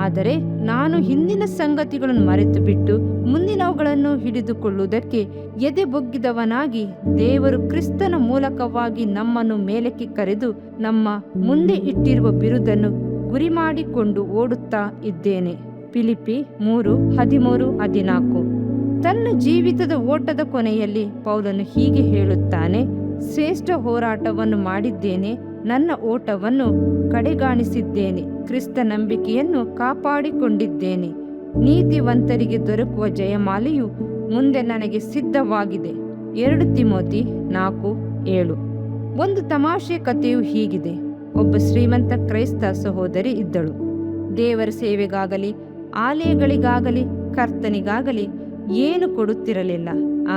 ಆದರೆ ನಾನು ಹಿಂದಿನ ಸಂಗತಿಗಳನ್ನು ಮರೆತು ಬಿಟ್ಟು ಮುಂದಿನವುಗಳನ್ನು ಹಿಡಿದುಕೊಳ್ಳುವುದಕ್ಕೆ ಎದೆಬೊಗ್ಗಿದವನಾಗಿ ದೇವರು ಕ್ರಿಸ್ತನ ಮೂಲಕವಾಗಿ ನಮ್ಮನ್ನು ಮೇಲಕ್ಕೆ ಕರೆದು ನಮ್ಮ ಮುಂದೆ ಇಟ್ಟಿರುವ ಬಿರುದನ್ನು ಗುರಿ ಮಾಡಿಕೊಂಡು ಓಡುತ್ತಾ ಇದ್ದೇನೆ. ಫಿಲಿಪ್ಪಿ 3:13-14. ತನ್ನ ಜೀವಿತದ ಓಟದ ಕೊನೆಯಲ್ಲಿ ಪೌಲನು ಹೀಗೆ ಹೇಳುತ್ತಾನೆ, ಶ್ರೇಷ್ಠ ಹೋರಾಟವನ್ನು ಮಾಡಿದ್ದೇನೆ, ನನ್ನ ಓಟವನ್ನು ಕಡೆಗಾಣಿಸಿದ್ದೇನೆ, ಕ್ರಿಸ್ತ ನಂಬಿಕೆಯನ್ನು ಕಾಪಾಡಿಕೊಂಡಿದ್ದೇನೆ. ನೀತಿವಂತರಿಗೆ ದೊರಕುವ ಜಯಮಾಲೆಯು ಮುಂದೆ ನನಗೆ ಸಿದ್ಧವಾಗಿದೆ. 2 ತಿಮೋತಿ 4:7. ಒಂದು ತಮಾಷೆ ಕಥೆಯು ಹೀಗಿದೆ. ಒಬ್ಬ ಶ್ರೀಮಂತ ಕ್ರೈಸ್ತ ಸಹೋದರಿ ಇದ್ದಳು. ದೇವರ ಸೇವೆಗಾಗಲಿ ಆಲಯಗಳಿಗಾಗಲಿ ಕರ್ತನಿಗಾಗಲಿ ಏನು ಕೊಡುತ್ತಿರಲಿಲ್ಲ.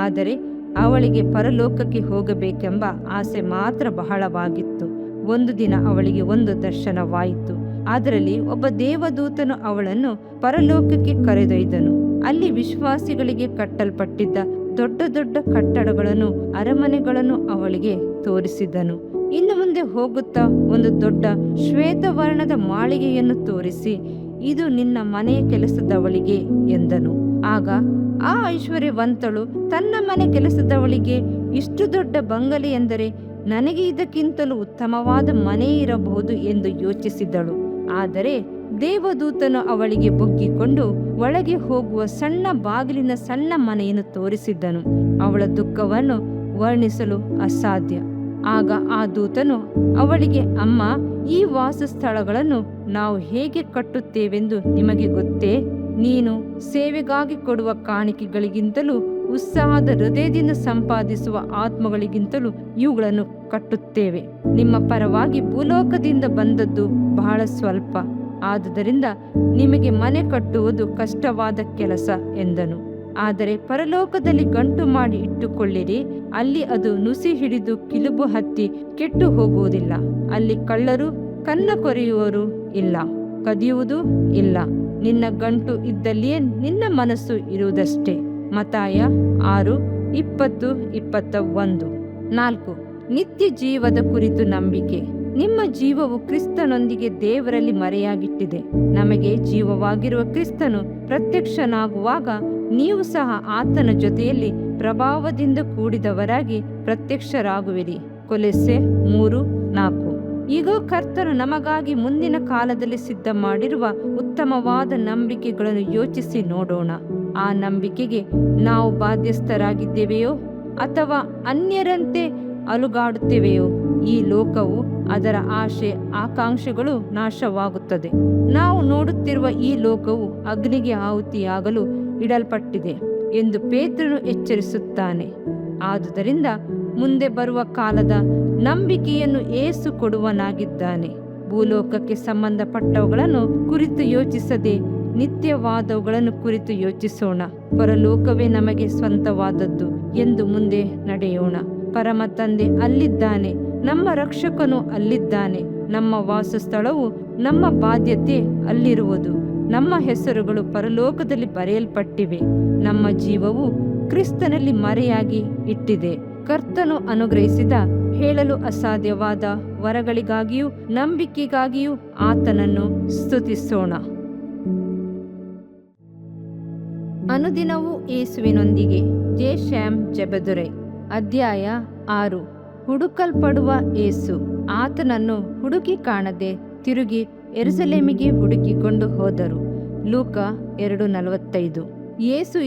ಆದರೆ ಅವಳಿಗೆ ಪರಲೋಕಕ್ಕೆ ಹೋಗಬೇಕೆಂಬ ಆಸೆ ಮಾತ್ರ ಬಹಳವಾಗಿತ್ತು. ಒಂದು ದಿನ ಅವಳಿಗೆ ಒಂದು ದರ್ಶನವಾಯಿತು. ಅದರಲ್ಲಿ ಒಬ್ಬ ದೇವದೂತನು ಅವಳನ್ನು ಪರಲೋಕಕ್ಕೆ ಕರೆದೊಯ್ದನು. ಅಲ್ಲಿ ವಿಶ್ವಾಸಿಗಳಿಗೆ ಕಟ್ಟಲ್ಪಟ್ಟಿದ್ದ ದೊಡ್ಡ ದೊಡ್ಡ ಕಟ್ಟಡಗಳನ್ನು, ಅರಮನೆಗಳನ್ನು ಅವಳಿಗೆ ತೋರಿಸಿದನು. ಇನ್ನು ಮುಂದೆ ಹೋಗುತ್ತಾ ಒಂದು ದೊಡ್ಡ ಶ್ವೇತವರ್ಣದ ಮಾಳಿಗೆಯನ್ನು ತೋರಿಸಿ, ಇದು ನಿನ್ನ ಮನೆಯ ಕೆಲಸದವಳಿಗೆ ಎಂದನು. ಆಗ ಆ ಐಶ್ವರ್ಯವಂತಳು ತನ್ನ ಮನೆ ಕೆಲಸದವಳಿಗೆ ಇಷ್ಟು ದೊಡ್ಡ ಬಂಗಲೆ ಎಂದರೆ ನನಗೆ ಇದಕ್ಕಿಂತಲೂ ಉತ್ತಮವಾದ ಮನೆ ಇರಬಹುದು ಎಂದು ಯೋಚಿಸಿದಳು. ಆದರೆ ದೇವದೂತನು ಅವಳಿಗೆ ಬೊಗ್ಗಿಕೊಂಡು ಒಳಗೆ ಹೋಗುವ ಸಣ್ಣ ಬಾಗಿಲಿನ ಸಣ್ಣ ಮನೆಯನ್ನು ತೋರಿಸಿದ್ದನು. ಅವಳ ದುಃಖವನ್ನು ವರ್ಣಿಸಲು ಅಸಾಧ್ಯ. ಆಗ ಆ ದೂತನು ಅವಳಿಗೆ, ಅಮ್ಮ, ಈ ವಾಸಸ್ಥಳಗಳನ್ನು ನಾವು ಹೇಗೆ ಕಟ್ಟುತ್ತೇವೆಂದು ನಿಮಗೆ ಗೊತ್ತೇ? ನೀನು ಸೇವೆಗಾಗಿ ಕೊಡುವ ಕಾಣಿಕೆಗಳಿಗಿಂತಲೂ ಉತ್ಸಾಹದ ಹೃದಯದಿಂದ ಸಂಪಾದಿಸುವ ಆತ್ಮಗಳಿಗಿಂತಲೂ ಇವುಗಳನ್ನು ಕಟ್ಟುತ್ತೇವೆ. ನಿಮ್ಮ ಪರವಾಗಿ ಭೂಲೋಕದಿಂದ ಬಂದದ್ದು ಬಹಳ ಸ್ವಲ್ಪ. ಆದುದರಿಂದ ನಿಮಗೆ ಮನೆ ಕಟ್ಟುವುದು ಕಷ್ಟವಾದ ಕೆಲಸ ಎಂದನು. ಆದರೆ ಪರಲೋಕದಲ್ಲಿ ಗಂಟು ಮಾಡಿ ಇಟ್ಟುಕೊಳ್ಳಿರಿ. ಅಲ್ಲಿ ಅದು ನುಸಿ ಹಿಡಿದು ಕಿಲುಬು ಹತ್ತಿ ಕೆಟ್ಟು ಹೋಗುವುದಿಲ್ಲ. ಅಲ್ಲಿ ಕಳ್ಳರು ಕನ್ನ ಕೊರೆಯುವವರು ಇಲ್ಲ, ಕದಿಯುವುದೂ ಇಲ್ಲ. ನಿನ್ನ ಗಂಟು ಇದ್ದಲ್ಲಿಯೇ ನಿನ್ನ ಮನಸ್ಸು ಇರುವುದಷ್ಟೇ. ಮತ್ತಾಯ 6:20-21. 4. ನಿತ್ಯ ಜೀವದ ಕುರಿತು ನಂಬಿಕೆ. ನಿಮ್ಮ ಜೀವವು ಕ್ರಿಸ್ತನೊಂದಿಗೆ ದೇವರಲ್ಲಿ ಮರೆಯಾಗಿಟ್ಟಿದೆ. ನಮಗೆ ಜೀವವಾಗಿರುವ ಕ್ರಿಸ್ತನು ಪ್ರತ್ಯಕ್ಷನಾಗುವಾಗ ನೀವು ಸಹ ಆತನ ಜೊತೆಯಲ್ಲಿ ಪ್ರಭಾವದಿಂದ ಕೂಡಿದವರಾಗಿ ಪ್ರತ್ಯಕ್ಷರಾಗುವಿರಿ. ಕೊಲೊಸ್ಸೆ 3:4. ಈಗ ಕರ್ತನು ನಮಗಾಗಿ ಮುಂದಿನ ಕಾಲದಲ್ಲಿ ಸಿದ್ಧ ಮಾಡಿರುವ ಉತ್ತಮವಾದ ನಂಬಿಕೆಗಳನ್ನು ಯೋಚಿಸಿ ನೋಡೋಣ. ಆ ನಂಬಿಕೆಗೆ ನಾವು ಬಾಧ್ಯಸ್ಥರಾಗಿದ್ದೇವೆಯೋ ಅಥವಾ ಅನ್ಯರಂತೆ ಅಲುಗಾಡುತ್ತೇವೆಯೋ? ಈ ಲೋಕವು ಅದರ ಆಶೆ ಆಕಾಂಕ್ಷೆಗಳು ನಾಶವಾಗುತ್ತದೆ. ನಾವು ನೋಡುತ್ತಿರುವ ಈ ಲೋಕವು ಅಗ್ನಿಗೆ ಆಹುತಿಯಾಗಲು ಇಡಲ್ಪಟ್ಟಿದೆ ಎಂದು ಪೇತ್ರನು ಎಚ್ಚರಿಸುತ್ತಾನೆ. ಆದುದರಿಂದ ಮುಂದೆ ಬರುವ ಕಾಲದ ನಂಬಿಕೆಯನ್ನು ಯೇಸು ಕೊಡುವನಾಗಿದ್ದಾನೆ. ಭೂಲೋಕಕ್ಕೆ ಸಂಬಂಧಪಟ್ಟವುಗಳನ್ನು ಕುರಿತು ಯೋಚಿಸದೆ ನಿತ್ಯವಾದವುಗಳನ್ನು ಕುರಿತು ಯೋಚಿಸೋಣ. ಪರಲೋಕವೇ ನಮಗೆ ಸ್ವಂತವಾದದ್ದು ಎಂದು ಮುಂದೆ ನಡೆಯೋಣ. ಪರಮ ತಂದೆ ಅಲ್ಲಿದ್ದಾನೆ, ನಮ್ಮ ರಕ್ಷಕನು ಅಲ್ಲಿದ್ದಾನೆ. ನಮ್ಮ ವಾಸಸ್ಥಳವು, ನಮ್ಮ ಬಾಧ್ಯತೆ ಅಲ್ಲಿರುವುದು. ನಮ್ಮ ಹೆಸರುಗಳು ಪರಲೋಕದಲ್ಲಿ ಬರೆಯಲ್ಪಟ್ಟಿವೆ. ನಮ್ಮ ಜೀವವು ಕ್ರಿಸ್ತನಲ್ಲಿ ಮರೆಯಾಗಿ ಇಟ್ಟಿದೆ. ಕರ್ತನು ಅನುಗ್ರಹಿಸಿದ ಹೇಳಲು ಅಸಾಧ್ಯವಾದ ವರಗಳಿಗಾಗಿಯೂ ನಂಬಿಕೆಗಾಗಿಯೂ ಆತನನ್ನು ಸ್ತುತಿಸೋಣ. ಅನುದಿನವೂ ಯೇಸುವಿನೊಂದಿಗೆ. ಜೆ. ಶ್ಯಾಮ್ ಜಬದುರೈ. ಅಧ್ಯಾಯ 6. ಹುಡುಕಲ್ಪಡುವ ಯೇಸು. ಆತನನ್ನು ಹುಡುಕಿ ಕಾಣದೆ ತಿರುಗಿ ಯೆರೂಸಲೇಮಿಗೆ ಹುಡುಕಿಕೊಂಡು ಹೋದರು. ಲೂಕ 2:45. ಯೇಸು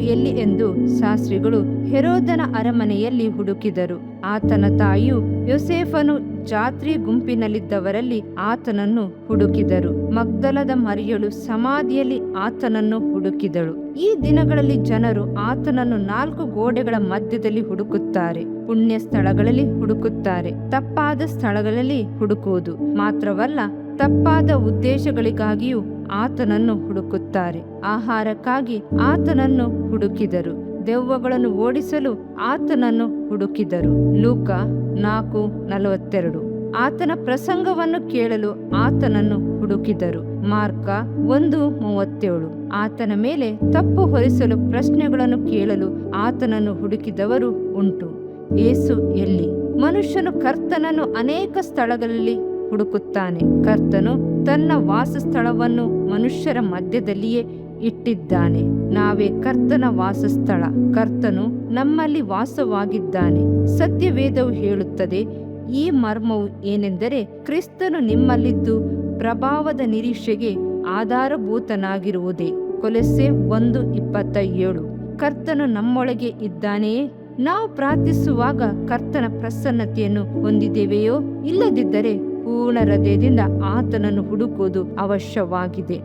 ಎಲ್ಲಿ ಎಂದು ಶಾಸ್ತ್ರಿಗಳು ಹೆರೋದನ ಅರಮನೆಯಲ್ಲಿ ಹುಡುಕಿದರು. ಆತನ ತಾಯಿಯು ಯೋಸೇಫನು ಜಾತ್ರೆ ಗುಂಪಿನಲ್ಲಿದ್ದವರಲ್ಲಿ ಆತನನ್ನು ಹುಡುಕಿದರು. ಮಗ್ದಲದ ಮರಿಯಳು ಸಮಾಧಿಯಲ್ಲಿ ಆತನನ್ನು ಹುಡುಕಿದಳು. ಈ ದಿನಗಳಲ್ಲಿ ಜನರು ಆತನನ್ನು 4 ಗೋಡೆಗಳ ಮಧ್ಯದಲ್ಲಿ ಹುಡುಕುತ್ತಾರೆ. ಪುಣ್ಯ ಸ್ಥಳಗಳಲ್ಲಿ ಹುಡುಕುತ್ತಾರೆ. ತಪ್ಪಾದ ಸ್ಥಳಗಳಲ್ಲಿ ಹುಡುಕುವುದು ಮಾತ್ರವಲ್ಲ, ತಪ್ಪಾದ ಉದ್ದೇಶಗಳಿಗಾಗಿಯೂ ಆತನನ್ನು ಹುಡುಕುತ್ತಾರೆ. ಆಹಾರಕ್ಕಾಗಿ ಆತನನ್ನು ಹುಡುಕಿದರು. ದೆವ್ವಗಳನ್ನು ಓಡಿಸಲು ಆತನನ್ನು ಹುಡುಕಿದರು. ಲೂಕ 4:42. ಆತನ ಪ್ರಸಂಗವನ್ನು ಕೇಳಲು ಆತನನ್ನು ಹುಡುಕಿದರು. ಮಾರ್ಕ 1:37. ಆತನ ಮೇಲೆ ತಪ್ಪು ಹೊರಿಸಲು ಪ್ರಶ್ನೆಗಳನ್ನು ಕೇಳಲು ಆತನನ್ನು ಹುಡುಕಿದವರು ಉಂಟು. ಯೇಸು ಎಲ್ಲಿ? ಮನುಷ್ಯನು ಕರ್ತನನ್ನು ಅನೇಕ ಸ್ಥಳಗಳಲ್ಲಿ ಹುಡುಕುತ್ತಾನೆ. ಕರ್ತನು ತನ್ನ ವಾಸಸ್ಥಳವನ್ನು ಮನುಷ್ಯರ ಮಧ್ಯದಲ್ಲಿಯೇ ಇಟ್ಟಿದ್ದಾನೆ. ನಾವೇ ಕರ್ತನ ವಾಸಸ್ಥಳ. ಕರ್ತನು ನಮ್ಮಲ್ಲಿ ವಾಸವಾಗಿದ್ದಾನೆ. ಸತ್ಯವೇದವು ಹೇಳುತ್ತದೆ, ಈ ಮರ್ಮವು ಏನೆಂದರೆ ಕ್ರಿಸ್ತನು ನಿಮ್ಮಲ್ಲಿದ್ದು ಪ್ರಭಾವದ ನಿರೀಕ್ಷೆಗೆ ಆಧಾರಭೂತನಾಗಿರುವುದೇ. ಕೊಲೊಸ್ಸೆ 1:27. ಕರ್ತನು ನಮ್ಮೊಳಗೆ ಇದ್ದಾನೆಯೇ? ನಾವು ಪ್ರಾರ್ಥಿಸುವಾಗ ಕರ್ತನ ಪ್ರಸನ್ನತೆಯನ್ನು ಹೊಂದಿದ್ದೇವೆಯೋ? ಇಲ್ಲದಿದ್ದರೆ ಪೂರ್ಣ ಹೃದಯದಿಂದ ಆತನನ್ನು ಹುಡುಕುವುದು ಅವಶ್ಯವಾಗಿದೆ.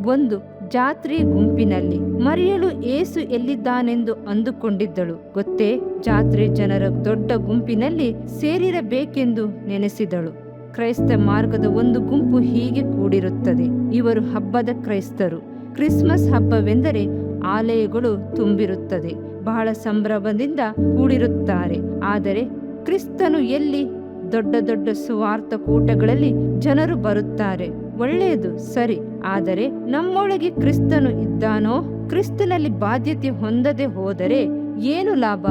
1. ಜಾತ್ರೆ ಗುಂಪಿನಲ್ಲಿ. ಮರಿಯಳು ಯೇಸು ಎಲ್ಲಿದ್ದಾನೆಂದು ಅಂದುಕೊಂಡಿದ್ದಳು. ಗೊತ್ತೇ? ಜಾತ್ರೆ ಜನರ ದೊಡ್ಡ ಗುಂಪಿನಲ್ಲಿ ಸೇರಿರಬೇಕೆಂದು ನೆನೆಸಿದಳು. ಕ್ರೈಸ್ತ ಮಾರ್ಗದ ಒಂದು ಗುಂಪು ಹೀಗೆ ಕೂಡಿರುತ್ತದೆ. ಇವರು ಹಬ್ಬದ ಕ್ರೈಸ್ತರು. ಕ್ರಿಸ್ಮಸ್ ಹಬ್ಬವೆಂದರೆ ಆಲಯಗಳು ತುಂಬಿರುತ್ತದೆ. ಬಹಳ ಸಂಭ್ರಮದಿಂದ ಕೂಡಿರುತ್ತಾರೆ. ಆದರೆ ಕ್ರಿಸ್ತನು ಎಲ್ಲಿ? ದೊಡ್ಡ ದೊಡ್ಡ ಸುವಾರ್ಥ ಕೂಟಗಳಲ್ಲಿ ಜನರು ಬರುತ್ತಾರೆ. ಒಳ್ಳೆಯದು, ಸರಿ. ಆದರೆ ನಮ್ಮೊಳಗೆ ಕ್ರಿಸ್ತನು ಇದ್ದಾನೋ? ಕ್ರಿಸ್ತನಲ್ಲಿ ಬಾಧ್ಯತೆ ಹೊಂದದೆ ಹೋದರೆ ಏನು ಲಾಭ?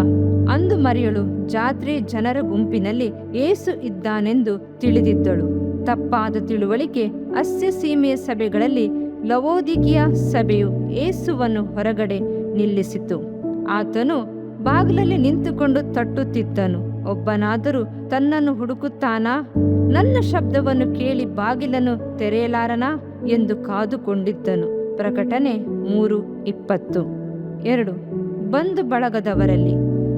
ಅಂದು ಮರಿಯಳು ಜಾತ್ರೆ ಜನರ ಗುಂಪಿನಲ್ಲಿ ಯೇಸು ಇದ್ದಾನೆಂದು ತಿಳಿದಿದ್ದಳು. ತಪ್ಪಾದ ತಿಳುವಳಿಕೆ ಅಸ್ಯ ಸೀಮೆಯ ಸಭೆಗಳಲ್ಲಿ ಲವೋದಿಕೀಯ ಸಭೆಯು ಯೇಸುವನ್ನು ಹೊರಗಡೆ ನಿಲ್ಲಿಸಿತು. ಆತನು ಬಾಗಿಲಲ್ಲಿ ನಿಂತುಕೊಂಡು ತಟ್ಟುತ್ತಿದ್ದನು. ಒಬ್ಬನಾದರೂ ತನ್ನನ್ನು ಹುಡುಕುತ್ತಾನಾ? ನನ್ನ ಶಬ್ದವನ್ನು ಕೇಳಿ ಬಾಗಿಲನ್ನು ತೆರೆಯಲಾರನಾ ಎಂದು ಕಾದುಕೊಂಡಿದ್ದನು. ಪ್ರಕಟಣೆ 3:20. 2. ಬಂಧು ಬಳಗದವರಲ್ಲಿ.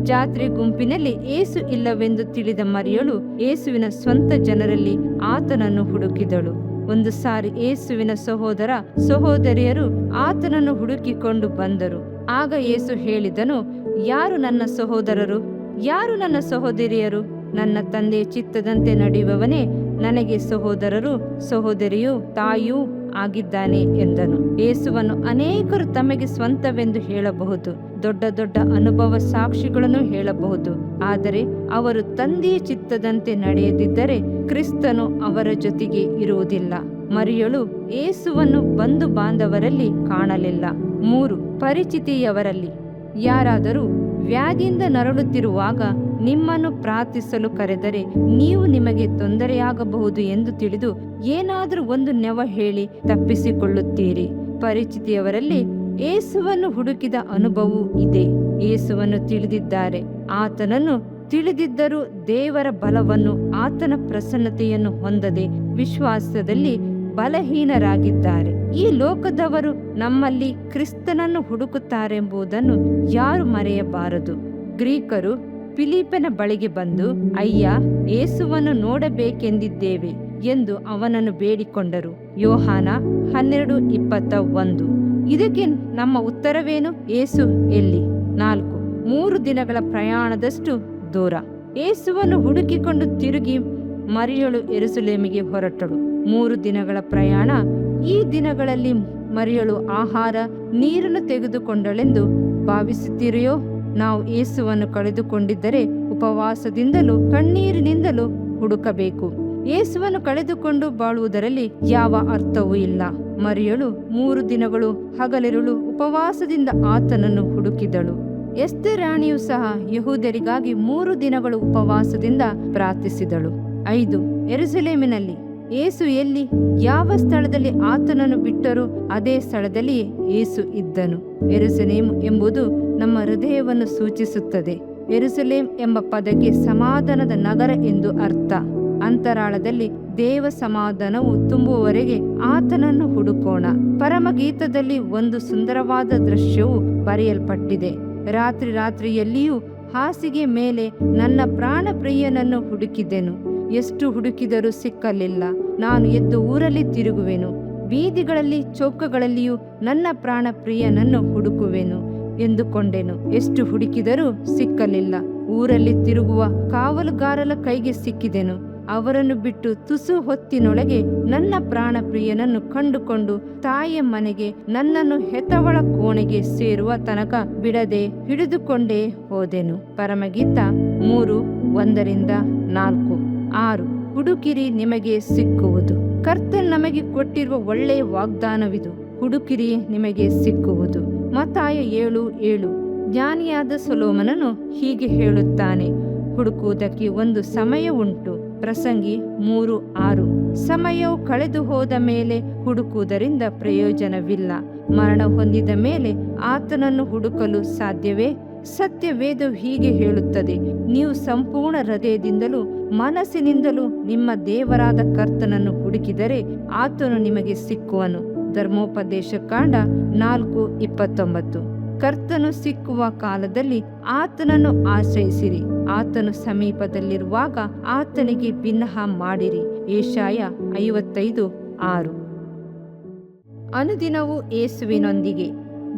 ಜಾತ್ರೆ ಗುಂಪಿನಲ್ಲಿ ಯೇಸು ಇಲ್ಲವೆಂದು ತಿಳಿದ ಮರಿಯಳು ಯೇಸುವಿನ ಸ್ವಂತ ಜನರಲ್ಲಿ ಆತನನ್ನು ಹುಡುಕಿದಳು. ಒಂದು ಸಾರಿ ಯೇಸುವಿನ ಸಹೋದರ ಸಹೋದರಿಯರು ಆತನನ್ನು ಹುಡುಕಿಕೊಂಡು ಬಂದರು. ಆಗ ಯೇಸು ಹೇಳಿದನು, ಯಾರು ನನ್ನ ಸಹೋದರರು? ಯಾರು ನನ್ನ ಸಹೋದರಿಯರು? ನನ್ನ ತಂದೆಯ ಚಿತ್ತದಂತೆ ನಡೆಯುವವನೇ ನನಗೆ ಸಹೋದರರು, ಸಹೋದರಿಯೂ ತಾಯಿಯೂ ಆಗಿದ್ದಾನೆ ಎಂದನು. ಯೇಸುವನ್ನು ಅನೇಕರು ತಮಗೆ ಸ್ವಂತವೆಂದು ಹೇಳಬಹುದು. ದೊಡ್ಡ ದೊಡ್ಡ ಅನುಭವ ಸಾಕ್ಷಿಗಳನ್ನು ಹೇಳಬಹುದು. ಆದರೆ ಅವರು ತಂದೆಯ ಚಿತ್ತದಂತೆ ನಡೆಯದಿದ್ದರೆ ಕ್ರಿಸ್ತನು ಅವರ ಜೊತೆಗೆ ಇರುವುದಿಲ್ಲ. ಮರಿಯಳು ಯೇಸುವನ್ನು ಬಂಧು ಬಾಂಧವರಲ್ಲಿ ಕಾಣಲಿಲ್ಲ. 3. ಪರಿಚಿತಿಯವರಲ್ಲಿ. ಯಾರಾದರೂ ವ್ಯಾಧಿಯಿಂದ ನರಳುತ್ತಿರುವಾಗ ನಿಮ್ಮನ್ನು ಪ್ರಾರ್ಥಿಸಲು ಕರೆದರೆ ನೀವು ನಿಮಗೆ ತೊಂದರೆಯಾಗಬಹುದು ಎಂದು ತಿಳಿದು ಏನಾದರೂ ಒಂದು ನೆವ ಹೇಳಿ ತಪ್ಪಿಸಿಕೊಳ್ಳುತ್ತೀರಿ. ಪರಿಚಿತಿಯವರಲ್ಲಿ ಯೇಸುವನ್ನು ಹುಡುಕಿದ ಅನುಭವವೂ ಇದೆ. ಯೇಸುವನ್ನು ತಿಳಿದಿದ್ದಾರೆ, ಆತನನ್ನು ತಿಳಿದಿದ್ದರೂ ದೇವರ ಬಲವನ್ನು, ಆತನ ಪ್ರಸನ್ನತೆಯನ್ನು ಹೊಂದದೆ ವಿಶ್ವಾಸದಲ್ಲಿ ಬಲಹೀನರಾಗಿದ್ದಾರೆ. ಈ ಲೋಕದವರು ನಮ್ಮಲ್ಲಿ ಕ್ರಿಸ್ತನನ್ನು ಹುಡುಕುತ್ತಾರೆಂಬುದನ್ನು ಯಾರು ಮರೆಯಬಾರದು. ಗ್ರೀಕರು ಫಿಲಿಪ್ಪನ ಬಳಿಗೆ ಬಂದು, ಅಯ್ಯ, ಯೇಸುವನ್ನು ನೋಡಬೇಕೆಂದಿದ್ದೇವೆ ಎಂದು ಅವನನ್ನು ಬೇಡಿಕೊಂಡರು. ಯೋಹಾನ 12:21. ಇದಕ್ಕೆ ನಮ್ಮ ಉತ್ತರವೇನು? ಯೇಸು ಎಲ್ಲಿ? 4. 3 ದಿನಗಳ ಪ್ರಯಾಣದಷ್ಟು ದೂರ. ಯೇಸುವನ್ನು ಹುಡುಕಿಕೊಂಡು ತಿರುಗಿ ಮರಿಯಳು ಯೆರೂಸಲೇಮಿಗೆ ಹೊರಟಳು. 3 ದಿನಗಳ ಪ್ರಯಾಣ. ಈ ದಿನಗಳಲ್ಲಿ ಮರಿಯಳು ಆಹಾರ ನೀರನ್ನು ತೆಗೆದುಕೊಂಡಳೆಂದು ಭಾವಿಸುತ್ತೀರೆಯೋ? ನಾವು ಯೇಸುವನ್ನು ಕಳೆದುಕೊಂಡಿದ್ದರೆ ಉಪವಾಸದಿಂದಲೂ ಕಣ್ಣೀರಿನಿಂದಲೂ ಹುಡುಕಬೇಕು. ಯೇಸುವನ್ನು ಕಳೆದುಕೊಂಡು ಬಾಳುವುದರಲ್ಲಿ ಯಾವ ಅರ್ಥವೂ ಇಲ್ಲ. ಮರಿಯಳು 3 ದಿನಗಳು ಹಗಲಿರುಳು ಉಪವಾಸದಿಂದ ಆತನನ್ನು ಹುಡುಕಿದಳು. ಎಸ್ತೇರ್ ರಾಣಿಯೂ ಸಹ ಯಹೂದ್ಯರಿಗಾಗಿ 3 ದಿನಗಳು ಉಪವಾಸದಿಂದ ಪ್ರಾರ್ಥಿಸಿದಳು. 5. ಯೆರೂಸಲೇಮಿನಲ್ಲಿ ಯೇಸು ಎಲ್ಲಿ, ಯಾವ ಸ್ಥಳದಲ್ಲಿ ಆತನನ್ನು ಬಿಟ್ಟರು ಅದೇ ಸ್ಥಳದಲ್ಲಿ ಯೇಸು ಇದ್ದನು. ಯೆರೂಸಲೇಮ್ ಎಂಬುದು ನಮ್ಮ ಹೃದಯವನ್ನು ಸೂಚಿಸುತ್ತದೆ. ಯೆರೂಸಲೇಮ್ ಎಂಬ ಪದಕ್ಕೆ ಸಮಾಧಾನದ ನಗರ ಎಂದು ಅರ್ಥ. ಅಂತರಾಳದಲ್ಲಿ ದೇವ ಸಮಾಧಾನವು ತುಂಬುವವರೆಗೆ ಆತನನ್ನು ಹುಡುಕೋಣ. ಪರಮಗೀತದಲ್ಲಿ ಒಂದು ಸುಂದರವಾದ ದೃಶ್ಯವು ಬರೆಯಲ್ಪಟ್ಟಿದೆ. ರಾತ್ರಿಯಲ್ಲಿಯೂ ಹಾಸಿಗೆ ಮೇಲೆ ನನ್ನ ಪ್ರಾಣ ಪ್ರಿಯನನ್ನು ಹುಡುಕಿದೆನು. ಎಷ್ಟು ಹುಡುಕಿದರೂ ಸಿಕ್ಕಲಿಲ್ಲ. ನಾನು ಎದ್ದು ಊರಲ್ಲಿ ತಿರುಗುವೆನು, ಬೀದಿಗಳಲ್ಲಿ ಚೌಕಗಳಲ್ಲಿಯೂ ನನ್ನ ಪ್ರಾಣ ಪ್ರಿಯನನ್ನು ಹುಡುಕುವೆನು ಎಂದುಕೊಂಡೆನು. ಎಷ್ಟು ಹುಡುಕಿದರೂ ಸಿಕ್ಕಲಿಲ್ಲ. ಊರಲ್ಲಿ ತಿರುಗುವ ಕಾವಲುಗಾರರ ಕೈಗೆ ಸಿಕ್ಕಿದೆನು. ಅವರನ್ನು ಬಿಟ್ಟು ತುಸು ಹೊತ್ತಿನೊಳಗೆ ನನ್ನ ಪ್ರಾಣ ಪ್ರಿಯನನ್ನು ಕಂಡುಕೊಂಡು ತಾಯಿಯ ಮನೆಗೆ, ನನ್ನನ್ನು ಹೆತ್ತವಳ ಕೋಣೆಗೆ ಸೇರುವ ತನಕ ಬಿಡದೆ ಹಿಡಿದುಕೊಂಡೇ ಹೋದೆನು. ಪರಮಗೀತ 3:1-4. 6. ಹುಡುಕಿರಿ, ನಿಮಗೆ ಸಿಕ್ಕುವುದು. ಕರ್ತನು ನಮಗೆ ಕೊಟ್ಟಿರುವ ಒಳ್ಳೆಯ ವಾಗ್ದಾನವಿದು. ಹುಡುಕಿರಿ, ನಿಮಗೆ ಸಿಕ್ಕುವುದು. ಮತ್ತಾಯ 7:7. ಜ್ಞಾನಿಯಾದ ಸೊಲೊಮೋನನು ಹೀಗೆ ಹೇಳುತ್ತಾನೆ, ಹುಡುಕುವುದಕ್ಕೆ ಒಂದು ಸಮಯ ಉಂಟು. ಪ್ರಸಂಗಿ 3:6. ಸಮಯವು ಕಳೆದು ಹೋದ ಮೇಲೆ ಹುಡುಕುವುದರಿಂದ ಪ್ರಯೋಜನವಿಲ್ಲ. ಮರಣ ಹೊಂದಿದ ಮೇಲೆ ಆತನನ್ನು ಹುಡುಕಲು ಸಾಧ್ಯವೇ? ಸತ್ಯವೇದವು ಹೀಗೆ ಹೇಳುತ್ತದೆ, ನೀವು ಸಂಪೂರ್ಣ ಹೃದಯದಿಂದಲೂ ಮನಸ್ಸಿನಿಂದಲೂ ನಿಮ್ಮ ದೇವರಾದ ಕರ್ತನನ್ನು ಹುಡುಕಿದರೆ ಆತನು ನಿಮಗೆ ಸಿಕ್ಕುವನು. ಧರ್ಮೋಪದೇಶ ಕಾಂಡ 4:29. ಕರ್ತನು ಸಿಕ್ಕುವ ಕಾಲದಲ್ಲಿ ಆತನನ್ನು ಆಶ್ರಯಿಸಿರಿ. ಆತನು ಸಮೀಪದಲ್ಲಿರುವಾಗ ಆತನಿಗೆ ಬಿನ್ನಹ ಮಾಡಿರಿ. ಯೆಶಾಯ 55:6. ಅನುದಿನವೂ ಯೇಸುವಿನೊಂದಿಗೆ.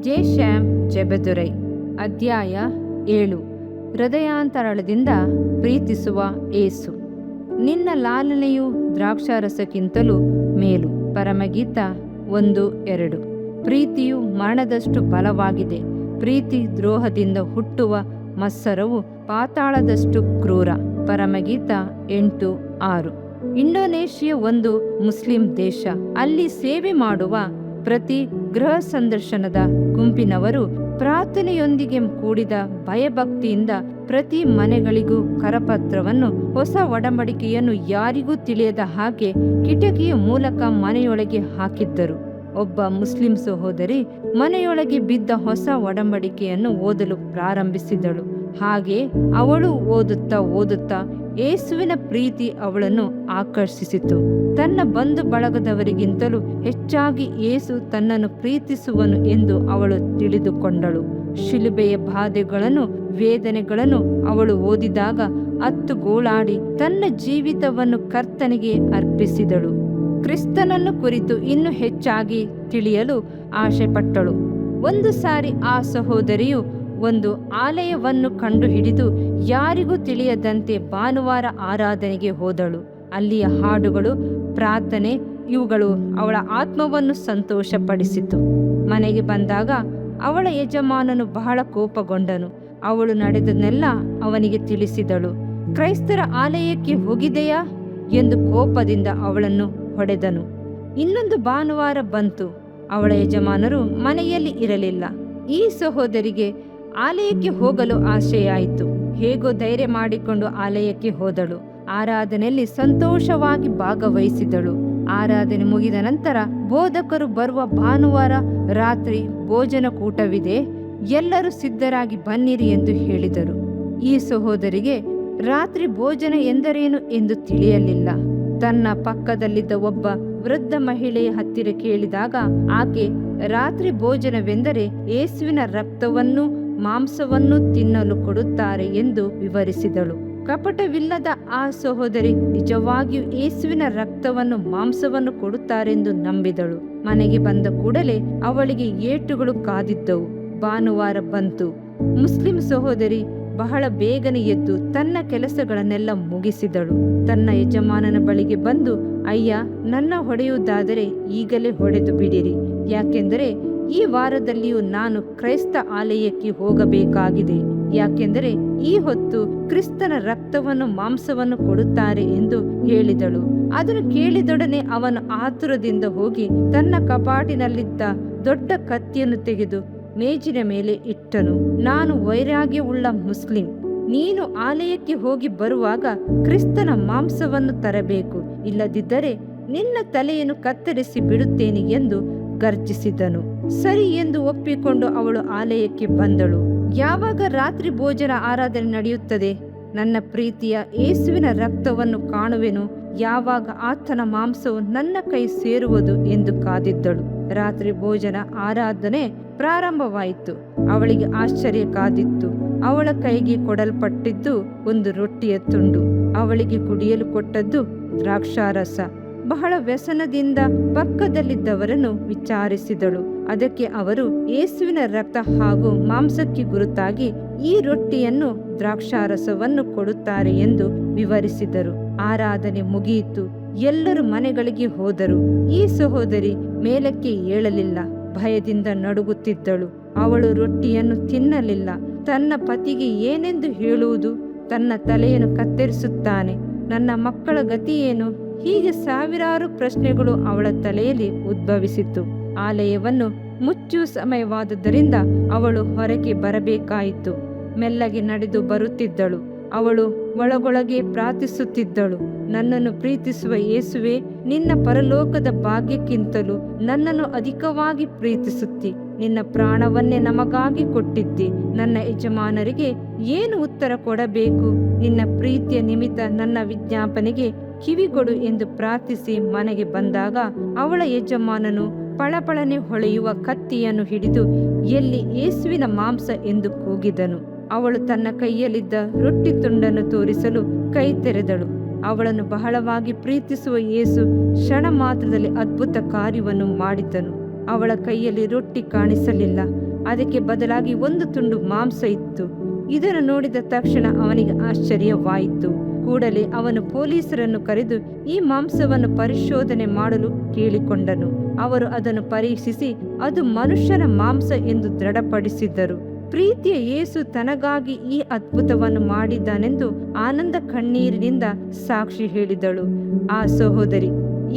ಜೆ. ಶ್ಯಾಮ್ ಜೆಬೆದುರೈ. ಅಧ್ಯಾಯ 7. ಹೃದಯಾಂತರಾಳದಿಂದ ಪ್ರೀತಿಸುವ ಯೇಸು. ನಿನ್ನ ಲಾಲನೆಯು ದ್ರಾಕ್ಷಾರಸಕ್ಕಿಂತಲೂ ಮೇಲು. ಪರಮಗೀತ 1:2. ಪ್ರೀತಿಯು ಮರಣದಷ್ಟು ಬಲವಾಗಿದೆ. ಪ್ರೀತಿ ದ್ರೋಹದಿಂದ ಹುಟ್ಟುವ ಮತ್ಸರವು ಪಾತಾಳದಷ್ಟು ಕ್ರೂರ. ಪರಮಗೀತ 8:6. ಇಂಡೋನೇಷಿಯಾ ಒಂದು ಮುಸ್ಲಿಂ ದೇಶ. ಅಲ್ಲಿ ಸೇವೆ ಮಾಡುವ ಪ್ರತಿ ಗೃಹ ಸಂದರ್ಶನದ ಗುಂಪಿನವರು ಪ್ರಾರ್ಥನೆಯೊಂದಿಗೆ ಕೂಡಿದ ಭಯಭಕ್ತಿಯಿಂದ ಪ್ರತಿ ಮನೆಗಳಿಗೂ ಕರಪತ್ರವನ್ನು, ಹೊಸ ಒಡಂಬಡಿಕೆಯನ್ನು ಯಾರಿಗೂ ತಿಳಿಯದ ಹಾಗೆ ಕಿಟಕಿಯ ಮೂಲಕ ಮನೆಯೊಳಗೆ ಹಾಕಿದ್ದರು. ಒಬ್ಬ ಮುಸ್ಲಿಂ ಸಹೋದರಿ ಮನೆಯೊಳಗೆ ಬಿದ್ದ ಹೊಸ ಒಡಂಬಡಿಕೆಯನ್ನು ಓದಲು ಪ್ರಾರಂಭಿಸಿದಳು. ಹಾಗೆ ಅವಳು ಓದುತ್ತಾ ಯೇಸುವಿನ ಪ್ರೀತಿ ಅವಳನ್ನು ಆಕರ್ಷಿಸಿತು. ತನ್ನ ಬಂಧು ಬಳಗದವರಿಗಿಂತಲೂ ಹೆಚ್ಚಾಗಿ ಯೇಸು ತನ್ನನ್ನು ಪ್ರೀತಿಸುವನು ಎಂದು ಅವಳು ತಿಳಿದುಕೊಂಡಳು. ಶಿಲುಬೆಯ ಬಾಧೆಗಳನ್ನು, ವೇದನೆಗಳನ್ನು ಅವಳು ಓದಿದಾಗ ಅತ್ತುಗೋಳಾಡಿ ತನ್ನ ಜೀವಿತವನ್ನು ಕರ್ತನಿಗೆ ಅರ್ಪಿಸಿದಳು. ಕ್ರಿಸ್ತನನ್ನು ಕುರಿತು ಇನ್ನೂ ಹೆಚ್ಚಾಗಿ ತಿಳಿಯಲು ಆಶೆಪಟ್ಟಳು. ಒಂದು ಸಾರಿ ಆ ಸಹೋದರಿಯು ಒಂದು ಆಲಯವನ್ನು ಕಂಡುಹಿಡಿದು ಯಾರಿಗೂ ತಿಳಿಯದಂತೆ ಭಾನುವಾರ ಆರಾಧನೆಗೆ ಹೋದಳು. ಅಲ್ಲಿಯ ಹಾಡುಗಳು, ಪ್ರಾರ್ಥನೆ ಇವುಗಳು ಅವಳ ಆತ್ಮವನ್ನು ಸಂತೋಷಪಡಿಸಿತು. ಮನೆಗೆ ಬಂದಾಗ ಅವಳ ಯಜಮಾನನು ಬಹಳ ಕೋಪಗೊಂಡನು. ಅವಳು ನಡೆದನ್ನೆಲ್ಲ ಅವನಿಗೆ ತಿಳಿಸಿದಳು. ಕ್ರೈಸ್ತರ ಆಲಯಕ್ಕೆ ಹೋಗಿದೆಯಾ ಎಂದು ಕೋಪದಿಂದ ಅವಳನ್ನು ಹೊಡೆದನು. ಇನ್ನೊಂದು ಭಾನುವಾರ ಬಂತು. ಅವಳ ಯಜಮಾನರು ಮನೆಯಲ್ಲಿ ಇರಲಿಲ್ಲ. ಈ ಸಹೋದರಿಗೆ ಆಲಯಕ್ಕೆ ಹೋಗಲು ಆಶೆಯಾಯಿತು. ಹೇಗೋ ಧೈರ್ಯ ಮಾಡಿಕೊಂಡು ಆಲಯಕ್ಕೆ ಹೋದಳು. ಆರಾಧನೆಯಲ್ಲಿ ಸಂತೋಷವಾಗಿ ಭಾಗವಹಿಸಿದಳು. ಆರಾಧನೆ ಮುಗಿದ ನಂತರ ಬೋಧಕರು ಬರುವ ಭಾನುವಾರ ರಾತ್ರಿ ಭೋಜನ ಕೂಟವಿದೆ, ಎಲ್ಲರೂ ಸಿದ್ಧರಾಗಿ ಬನ್ನಿರಿ ಎಂದು ಹೇಳಿದರು. ಈ ಸಹೋದರಿಗೆ ರಾತ್ರಿ ಭೋಜನ ಎಂದರೇನು ಎಂದು ತಿಳಿಯಲಿಲ್ಲ. ತನ್ನ ಪಕ್ಕದಲ್ಲಿದ್ದ ಒಬ್ಬ ವೃದ್ಧ ಮಹಿಳೆಯ ಹತ್ತಿರ ಕೇಳಿದಾಗ ಆಕೆ ರಾತ್ರಿ ಭೋಜನವೆಂದರೆ ಯೇಸುವಿನ ರಕ್ತವನ್ನು ಮಾಂಸವನ್ನು ತಿನ್ನಲು ಕೊಡುತ್ತಾರೆ ಎಂದು ವಿವರಿಸಿದಳು. ಕಪಟವಿಲ್ಲದ ಆ ಸಹೋದರಿ ನಿಜವಾಗಿಯೂ ಯೇಸುವಿನ ರಕ್ತವನ್ನು ಮಾಂಸವನ್ನು ಕೊಡುತ್ತಾರೆಂದು ನಂಬಿದಳು. ಮನೆಗೆ ಬಂದ ಕೂಡಲೇ ಅವಳಿಗೆ ಏಟುಗಳು ಕಾದಿದ್ದವು. ಭಾನುವಾರ ಬಂತು. ಮುಸ್ಲಿಂ ಸಹೋದರಿ ಬಹಳ ಬೇಗನೆ ಎದ್ದು ತನ್ನ ಕೆಲಸಗಳನ್ನೆಲ್ಲ ಮುಗಿಸಿದಳು. ತನ್ನ ಯಜಮಾನನ ಬಳಿಗೆ ಬಂದು, ಅಯ್ಯ, ನನ್ನ ಹೊಡೆಯುವುದಾದರೆ ಈಗಲೇ ಹೊಡೆದು ಬಿಡಿರಿ, ಯಾಕೆಂದರೆ ಈ ವಾರದಲ್ಲಿಯೂ ನಾನು ಕ್ರೈಸ್ತ ಆಲಯಕ್ಕೆ ಹೋಗಬೇಕಾಗಿದೆ. ಯಾಕೆಂದರೆ ಈ ಹೊತ್ತು ಕ್ರಿಸ್ತನ ರಕ್ತವನ್ನು ಮಾಂಸವನ್ನು ಕೊಡುತ್ತಾರೆ ಎಂದು ಹೇಳಿದಳು. ಅದನ್ನು ಕೇಳಿದೊಡನೆ ಅವನು ಆತುರದಿಂದ ಹೋಗಿ ತನ್ನ ಕಪಾಟಿನಲ್ಲಿದ್ದ ದೊಡ್ಡ ಕತ್ತಿಯನ್ನು ತೆಗೆದು ಮೇಜಿನ ಮೇಲೆ ಇಟ್ಟನು. ನಾನು ವೈರಾಗ್ಯವುಳ್ಳ ಮುಸ್ಲಿಂ. ನೀನು ಆಲಯಕ್ಕೆ ಹೋಗಿ ಬರುವಾಗ ಕ್ರಿಸ್ತನ ಮಾಂಸವನ್ನು ತರಬೇಕು, ಇಲ್ಲದಿದ್ದರೆ ನಿನ್ನ ತಲೆಯನ್ನು ಕತ್ತರಿಸಿ ಬಿಡುತ್ತೇನೆ ಎಂದು ಗರ್ಜಿಸಿದನು. ಸರಿ ಎಂದು ಒಪ್ಪಿಕೊಂಡು ಅವಳು ಆಲಯಕ್ಕೆ ಬಂದಳು. ಯಾವಾಗ ರಾತ್ರಿ ಭೋಜನ ಆರಾಧನೆ ನಡೆಯುತ್ತದೆ, ನನ್ನ ಪ್ರೀತಿಯ ಯೇಸುವಿನ ರಕ್ತವನ್ನು ಕಾಣುವೆನು, ಯಾವಾಗ ಆತನ ಮಾಂಸವು ನನ್ನ ಕೈ ಸೇರುವುದು ಎಂದು ಕಾದಿದ್ದಳು. ರಾತ್ರಿ ಭೋಜನ ಆರಾಧನೆ ಪ್ರಾರಂಭವಾಯಿತು. ಅವಳಿಗೆ ಆಶ್ಚರ್ಯ ಕಾದಿತ್ತು. ಅವಳ ಕೈಗೆ ಕೊಡಲ್ಪಟ್ಟಿದ್ದು ಒಂದು ರೊಟ್ಟಿಯ ತುಂಡು, ಅವಳಿಗೆ ಕುಡಿಯಲು ಕೊಟ್ಟದ್ದು ದ್ರಾಕ್ಷಾರಸ. ಬಹಳ ವ್ಯಸನದಿಂದ ಪಕ್ಕದಲ್ಲಿದ್ದವರನ್ನು ವಿಚಾರಿಸಿದಳು. ಅದಕ್ಕೆ ಅವರು ಯೇಸುವಿನ ರಕ್ತ ಹಾಗೂ ಮಾಂಸಕ್ಕೆ ಗುರುತಾಗಿ ಈ ರೊಟ್ಟಿಯನ್ನು ದ್ರಾಕ್ಷಾರಸವನ್ನು ಕೊಡುತ್ತಾರೆ ಎಂದು ವಿವರಿಸಿದರು. ಆರಾಧನೆ ಮುಗಿಯಿತು. ಎಲ್ಲರೂ ಮನೆಗಳಿಗೆ ಹೋದರು. ಈ ಸಹೋದರಿ ಮೇಲಕ್ಕೆ ಏಳಲಿಲ್ಲ. ಭಯದಿಂದ ನಡುಗುತ್ತಿದ್ದಳು. ಅವಳು ರೊಟ್ಟಿಯನ್ನು ತಿನ್ನಲಿಲ್ಲ. ತನ್ನ ಪತಿಗೆ ಏನೆಂದು ಹೇಳುವುದು? ತನ್ನ ತಲೆಯನ್ನು ಕತ್ತರಿಸುತ್ತಾನೆ, ನನ್ನ ಮಕ್ಕಳ ಗತಿಯೇನು? ಹೀಗೆ ಸಾವಿರಾರು ಪ್ರಶ್ನೆಗಳು ಅವಳ ತಲೆಯಲ್ಲಿ ಉದ್ಭವಿಸಿತು. ಆಲಯವನ್ನು ಮುಚ್ಚುವ ಸಮಯವಾದುದರಿಂದ ಅವಳು ಹೊರಗೆ ಬರಬೇಕಾಯಿತು. ಮೆಲ್ಲಗೆ ನಡೆದು ಬರುತ್ತಿದ್ದಳು. ಅವಳು ಒಳಗೊಳಗೆ ಪ್ರಾರ್ಥಿಸುತ್ತಿದ್ದಳು. ನನ್ನನ್ನು ಪ್ರೀತಿಸುವ ಯೇಸುವೆ, ನಿನ್ನ ಪರಲೋಕದ ಭಾಗ್ಯಕ್ಕಿಂತಲೂ ನನ್ನನ್ನು ಅಧಿಕವಾಗಿ ಪ್ರೀತಿಸುತ್ತಿ. ನಿನ್ನ ಪ್ರಾಣವನ್ನೇ ನಮಗಾಗಿ ಕೊಟ್ಟಿದ್ದಿ. ನನ್ನ ಯಜಮಾನರಿಗೆ ಏನು ಉತ್ತರ ಕೊಡಬೇಕು? ನಿನ್ನ ಪ್ರೀತಿಯ ನಿಮಿತ್ತ ನನ್ನ ವಿಜ್ಞಾಪನೆಗೆ ಕಿವಿಗೊಡು ಎಂದು ಪ್ರಾರ್ಥಿಸಿ ಮನೆಗೆ ಬಂದಾಗ ಅವಳ ಯಜಮಾನನು ಪಳಪಳನೆ ಹೊಳೆಯುವ ಕತ್ತಿಯನ್ನು ಹಿಡಿದು, ಎಲ್ಲಿ ಯೇಸುವಿನ ಮಾಂಸ ಎಂದು ಕೂಗಿದನು. ಅವಳು ತನ್ನ ಕೈಯಲ್ಲಿದ್ದ ರೊಟ್ಟಿ ತುಂಡನ್ನು ತೋರಿಸಲು ಕೈ ತೆರೆದಳು. ಅವಳನ್ನು ಬಹಳವಾಗಿ ಪ್ರೀತಿಸುವ ಯೇಸು ಕ್ಷಣ ಮಾತ್ರದಲ್ಲಿ ಅದ್ಭುತ ಕಾರ್ಯವನ್ನು ಮಾಡಿದನು. ಅವಳ ಕೈಯಲ್ಲಿ ರೊಟ್ಟಿ ಕಾಣಿಸಲಿಲ್ಲ, ಅದಕ್ಕೆ ಬದಲಾಗಿ ಒಂದು ತುಂಡು ಮಾಂಸ ಇತ್ತು. ಇದನ್ನು ನೋಡಿದ ತಕ್ಷಣ ಅವನಿಗೆ ಆಶ್ಚರ್ಯವಾಯಿತು. ಕೂಡಲೇ ಅವನು ಪೊಲೀಸರನ್ನು ಕರೆದು ಈ ಮಾಂಸವನ್ನು ಪರಿಶೋಧನೆ ಮಾಡಲು ಕೇಳಿಕೊಂಡನು. ಅವರು ಅದನ್ನು ಪರೀಕ್ಷಿಸಿ ಅದು ಮನುಷ್ಯನ ಮಾಂಸ ಎಂದು ದೃಢಪಡಿಸಿದ್ದರು. ಪ್ರೀತಿಯ ಯೇಸು ತನಗಾಗಿ ಈ ಅದ್ಭುತವನ್ನು ಮಾಡಿದ್ದಾನೆಂದು ಆನಂದ ಕಣ್ಣೀರಿನಿಂದ ಸಾಕ್ಷಿ ಹೇಳಿದಳು ಆ ಸಹೋದರಿ.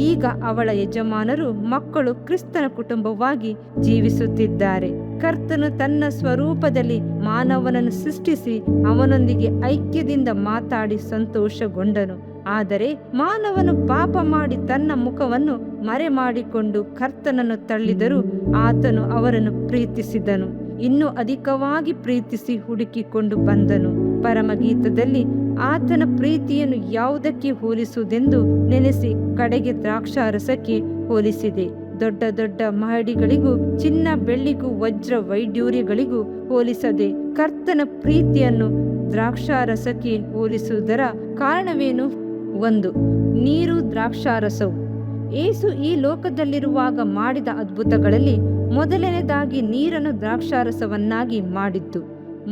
ಈಗ ಅವಳ ಯಜಮಾನರು ಮಕ್ಕಳು ಕ್ರಿಸ್ತನ ಕುಟುಂಬವಾಗಿ ಜೀವಿಸುತ್ತಿದ್ದಾರೆ. ಕರ್ತನು ತನ್ನ ಸ್ವರೂಪದಲ್ಲಿ ಮಾನವನನ್ನು ಸೃಷ್ಟಿಸಿ ಅವನೊಂದಿಗೆ ಐಕ್ಯದಿಂದ ಮಾತಾಡಿ ಸಂತೋಷಗೊಂಡನು. ಆದರೆ ಮಾನವನು ಪಾಪ ಮಾಡಿ ತನ್ನ ಮುಖವನ್ನು ಮರೆ ಮಾಡಿಕೊಂಡು ಕರ್ತನನ್ನು ತಳ್ಳಿದರೂ ಆತನು ಅವರನ್ನು ಪ್ರೀತಿಸಿದನು. ಇನ್ನೂ ಅಧಿಕವಾಗಿ ಪ್ರೀತಿಸಿ ಹುಡುಕಿಕೊಂಡು ಬಂದನು. ಪರಮಗೀತದಲ್ಲಿ ಆತನ ಪ್ರೀತಿಯನ್ನು ಯಾವುದಕ್ಕೆ ಹೋಲಿಸುವುದೆಂದು ನೆನೆಸಿ ಕಡೆಗೆ ದ್ರಾಕ್ಷಾರಸಕ್ಕೆ ಹೋಲಿಸಿದೆ. ದೊಡ್ಡ ದೊಡ್ಡ ಮಹಡಿಗಳಿಗೂ ಚಿನ್ನ ಬೆಳ್ಳಿಗೂ ವಜ್ರ ವೈಢೂರ್ಯಗಳಿಗೂ ಹೋಲಿಸದೆ ಕರ್ತನ ಪ್ರೀತಿಯನ್ನು ದ್ರಾಕ್ಷಾರಸಕ್ಕೆ ಹೋಲಿಸುವುದರ ಕಾರಣವೇನು? 1. ನೀರು ದ್ರಾಕ್ಷಾರಸವು. ಯೇಸು ಈ ಲೋಕದಲ್ಲಿರುವಾಗ ಮಾಡಿದ ಅದ್ಭುತಗಳಲ್ಲಿ ಮೊದಲನೇದಾಗಿ ನೀರನ್ನು ದ್ರಾಕ್ಷಾರಸವನ್ನಾಗಿ ಮಾಡಿದ್ದು.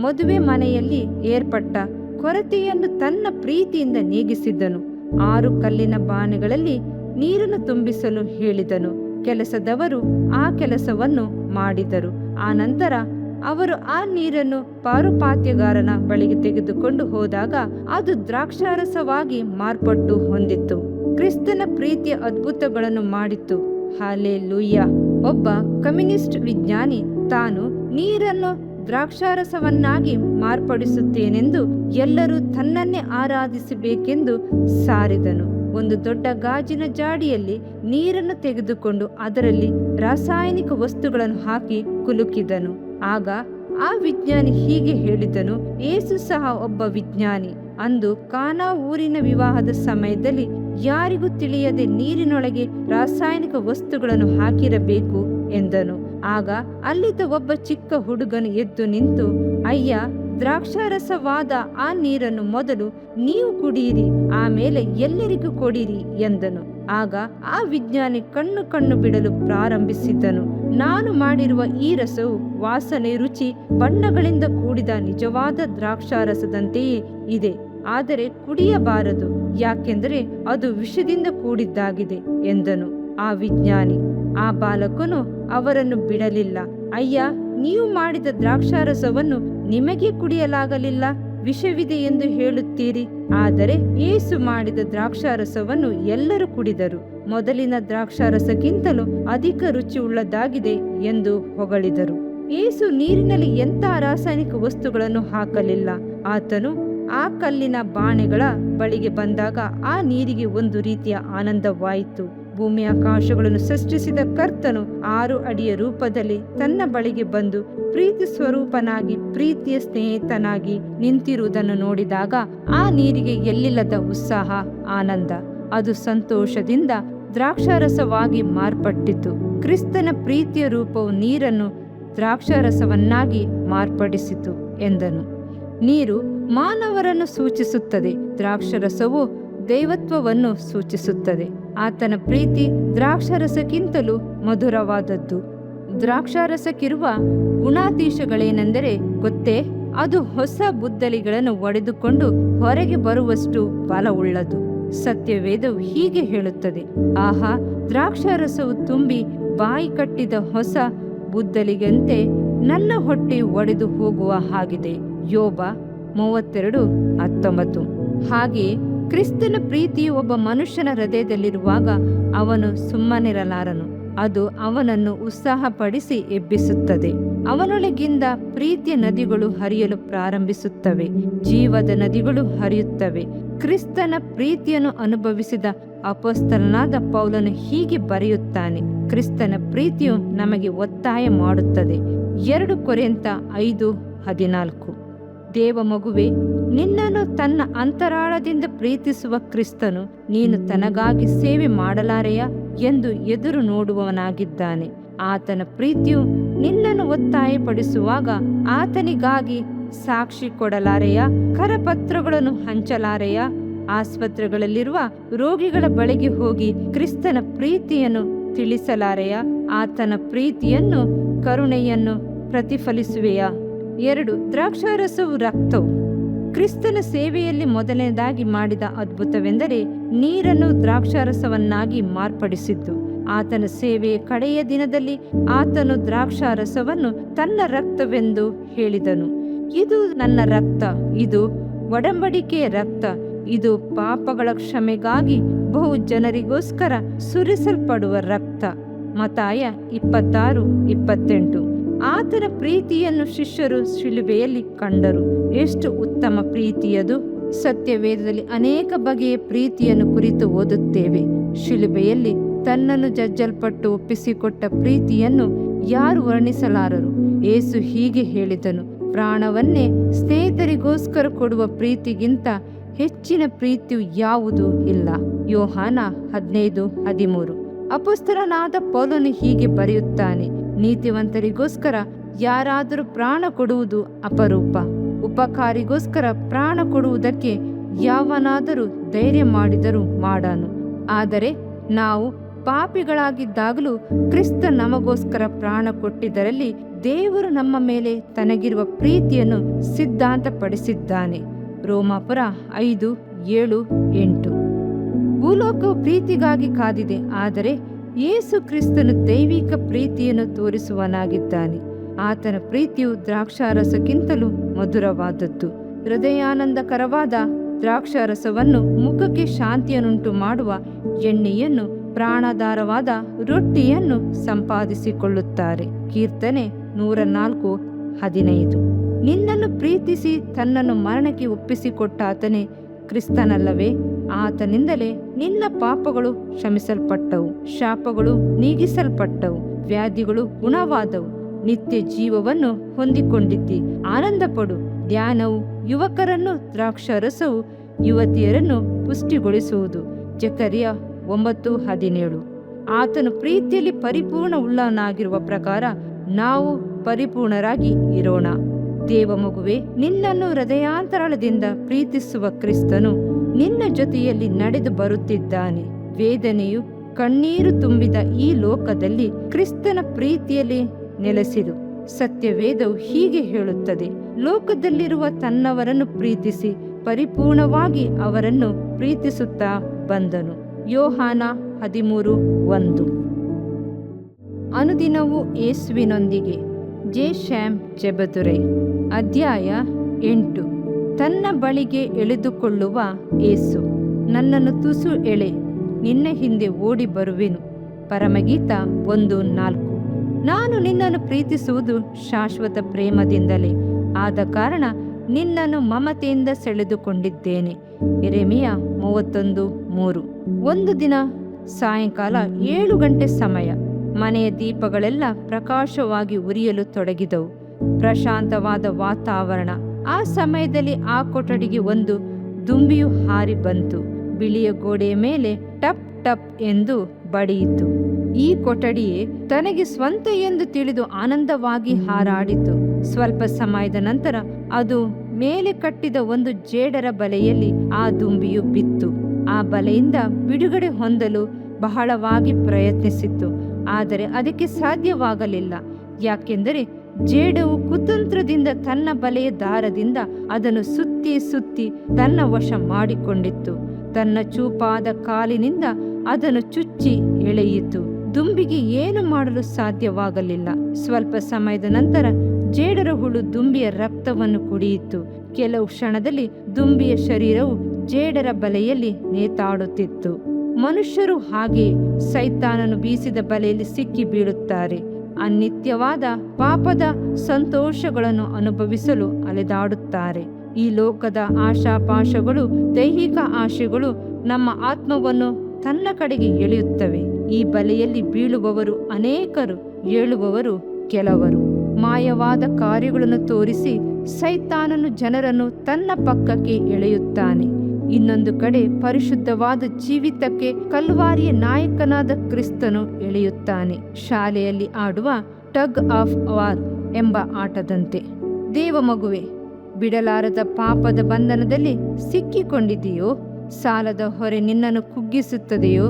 ಮದುವೆ ಮನೆಯಲ್ಲಿ ಏರ್ಪಟ್ಟ ಕೊರತೆಯನ್ನು ತನ್ನ ಪ್ರೀತಿಯಿಂದ ನೀಗಿಸಿದ್ದನು. 6 ಕಲ್ಲಿನ ಬಾಣಗಳಲ್ಲಿ ನೀರನ್ನು ತುಂಬಿಸಲು ಹೇಳಿದನು. ಕೆಲಸದವರು ಆ ಕೆಲಸವನ್ನು ಮಾಡಿದರು. ಆ ನಂತರ ಅವರು ಆ ನೀರನ್ನು ಪಾರುಪಾತ್ಯಗಾರನ ಬಳಿಗೆ ತೆಗೆದುಕೊಂಡು ಹೋದಾಗ ಅದು ದ್ರಾಕ್ಷಾರಸವಾಗಿ ಮಾರ್ಪಟ್ಟು ಹೊಂದಿತ್ತು. ಕ್ರಿಸ್ತನ ಪ್ರೀತಿಯ ಅದ್ಭುತಗಳನ್ನು ಮಾಡಿತ್ತು. ಹಾಲೆಲೂಯ್ಯ. ಒಬ್ಬ ಕಮ್ಯುನಿಸ್ಟ್ ವಿಜ್ಞಾನಿ ತಾನು ನೀರನ್ನು ದ್ರಾಕ್ಷಾರಸವನ್ನಾಗಿ ಮಾರ್ಪಡಿಸುತ್ತೇನೆಂದು ಎಲ್ಲರೂ ತನ್ನನ್ನೇ ಆರಾಧಿಸಬೇಕೆಂದು ಸಾರಿದನು. ಒಂದು ದೊಡ್ಡ ಗಾಜಿನ ಜಾಡಿಯಲ್ಲಿ ನೀರನ್ನು ತೆಗೆದುಕೊಂಡು ಅದರಲ್ಲಿ ರಾಸಾಯನಿಕ ವಸ್ತುಗಳನ್ನು ಹಾಕಿ ಕುಲುಕಿದನು. ಆಗ ಆ ವಿಜ್ಞಾನಿ ಹೀಗೆ ಹೇಳಿದನು, ಯೇಸು ಸಹ ಒಬ್ಬ ವಿಜ್ಞಾನಿ. ಅಂದು ಕಾನಾ ಊರಿನ ವಿವಾಹದ ಸಮಯದಲ್ಲಿ ಯಾರಿಗೂ ತಿಳಿಯದೆ ನೀರಿನೊಳಗೆ ರಾಸಾಯನಿಕ ವಸ್ತುಗಳನ್ನು ಹಾಕಿರಬೇಕು ಎಂದನು. ಆಗ ಅಲ್ಲಿದ್ದ ಒಬ್ಬ ಚಿಕ್ಕ ಹುಡುಗನು ಎದ್ದು ನಿಂತು, ಅಯ್ಯ, ದ್ರಾಕ್ಷಾರಸವಾದ ಆ ನೀರನ್ನು ಮೊದಲು ನೀವು ಕುಡಿಯಿರಿ, ಆಮೇಲೆ ಎಲ್ಲರಿಗೂ ಕೊಡಿರಿ ಎಂದನು. ಆಗ ಆ ವಿಜ್ಞಾನಿ ಕಣ್ಣು ಬಿಡಲು ಪ್ರಾರಂಭಿಸಿದ್ದನು. ನಾನು ಮಾಡಿರುವ ಈ ರಸವು ವಾಸನೆ, ರುಚಿ, ಬಣ್ಣಗಳಿಂದ ಕೂಡಿದ ನಿಜವಾದ ದ್ರಾಕ್ಷಾರಸದಂತೆಯೇ ಇದೆ, ಆದರೆ ಕುಡಿಯಬಾರದು, ಯಾಕೆಂದರೆ ಅದು ವಿಷದಿಂದ ಕೂಡಿದ್ದಾಗಿದೆ ಎಂದನು ಆ ವಿಜ್ಞಾನಿ. ಆ ಬಾಲಕನು ಅವರನ್ನು ಬಿಡಲಿಲ್ಲ. ಅಯ್ಯ, ನೀವು ಮಾಡಿದ ದ್ರಾಕ್ಷಾರಸವನ್ನು ನಿಮಗೆ ಕುಡಿಯಲಾಗಲಿಲ್ಲ, ವಿಷವಿದೆ ಎಂದು ಹೇಳುತ್ತೀರಿ. ಆದರೆ ಯೇಸು ಮಾಡಿದ ದ್ರಾಕ್ಷಾರಸವನ್ನು ಎಲ್ಲರೂ ಕುಡಿದರು. ಮೊದಲಿನ ದ್ರಾಕ್ಷಾರಸಕ್ಕಿಂತಲೂ ಅಧಿಕ ರುಚಿ ಉಳ್ಳದಾಗಿದೆ ಎಂದು ಹೊಗಳಿದರು. ಯೇಸು ನೀರಿನಲ್ಲಿ ಎಂಥ ರಾಸಾಯನಿಕ ವಸ್ತುಗಳನ್ನು ಹಾಕಲಿಲ್ಲ. ಆತನು ಆ ಕಲ್ಲಿನ ಬಾಣೆಗಳ ಬಳಿಗೆ ಬಂದಾಗ ಆ ನೀರಿಗೆ ಒಂದು ರೀತಿಯ ಆನಂದವಾಯಿತು. ಭೂಮಿ ಆಕಾಶಗಳನ್ನು ಸೃಷ್ಟಿಸಿದ ಕರ್ತನು 6 ಅಡಿಯ ರೂಪದಲ್ಲಿ ತನ್ನ ಬಳಿಗೆ ಬಂದು ಪ್ರೀತಿ ಸ್ವರೂಪನಾಗಿ, ಪ್ರೀತಿಯ ಸ್ನೇಹಿತನಾಗಿ ನಿಂತಿರುವುದನ್ನು ನೋಡಿದಾಗ ಆ ನೀರಿಗೆ ಎಲ್ಲಿಲ್ಲದ ಉತ್ಸಾಹ, ಆನಂದ. ಅದು ಸಂತೋಷದಿಂದ ದ್ರಾಕ್ಷಾರಸವಾಗಿ ಮಾರ್ಪಟ್ಟಿತು. ಕ್ರಿಸ್ತನ ಪ್ರೀತಿಯ ರೂಪವು ನೀರನ್ನು ದ್ರಾಕ್ಷಾರಸವನ್ನಾಗಿ ಮಾರ್ಪಡಿಸಿತು ಎಂದನು. ನೀರು ಮಾನವರನ್ನು ಸೂಚಿಸುತ್ತದೆ, ದ್ರಾಕ್ಷಾರಸವು ದೈವತ್ವವನ್ನು ಸೂಚಿಸುತ್ತದೆ. ಆತನ ಪ್ರೀತಿ ದ್ರಾಕ್ಷಾರಸಕ್ಕಿಂತಲೂ ಮಧುರವಾದದ್ದು. ದ್ರಾಕ್ಷಾರಸಕ್ಕಿರುವ ಗುಣಾತಿಶಯಗಳೇನೆಂದರೆ ಗೊತ್ತೇ? ಅದು ಹೊಸ ಬುದ್ದಲಿಗಳನ್ನು ಒಡೆದುಕೊಂಡು ಹೊರಗೆ ಬರುವಷ್ಟು ಬಲವುಳ್ಳದು. ಸತ್ಯವೇದವು ಹೀಗೆ ಹೇಳುತ್ತದೆ, ಆಹಾ, ದ್ರಾಕ್ಷಾರಸವು ತುಂಬಿ ಬಾಯಿ ಕಟ್ಟಿದ ಹೊಸ ಬುದ್ದಲಿಗಂತೆ ನನ್ನ ಹೊಟ್ಟೆ ಒಡೆದು ಹೋಗುವ ಹಾಗಿದೆ. ಯೋಬ 32:19. ಹಾಗೆಯೇ ಕ್ರಿಸ್ತನ ಪ್ರೀತಿಯು ಒಬ್ಬ ಮನುಷ್ಯನ ಹೃದಯದಲ್ಲಿರುವಾಗ ಅವನು ಸುಮ್ಮನಿರಲಾರನು. ಅದು ಅವನನ್ನು ಉತ್ಸಾಹಪಡಿಸಿ ಎಬ್ಬಿಸುತ್ತದೆ. ಅವನೊಳಗಿಂದ ಪ್ರೀತಿಯ ನದಿಗಳು ಹರಿಯಲು ಪ್ರಾರಂಭಿಸುತ್ತವೆ, ಜೀವದ ನದಿಗಳು ಹರಿಯುತ್ತವೆ. ಕ್ರಿಸ್ತನ ಪ್ರೀತಿಯನ್ನು ಅನುಭವಿಸಿದ ಅಪೊಸ್ತಲನಾದ ಪೌಲನು ಹೀಗೆ ಬರೆಯುತ್ತಾನೆ, ಕ್ರಿಸ್ತನ ಪ್ರೀತಿಯು ನಮಗೆ ಒತ್ತಾಯ ಮಾಡುತ್ತದೆ. 2 ಕೊರಿಂಥ 5:14. ದೇವ ಮಗುವೆ, ನಿನ್ನನ್ನು ತನ್ನ ಅಂತರಾಳದಿಂದ ಪ್ರೀತಿಸುವ ಕ್ರಿಸ್ತನು ನೀನು ತನಗಾಗಿ ಸೇವೆ ಮಾಡಲಾರೆಯಾ ಎಂದು ಎದುರು ನೋಡುವವನಾಗಿದ್ದಾನೆ. ಆತನ ಪ್ರೀತಿಯು ನಿನ್ನನ್ನು ಒತ್ತಾಯಪಡಿಸುವಾಗ ಆತನಿಗಾಗಿ ಸಾಕ್ಷಿ ಕೊಡಲಾರೆಯಾ? ಕರಪತ್ರಗಳನ್ನು ಹಂಚಲಾರೆಯಾ? ಆಸ್ಪತ್ರೆಗಳಲ್ಲಿರುವ ರೋಗಿಗಳ ಬಳಿಗೆ ಹೋಗಿ ಕ್ರಿಸ್ತನ ಪ್ರೀತಿಯನ್ನು ತಿಳಿಸಲಾರೆಯಾ? ಆತನ ಪ್ರೀತಿಯನ್ನು, ಕರುಣೆಯನ್ನು ಪ್ರತಿಫಲಿಸುವೆಯಾ? 2. ದ್ರಾಕ್ಷಾರಸವು ರಕ್ತವು. ಕ್ರಿಸ್ತನ ಸೇವೆಯಲ್ಲಿ ಮೊದಲನೇದಾಗಿ ಮಾಡಿದ ಅದ್ಭುತವೆಂದರೆ ನೀರನ್ನು ದ್ರಾಕ್ಷಾರಸವನ್ನಾಗಿ ಮಾರ್ಪಡಿಸಿದ್ದು. ಆತನ ಸೇವೆಯ ಕಡೆಯ ದಿನದಲ್ಲಿ ಆತನು ದ್ರಾಕ್ಷಾರಸವನ್ನು ತನ್ನ ರಕ್ತವೆಂದು ಹೇಳಿದನು. ಇದು ನನ್ನ ರಕ್ತ, ಇದು ಒಡಂಬಡಿಕೆಯ ರಕ್ತ, ಇದು ಪಾಪಗಳ ಕ್ಷಮೆಗಾಗಿ ಬಹು ಜನರಿಗೋಸ್ಕರ ಸುರಿಸಲ್ಪಡುವ ರಕ್ತ. ಮತ್ತಾಯ 26:28. ಆತನ ಪ್ರೀತಿಯನ್ನು ಶಿಷ್ಯರು ಶಿಲುಬೆಯಲ್ಲಿ ಕಂಡರು. ಎಷ್ಟು ಉತ್ತಮ ಪ್ರೀತಿಯದು! ಸತ್ಯವೇದದಲ್ಲಿ ಅನೇಕ ಬಗೆಯ ಪ್ರೀತಿಯನ್ನು ಕುರಿತು ಓದುತ್ತೇವೆ. ಶಿಲುಬೆಯಲ್ಲಿ ತನ್ನನ್ನು ಜಜ್ಜಲ್ಪಟ್ಟು ಒಪ್ಪಿಸಿಕೊಟ್ಟ ಪ್ರೀತಿಯನ್ನು ಯಾರು ವರ್ಣಿಸಲಾರರು? ಯೇಸು ಹೀಗೆ ಹೇಳಿದನು, ಪ್ರಾಣವನ್ನೇ ಸ್ನೇಹಿತರಿಗೋಸ್ಕರ ಕೊಡುವ ಪ್ರೀತಿಗಿಂತ ಹೆಚ್ಚಿನ ಪ್ರೀತಿಯು ಯಾವುದೂ ಇಲ್ಲ. ಯೋಹಾನ 15:13. ಅಪೊಸ್ತಲನಾದ ಪೌಲನು ಹೀಗೆ ಬರೆಯುತ್ತಾನೆ, ನೀತಿವಂತರಿಗೋಸ್ಕರ ಯಾರಾದರೂ ಪ್ರಾಣ ಕೊಡುವುದು ಅಪರೂಪ. ಉಪಕಾರಿಗೋಸ್ಕರ ಪ್ರಾಣ ಕೊಡುವುದಕ್ಕೆ ಯಾವನಾದರೂ ಧೈರ್ಯ ಮಾಡಿದರೂ ಮಾಡಾನು. ಆದರೆ ನಾವು ಪಾಪಿಗಳಾಗಿದ್ದಾಗಲೂ ಕ್ರಿಸ್ತ ನಮಗೋಸ್ಕರ ಪ್ರಾಣ ಕೊಟ್ಟಿದ್ದರಲ್ಲಿ ದೇವರು ನಮ್ಮ ಮೇಲೆ ತನಗಿರುವ ಪ್ರೀತಿಯನ್ನು ಸಿದ್ಧಾಂತಪಡಿಸಿದ್ದಾನೆ. ರೋಮಾಪುರ 5:7-8. ಭೂಲೋಕವು ಪ್ರೀತಿಗಾಗಿ ಕಾದಿದೆ, ಆದರೆ ಯೇಸು ಕ್ರಿಸ್ತನು ದೈವಿಕ ಪ್ರೀತಿಯನ್ನು ತೋರಿಸುವನಾಗಿದ್ದಾನೆ. ಆತನ ಪ್ರೀತಿಯು ದ್ರಾಕ್ಷಾರಸಕ್ಕಿಂತಲೂ ಮಧುರವಾದದ್ದು. ಹೃದಯಾನಂದಕರವಾದ ದ್ರಾಕ್ಷಾರಸವನ್ನು, ಮುಖಕ್ಕೆ ಶಾಂತಿಯನ್ನುಂಟು ಮಾಡುವ ಎಣ್ಣೆಯನ್ನು, ಪ್ರಾಣಾಧಾರವಾದ ರೊಟ್ಟಿಯನ್ನು ಸಂಪಾದಿಸಿಕೊಳ್ಳುತ್ತಾರೆ. ಕೀರ್ತನೆ 104 15. ನಿನ್ನನ್ನು ಪ್ರೀತಿಸಿ ತನ್ನನ್ನು ಮರಣಕ್ಕೆ ಒಪ್ಪಿಸಿಕೊಟ್ಟಾತನೇ ಕ್ರಿಸ್ತನಲ್ಲವೇ? ಆತನಿಂದಲೇ ನಿನ್ನ ಪಾಪಗಳು ಕ್ಷಮಿಸಲ್ಪಟ್ಟವು, ಶಾಪಗಳು ನೀಗಿಸಲ್ಪಟ್ಟವು, ವ್ಯಾಧಿಗಳು ಗುಣವಾದವು, ನಿತ್ಯ ಜೀವವನ್ನು ಹೊಂದಿಕೊಂಡಿದ್ದಿ. ಆನಂದಪಡು. ಧ್ಯಾನವು ಯುವಕರನ್ನು, ದ್ರಾಕ್ಷಾರಸವು ಯುವತಿಯರನ್ನು ಪುಷ್ಟಿಗೊಳಿಸುವುದು. ಜಕರ್ಯ 9:17. ಆತನು ಪ್ರೀತಿಯಲ್ಲಿ ಪರಿಪೂರ್ಣ ಉಳ್ಳವನಾಗಿರುವ ಪ್ರಕಾರ ನಾವು ಪರಿಪೂರ್ಣರಾಗಿ ಇರೋಣ. ದೇವಮಗುವೆ, ನಿನ್ನನ್ನು ಹೃದಯಾಂತರಾಳದಿಂದ ಪ್ರೀತಿಸುವ ಕ್ರಿಸ್ತನು ನಿನ್ನ ಜೊತೆಯಲ್ಲಿ ನಡೆದು ಬರುತ್ತಿದ್ದಾನೆ. ವೇದನೆಯು ಕಣ್ಣೀರು ತುಂಬಿದ ಈ ಲೋಕದಲ್ಲಿ ಕ್ರಿಸ್ತನ ಪ್ರೀತಿಯಲ್ಲಿ ನೆಲೆಸಿರು. ಸತ್ಯವೇದವು ಹೀಗೆ ಹೇಳುತ್ತದೆ: ಲೋಕದಲ್ಲಿರುವ ತನ್ನವರನ್ನು ಪ್ರೀತಿಸಿ ಪರಿಪೂರ್ಣವಾಗಿ ಅವರನ್ನು ಪ್ರೀತಿಸುತ್ತಾ ಬಂದನು. ಯೋಹಾನ 13:1. ಅನುದಿನವೂ ಯೇಸುವಿನೊಂದಿಗೆ. ಜೆ. ಶ್ಯಾಮ್ ಜೆಬದುರೈ. ಅಧ್ಯಾಯ 8. ತನ್ನ ಬಳಿಗೆ ಎಳೆದುಕೊಳ್ಳುವ ಯೇಸು. ನನ್ನನ್ನು ತುಸು ಎಳೆ, ನಿನ್ನ ಹಿಂದೆ ಓಡಿ ಬರುವೆನು. ಪರಮಗೀತ 1:4. ನಾನು ನಿನ್ನನ್ನು ಪ್ರೀತಿಸುವುದು ಶಾಶ್ವತ ಪ್ರೇಮದಿಂದಲೇ, ಆದ ಕಾರಣ ನಿನ್ನನ್ನು ಮಮತೆಯಿಂದ ಸೆಳೆದುಕೊಂಡಿದ್ದೇನೆ. ಯೆರೆಮೀಯ 31:3. ಒಂದು ದಿನ ಸಾಯಂಕಾಲ 7 ಗಂಟೆ ಸಮಯ. ಮನೆಯ ದೀಪಗಳೆಲ್ಲ ಪ್ರಕಾಶವಾಗಿ ಉರಿಯಲು ತೊಡಗಿದವು. ಪ್ರಶಾಂತವಾದ ವಾತಾವರಣ. ಆ ಸಮಯದಲ್ಲಿ ಆ ಕೊಠಡಿಗೆ ಒಂದು ದುಂಬಿಯು ಹಾರಿ ಬಂತು. ಬಿಳಿಯ ಗೋಡೆಯ ಮೇಲೆ ಟಪ್ ಟಪ್ ಎಂದು ಬಡಿಯಿತು. ಈ ಕೊಠಡಿಯೇ ತನಗೆ ಸ್ವಂತ ಎಂದು ತಿಳಿದು ಆನಂದವಾಗಿ ಹಾರಾಡಿತು. ಸ್ವಲ್ಪ ಸಮಯದ ನಂತರ ಅದು ಮೇಲೆ ಕಟ್ಟಿದ ಒಂದು ಜೇಡರ ಬಲೆಯಲ್ಲಿ ಆ ದುಂಬಿಯು ಬಿತ್ತು. ಆ ಬಲೆಯಿಂದ ಬಿಡುಗಡೆ ಹೊಂದಲು ಬಹಳವಾಗಿ ಪ್ರಯತ್ನಿಸಿತ್ತು, ಆದರೆ ಅದಕ್ಕೆ ಸಾಧ್ಯವಾಗಲಿಲ್ಲ. ಯಾಕೆಂದರೆ ಜೇಡವು ಕುತಂತ್ರದಿಂದ ತನ್ನ ಬಲೆಯ ದಾರದಿಂದ ಅದನ್ನು ಸುತ್ತಿ ಸುತ್ತಿ ತನ್ನ ವಶ ಮಾಡಿಕೊಂಡಿತ್ತು. ತನ್ನ ಚೂಪಾದ ಕಾಲಿನಿಂದ ಅದನ್ನು ಚುಚ್ಚಿ ಎಳೆಯಿತು. ದುಂಬಿಗೆ ಏನು ಮಾಡಲು ಸಾಧ್ಯವಾಗಲಿಲ್ಲ. ಸ್ವಲ್ಪ ಸಮಯದ ನಂತರ ಜೇಡರ ಹುಳು ದುಂಬಿಯ ರಕ್ತವನ್ನು ಕುಡಿಯಿತು. ಕೆಲವು ಕ್ಷಣದಲ್ಲಿ ದುಂಬಿಯ ಶರೀರವು ಜೇಡರ ಬಲೆಯಲ್ಲಿ ನೇತಾಡುತ್ತಿತ್ತು. ಮನುಷ್ಯರು ಹಾಗೆ ಸೈತಾನನು ಬೀಸಿದ ಬಲೆಯಲ್ಲಿ ಸಿಕ್ಕಿ ಬೀಳುತ್ತಾರೆ. ಅನಿತ್ಯವಾದ ಪಾಪದ ಸಂತೋಷಗಳನ್ನು ಅನುಭವಿಸಲು ಅಲೆದಾಡುತ್ತಾರೆ. ಈ ಲೋಕದ ಆಶಾಪಾಶಗಳು, ದೈಹಿಕ ಆಶೆಗಳು ನಮ್ಮ ಆತ್ಮವನ್ನು ತನ್ನ ಕಡೆಗೆ ಎಳೆಯುತ್ತವೆ. ಈ ಬಲೆಯಲ್ಲಿ ಬೀಳುವವರು ಅನೇಕರು, ಏಳುವವರು ಕೆಲವರು. ಮಾಯವಾದ ಕಾರ್ಯಗಳನ್ನು ತೋರಿಸಿ ಸೈತಾನನು ಜನರನ್ನು ತನ್ನ ಪಕ್ಕಕ್ಕೆ ಎಳೆಯುತ್ತಾನೆ. ಇನ್ನೊಂದು ಕಡೆ ಪರಿಶುದ್ಧವಾದ ಜೀವಿತಕ್ಕೆ ಕಲ್ವಾರಿಯ ನಾಯಕನಾದ ಕ್ರಿಸ್ತನು ಎಳೆಯುತ್ತಾನೆ. ಶಾಲೆಯಲ್ಲಿ ಆಡುವ ಟಗ್ ಆಫ್ ವಾರ್ ಎಂಬ ಆಟದಂತೆ. ದೇವಮಗುವೆ, ಬಿಡಲಾರದ ಪಾಪದ ಬಂಧನದಲ್ಲಿ ಸಿಕ್ಕಿಕೊಂಡಿದೆಯೋ? ಸಾಲದ ಹೊರೆ ನಿನ್ನನ್ನು ಕುಗ್ಗಿಸುತ್ತದೆಯೋ?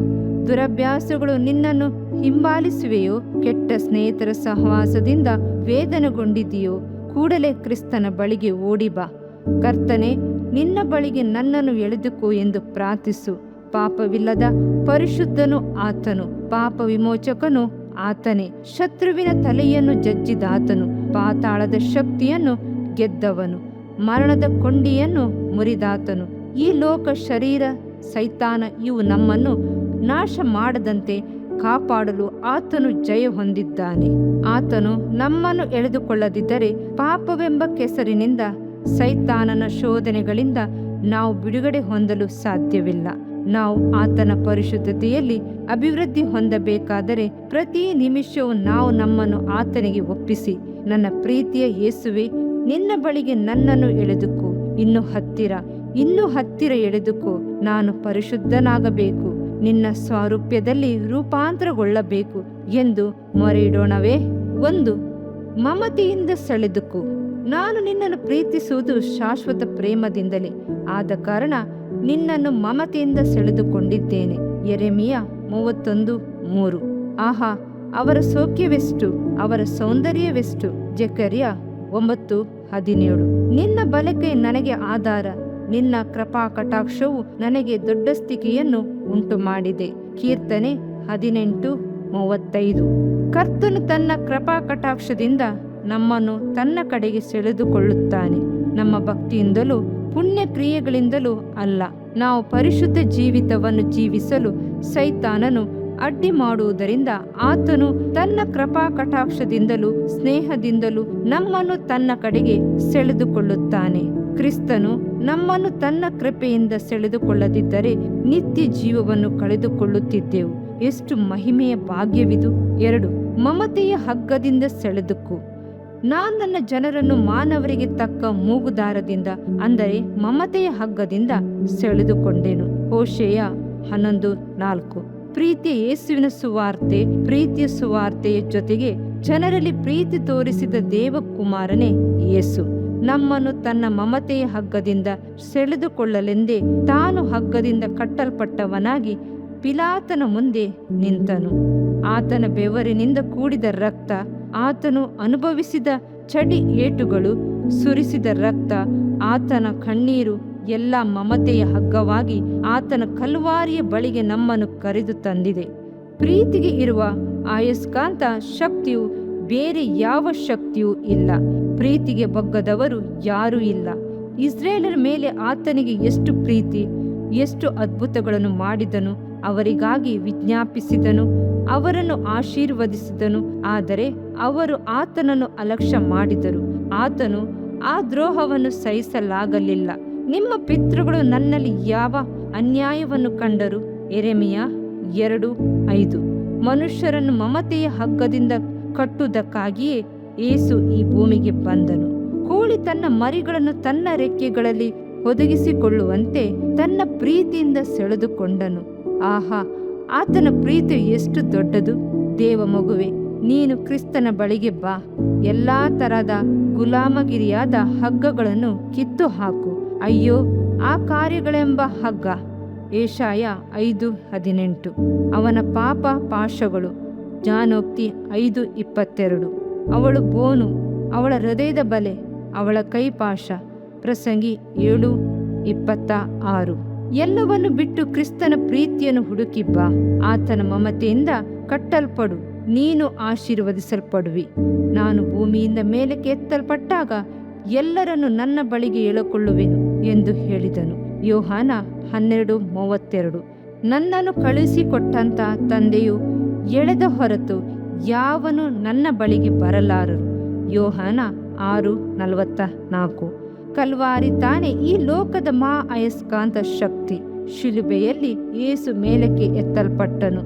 ದುರಭ್ಯಾಸಗಳು ನಿನ್ನನ್ನು ಹಿಂಬಾಲಿಸುವೆಯೋ? ಕೆಟ್ಟ ಸ್ನೇಹಿತರ ಸಹವಾಸದಿಂದ ವೇದನೆಗೊಂಡಿದೆಯೋ? ಕೂಡಲೇ ಕ್ರಿಸ್ತನ ಬಳಿಗೆ ಓಡಿ ಬಾ. ಕರ್ತನೇ, ನಿನ್ನ ಬಳಿಗೆ ನನ್ನನ್ನು ಎಳೆದುಕೋ ಎಂದು ಪ್ರಾರ್ಥಿಸು. ಪಾಪವಿಲ್ಲದ ಪರಿಶುದ್ಧನು ಆತನು, ಪಾಪ ವಿಮೋಚಕನು ಆತನೇ. ಶತ್ರುವಿನ ತಲೆಯನ್ನು ಜಜ್ಜಿದಾತನು, ಪಾತಾಳದ ಶಕ್ತಿಯನ್ನು ಗೆದ್ದವನು, ಮರಣದ ಕೊಂಡಿಯನ್ನು ಮುರಿದಾತನು. ಈ ಲೋಕ, ಶರೀರ, ಸೈತಾನ ಇವು ನಮ್ಮನ್ನು ನಾಶ ಮಾಡದಂತೆ ಕಾಪಾಡಲು ಆತನು ಜಯ ಹೊಂದಿದ್ದಾನೆ. ಆತನು ನಮ್ಮನ್ನು ಎಳೆದುಕೊಳ್ಳದಿದ್ದರೆ ಪಾಪವೆಂಬ ಕೆಸರಿನಿಂದ, ಸೈತಾನನ ಶೋಧನೆಗಳಿಂದ ನಾವು ಬಿಡುಗಡೆ ಹೊಂದಲು ಸಾಧ್ಯವಿಲ್ಲ. ನಾವು ಆತನ ಪರಿಶುದ್ಧತೆಯಲ್ಲಿ ಅಭಿವೃದ್ಧಿ ಹೊಂದಬೇಕಾದರೆ ಪ್ರತಿ ನಿಮಿಷವೂ ನಾವು ನಮ್ಮನ್ನು ಆತನಿಗೆ ಒಪ್ಪಿಸಿ, ನನ್ನ ಪ್ರೀತಿಯ ಯೇಸುವೆ, ನಿನ್ನ ಬಳಿಗೆ ನನ್ನನ್ನು ಎಳೆದುಕೋ, ಇನ್ನೂ ಹತ್ತಿರ ಎಳೆದುಕೋ. ನಾನು ಪರಿಶುದ್ಧನಾಗಬೇಕು, ನಿನ್ನ ಸ್ವಾರೂಪ್ಯದಲ್ಲಿ ರೂಪಾಂತರಗೊಳ್ಳಬೇಕು ಎಂದು ಮೊರೆಯಿಡೋಣವೇ. 1. ಮಮತೆಯಿಂದ ಸೆಳೆದುಕೋ. ನಾನು ನಿನ್ನನ್ನು ಪ್ರೀತಿಸುವುದು ಶಾಶ್ವತ ಪ್ರೇಮದಿಂದಲೇ, ಆದ ಕಾರಣ ನಿನ್ನನ್ನು ಮಮತೆಯಿಂದ ಸೆಳೆದುಕೊಂಡಿದ್ದೇನೆ. ಯೆರೆಮೀಯ 31:3. ಆಹಾ, ಅವರ ಸೌಖ್ಯವೆಷ್ಟು, ಅವರ ಸೌಂದರ್ಯವೆಷ್ಟು. ಜಕರ್ಯ 9:17. ನಿನ್ನ ಬಲಕೈ ನನಗೆ ಆಧಾರ, ನಿನ್ನ ಕೃಪಾ ಕಟಾಕ್ಷವು ನನಗೆ ದೊಡ್ಡ ಸ್ಥಿತಿಯನ್ನು ಉಂಟು ಮಾಡಿದೆ. ಕೀರ್ತನೆ 18:35. ಕರ್ತನು ತನ್ನ ಕೃಪಾ ಕಟಾಕ್ಷದಿಂದ ನಮ್ಮನ್ನು ತನ್ನ ಕಡೆಗೆ ಸೆಳೆದುಕೊಳ್ಳುತ್ತಾನೆ. ನಮ್ಮ ಭಕ್ತಿಯಿಂದಲೂ ಪುಣ್ಯ ಕ್ರಿಯೆಗಳಿಂದಲೂ ಅಲ್ಲ. ನಾವು ಪರಿಶುದ್ಧ ಜೀವಿತವನ್ನು ಜೀವಿಸಲು ಸೈತಾನನು ಅಡ್ಡಿ ಮಾಡುವುದರಿಂದ ಆತನು ತನ್ನ ಕೃಪಾ ಕಟಾಕ್ಷದಿಂದಲೂ ಸ್ನೇಹದಿಂದಲೂ ನಮ್ಮನ್ನು ತನ್ನ ಕಡೆಗೆ ಸೆಳೆದುಕೊಳ್ಳುತ್ತಾನೆ. ಕ್ರಿಸ್ತನು ನಮ್ಮನ್ನು ತನ್ನ ಕೃಪೆಯಿಂದ ಸೆಳೆದುಕೊಳ್ಳದಿದ್ದರೆ ನಿತ್ಯ ಜೀವವನ್ನು ಕಳೆದುಕೊಳ್ಳುತ್ತಿದ್ದೆವು. ಎಷ್ಟು ಮಹಿಮೆಯ ಭಾಗ್ಯವಿದು. 2. ಮಮತೆಯ ಹಗ್ಗದಿಂದ ಸೆಳೆದುಕು. ನಾನು ನನ್ನ ಜನರನ್ನು ಮಾನವರಿಗೆ ತಕ್ಕ ಮೂಗುದಾರದಿಂದ, ಅಂದರೆ ಮಮತೆಯ ಹಗ್ಗದಿಂದ ಸೆಳೆದುಕೊಂಡೆನು. ಹೋಶೇಯ 11:4. ಪ್ರೀತಿಯ ಯೇಸುವಿನ ಸುವಾರ್ತೆ, ಪ್ರೀತಿಯ ಸುವಾರ್ತೆಯ ಜೊತೆಗೆ ಜನರಲ್ಲಿ ಪ್ರೀತಿ ತೋರಿಸಿದ ದೇವಕುಮಾರನೇ ಯೇಸು ನಮ್ಮನ್ನು ತನ್ನ ಮಮತೆಯ ಹಗ್ಗದಿಂದ ಸೆಳೆದುಕೊಳ್ಳಲೆಂದೇ ತಾನು ಹಗ್ಗದಿಂದ ಕಟ್ಟಲ್ಪಟ್ಟವನಾಗಿ ಪಿಲಾತನ ಮುಂದೆ ನಿಂತನು. ಆತನ ಬೆವರಿನಿಂದ ಕೂಡಿದ ರಕ್ತ, ಆತನು ಅನುಭವಿಸಿದ ಚಡಿ ಏಟುಗಳು, ಸುರಿಸಿದ ರಕ್ತ, ಆತನ ಕಣ್ಣೀರು ಎಲ್ಲ ಮಮತೆಯ ಹಗ್ಗವಾಗಿ ಆತನ ಕಲ್ವಾರಿಯ ಬಳಿಗೆ ನಮ್ಮನ್ನು ಕರೆದು ತಂದಿದೆ. ಪ್ರೀತಿಗೆ ಇರುವ ಅಯಸ್ಕಾಂತ ಶಕ್ತಿಯು ಬೇರೆ ಯಾವ ಶಕ್ತಿಯೂ ಇಲ್ಲ. ಪ್ರೀತಿಗೆ ಬಗ್ಗದವರು ಯಾರೂ ಇಲ್ಲ. ಇಸ್ರೇಲರ ಮೇಲೆ ಆತನಿಗೆ ಎಷ್ಟು ಪ್ರೀತಿ, ಎಷ್ಟು ಅದ್ಭುತಗಳನ್ನು ಮಾಡಿದನು. ಅವರಿಗಾಗಿ ವಿಜ್ಞಾಪಿಸಿದನು, ಅವರನ್ನು ಆಶೀರ್ವದಿಸಿದನು. ಆದರೆ ಅವರು ಆತನನ್ನು ಅಲಕ್ಷ್ಯ ಮಾಡಿದರು. ಆತನು ಆ ದ್ರೋಹವನ್ನು ಸಹಿಸಲಾಗಲಿಲ್ಲ. ನಿಮ್ಮ ಪಿತೃಗಳು ನನ್ನಲ್ಲಿ ಯಾವ ಅನ್ಯಾಯವನ್ನು ಕಂಡರು. ಯೆರೆಮೀಯ 2:5. ಮನುಷ್ಯರನ್ನು ಮಮತೆಯ ಹಗ್ಗದಿಂದ ಕಟ್ಟುವುದಕ್ಕಾಗಿಯೇ ಯೇಸು ಈ ಭೂಮಿಗೆ ಬಂದನು. ಕೋಳಿ ತನ್ನ ಮರಿಗಳನ್ನು ತನ್ನ ರೆಕ್ಕೆಗಳಲ್ಲಿ ಒದಗಿಸಿಕೊಳ್ಳುವಂತೆ ತನ್ನ ಪ್ರೀತಿಯಿಂದ ಸೆಳೆದುಕೊಂಡನು. ಆಹಾ, ಆತನ ಪ್ರೀತಿ ಎಷ್ಟು ದೊಡ್ಡದು. ದೇವ ಮಗುವೆ, ನೀನು ಕ್ರಿಸ್ತನ ಬಳಿಗೆ ಬಾ. ಎಲ್ಲಾ ತರಹದ ಗುಲಾಮಗಿರಿಯಾದ ಹಗ್ಗಗಳನ್ನು ಕಿತ್ತು ಹಾಕು. ಅಯ್ಯೋ ಆ ಕಾರ್ಯಗಳೆಂಬ ಹಗ್ಗ. ಯೆಶಾಯ 5:18. ಅವನ ಪಾಪ ಪಾಶಗಳು. ಜ್ಞಾನೋಕ್ತಿ 5:22. ಅವಳು ಬೋನು, ಅವಳ ಹೃದಯದ ಬಲೆ, ಅವಳ ಕೈಪಾಶ. ಪ್ರಸಂಗಿ 7:26. ಎಲ್ಲವನ್ನು ಬಿಟ್ಟು ಕ್ರಿಸ್ತನ ಪ್ರೀತಿಯನ್ನು ಹುಡುಕಿ ಬಾ. ಆತನ ಮಮತೆಯಿಂದ ಕಟ್ಟಲ್ಪಡು, ನೀನು ಆಶೀರ್ವದಿಸಲ್ಪಡುವಿ. ನಾನು ಭೂಮಿಯಿಂದ ಮೇಲಕ್ಕೆ ಎತ್ತಲ್ಪಟ್ಟಾಗ ಎಲ್ಲರನ್ನು ನನ್ನ ಬಳಿಗೆ ಎಳೆಕೊಳ್ಳುವೆನು ಎಂದು ಹೇಳಿದನು. ಯೋಹಾನ 12:32. ನನ್ನನ್ನು ಕಳುಹಿಸಿಕೊಟ್ಟಂತ ತಂದೆಯು ಎಳೆದ ಹೊರತು ಯಾವನು ನನ್ನ ಬಳಿಗೆ ಬರಲಾರರು. ಯೋಹಾನ 6:44. ಕಲ್ವಾರಿ ತಾನೇ ಈ ಲೋಕದ ಮಹಾ ಅಯಸ್ಕಾಂತ ಶಕ್ತಿ. ಶಿಲುಬೆಯಲ್ಲಿ ಯೇಸು ಮೇಲಕ್ಕೆ ಎತ್ತಲ್ಪಟ್ಟನು.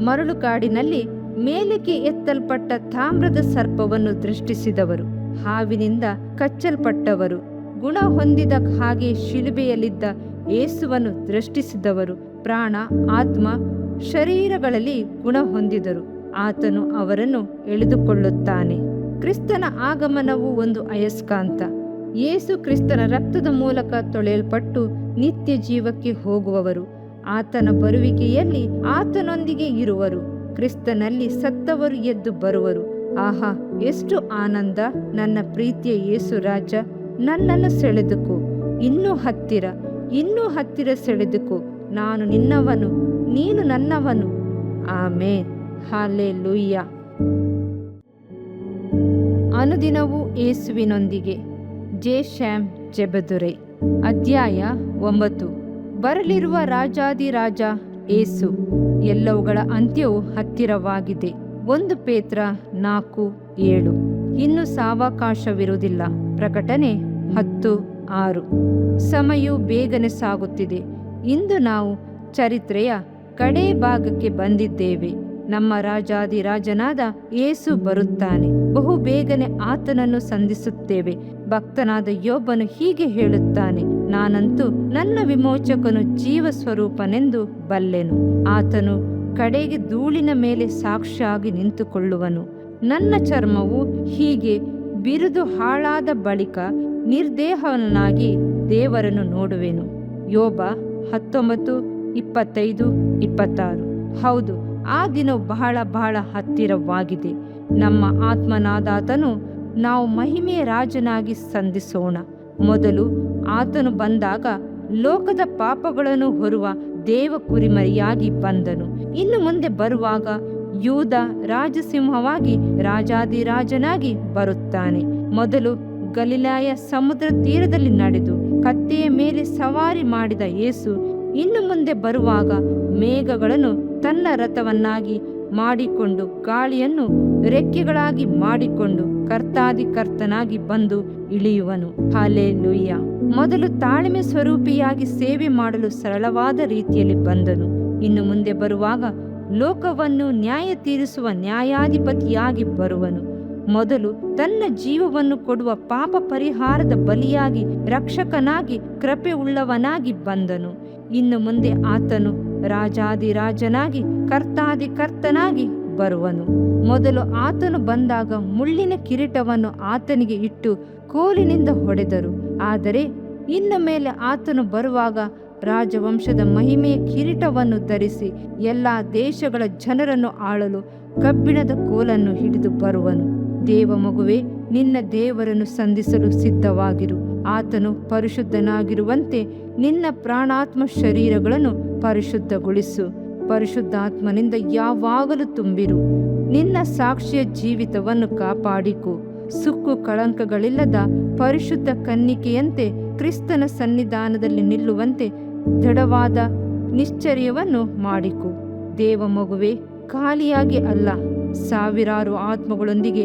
ಮರಳುಗಾಡಿನಲ್ಲಿ ಮೇಲಕ್ಕೆ ಎತ್ತಲ್ಪಟ್ಟ ತಾಮ್ರದ ಸರ್ಪವನ್ನು ದೃಷ್ಟಿಸಿದವರು, ಹಾವಿನಿಂದ ಕಚ್ಚಲ್ಪಟ್ಟವರು, ಗುಣ ಹೊಂದಿದ ಹಾಗೆ ಶಿಲುಬೆಯಲ್ಲಿದ್ದ ಯೇಸುವನ್ನು ದೃಷ್ಟಿಸಿದವರು ಪ್ರಾಣ, ಆತ್ಮ, ಶರೀರಗಳಲ್ಲಿ ಗುಣ ಹೊಂದಿದರು. ಆತನು ಅವರನ್ನು ಎಳೆದುಕೊಳ್ಳುತ್ತಾನೆ. ಕ್ರಿಸ್ತನ ಆಗಮನವು ಒಂದು ಅಯಸ್ಕಾಂತ. ಯೇಸು ಕ್ರಿಸ್ತನ ರಕ್ತದ ಮೂಲಕ ತೊಳೆಯಲ್ಪಟ್ಟು ನಿತ್ಯ ಜೀವಕ್ಕೆ ಹೋಗುವವರು. ಆತನ ಬರುವಿಕೆಯಲ್ಲಿ ಆತನೊಂದಿಗೆ ಇರುವರು. ಕ್ರಿಸ್ತನಲ್ಲಿ ಸತ್ತವರು ಎದ್ದು ಬರುವರು. ಆಹಾ, ಎಷ್ಟು ಆನಂದ! ನನ್ನ ಪ್ರೀತಿಯ ಯೇಸು ರಾಜ, ನನ್ನನ್ನು ಸೆಳೆದುಕೋ. ಇನ್ನೂ ಹತ್ತಿರ, ಇನ್ನೂ ಹತ್ತಿರ ಸೆಳೆದುಕೋ. ನಾನು ನಿನ್ನವನು, ನೀನು ನನ್ನವನು. ಆಮೇನ್. ಹಾಲೆಲೂಯ್ಯ. ಅನುದಿನವೂ ಯೇಸುವಿನೊಂದಿಗೆ. ಜೆ. ಶ್ಯಾಮ್ ಜೆಬೆದುರೆ. ಅಧ್ಯಾಯ 9. ಬರಲಿರುವ ರಾಜಾದಿರಾಜ ಯೇಸು. ಎಲ್ಲವುಗಳ ಅಂತ್ಯವು ಹತ್ತಿರವಾಗಿದೆ. 1 ಪೇತ್ರ 4:7. ಇನ್ನು ಸಾವಕಾಶವಿರುವುದಿಲ್ಲ. ಪ್ರಕಟಣೆ 10:6. ಸಮಯವು ಬೇಗನೆ ಸಾಗುತ್ತಿದೆ. ಇಂದು ನಾವು ಚರಿತ್ರೆಯ ಕಡೇ ಭಾಗಕ್ಕೆ ಬಂದಿದ್ದೇವೆ. ನಮ್ಮ ರಾಜಾದಿರಾಜನಾದ ಯೇಸು ಬರುತ್ತಾನೆ. ಬಹು ಬೇಗನೆ ಆತನನ್ನು ಸಂಧಿಸುತ್ತೇವೆ. ಭಕ್ತನಾದ ಯೋಬನು ಹೀಗೆ ಹೇಳುತ್ತಾನೆ, ನಾನಂತೂ ನನ್ನ ವಿಮೋಚಕನು ಜೀವ ಸ್ವರೂಪನೆಂದು ಬಲ್ಲೆನು. ಆತನು ಕಡೆಗೆ ಧೂಳಿನ ಮೇಲೆ ಸಾಕ್ಷಿಯಾಗಿ ನಿಂತುಕೊಳ್ಳುವನು. ನನ್ನ ಚರ್ಮವು ಹೀಗೆ ಬಿರಿದು ಹಾಳಾದ ಬಳಿಕ ನಿರ್ದೇಹವನಾಗಿ ದೇವರನ್ನು ನೋಡುವೆನು. ಯೋಬ 19:25-26. ಹೌದು, ಆ ದಿನವು ಬಹಳ ಬಹಳ ಹತ್ತಿರವಾಗಿದೆ. ನಮ್ಮ ಆತ್ಮನಾದಾತನು ನಾವು ಮಹಿಮೆಯ ರಾಜನಾಗಿ ಸಂಧಿಸೋಣ. ಮೊದಲು ಆತನು ಬಂದಾಗ ಲೋಕದ ಪಾಪಗಳನ್ನು ಹೊರುವ ದೇವ ಕುರಿಮರಿಯಾಗಿ ಬಂದನು. ಇನ್ನು ಮುಂದೆ ಬರುವಾಗ ಯೂದ ರಾಜಸಿಂಹವಾಗಿ ರಾಜಾದಿರಾಜನಾಗಿ ಬರುತ್ತಾನೆ. ಮೊದಲು ಗಲಿಲಾಯ ಸಮುದ್ರ ತೀರದಲ್ಲಿ ನಡೆದು ಕತ್ತೆಯ ಮೇಲೆ ಸವಾರಿ ಮಾಡಿದ ಯೇಸು ಇನ್ನು ಮುಂದೆ ಬರುವಾಗ ಮೇಘಗಳನ್ನು ತನ್ನ ರಥವನ್ನಾಗಿ ಮಾಡಿಕೊಂಡು ಗಾಳಿಯನ್ನು ರೆಕ್ಕೆಗಳಾಗಿ ಮಾಡಿಕೊಂಡು ಕರ್ತಾದಿ ಕರ್ತನಾಗಿ ಬಂದು ಇಳಿಯುವನು. ಹಲ್ಲೆಲೂಯಾ. ಮೊದಲು ತಾಳ್ಮೆ ಸ್ವರೂಪಿಯಾಗಿ ಸೇವೆ ಮಾಡಲು ಸರಳವಾದ ರೀತಿಯಲ್ಲಿ ಬಂದನು. ಇನ್ನು ಮುಂದೆ ಬರುವಾಗ ಲೋಕವನ್ನು ನ್ಯಾಯ ತೀರಿಸುವ ನ್ಯಾಯಾಧಿಪತಿಯಾಗಿ ಬರುವನು. ಮೊದಲು ತನ್ನ ಜೀವವನ್ನು ಕೊಡುವ ಪಾಪ ಪರಿಹಾರದ ಬಲಿಯಾಗಿ ರಕ್ಷಕನಾಗಿ ಕೃಪೆ ಉಳ್ಳವನಾಗಿ ಬಂದನು. ಇನ್ನು ಮುಂದೆ ಆತನು ರಾಜಾದಿರಾಜನಾಗಿ ಕರ್ತಾದಿ ಕರ್ತನಾಗಿ ಬರುವನು. ಮೊದಲು ಆತನು ಬಂದಾಗ ಮುಳ್ಳಿನ ಕಿರೀಟವನ್ನು ಆತನಿಗೆ ಇಟ್ಟು ಕೋಲಿನಿಂದ ಹೊಡೆದರು. ಆದರೆ ಇನ್ನು ಮೇಲೆ ಆತನು ಬರುವಾಗ ರಾಜವಂಶದ ಮಹಿಮೆಯ ಕಿರೀಟವನ್ನು ಧರಿಸಿ ಎಲ್ಲ ದೇಶಗಳ ಜನರನ್ನು ಆಳಲು ಕಬ್ಬಿಣದ ಕೋಲನ್ನು ಹಿಡಿದು ಬರುವನು. ದೇವ ಮಗುವೆ, ನಿನ್ನ ದೇವರನ್ನು ಸಂಧಿಸಲು ಸಿದ್ಧವಾಗಿರು. ಆತನು ಪರಿಶುದ್ಧನಾಗಿರುವಂತೆ ನಿನ್ನ ಪ್ರಾಣಾತ್ಮ ಶರೀರಗಳನ್ನು ಪರಿಶುದ್ಧಗೊಳಿಸು. ಪರಿಶುದ್ಧಾತ್ಮನಿಂದ ಯಾವಾಗಲೂ ತುಂಬಿರು. ನಿನ್ನ ಸಾಕ್ಷಿಯ ಜೀವಿತವನ್ನು ಕಾಪಾಡಿಕೊ. ಸುಕ್ಕು ಕಳಂಕಗಳಿಲ್ಲದ ಪರಿಶುದ್ಧ ಕನ್ನಿಕೆಯಂತೆ ಕ್ರಿಸ್ತನ ಸನ್ನಿಧಾನದಲ್ಲಿ ನಿಲ್ಲುವಂತೆ ದೃಢವಾದ ನಿಶ್ಚರ್ಯವನ್ನು ಮಾಡಿಕೊ. ದೇವ ಮಗುವೆ, ಖಾಲಿಯಾಗಿ ಅಲ್ಲ, ಸಾವಿರಾರು ಆತ್ಮಗಳೊಂದಿಗೆ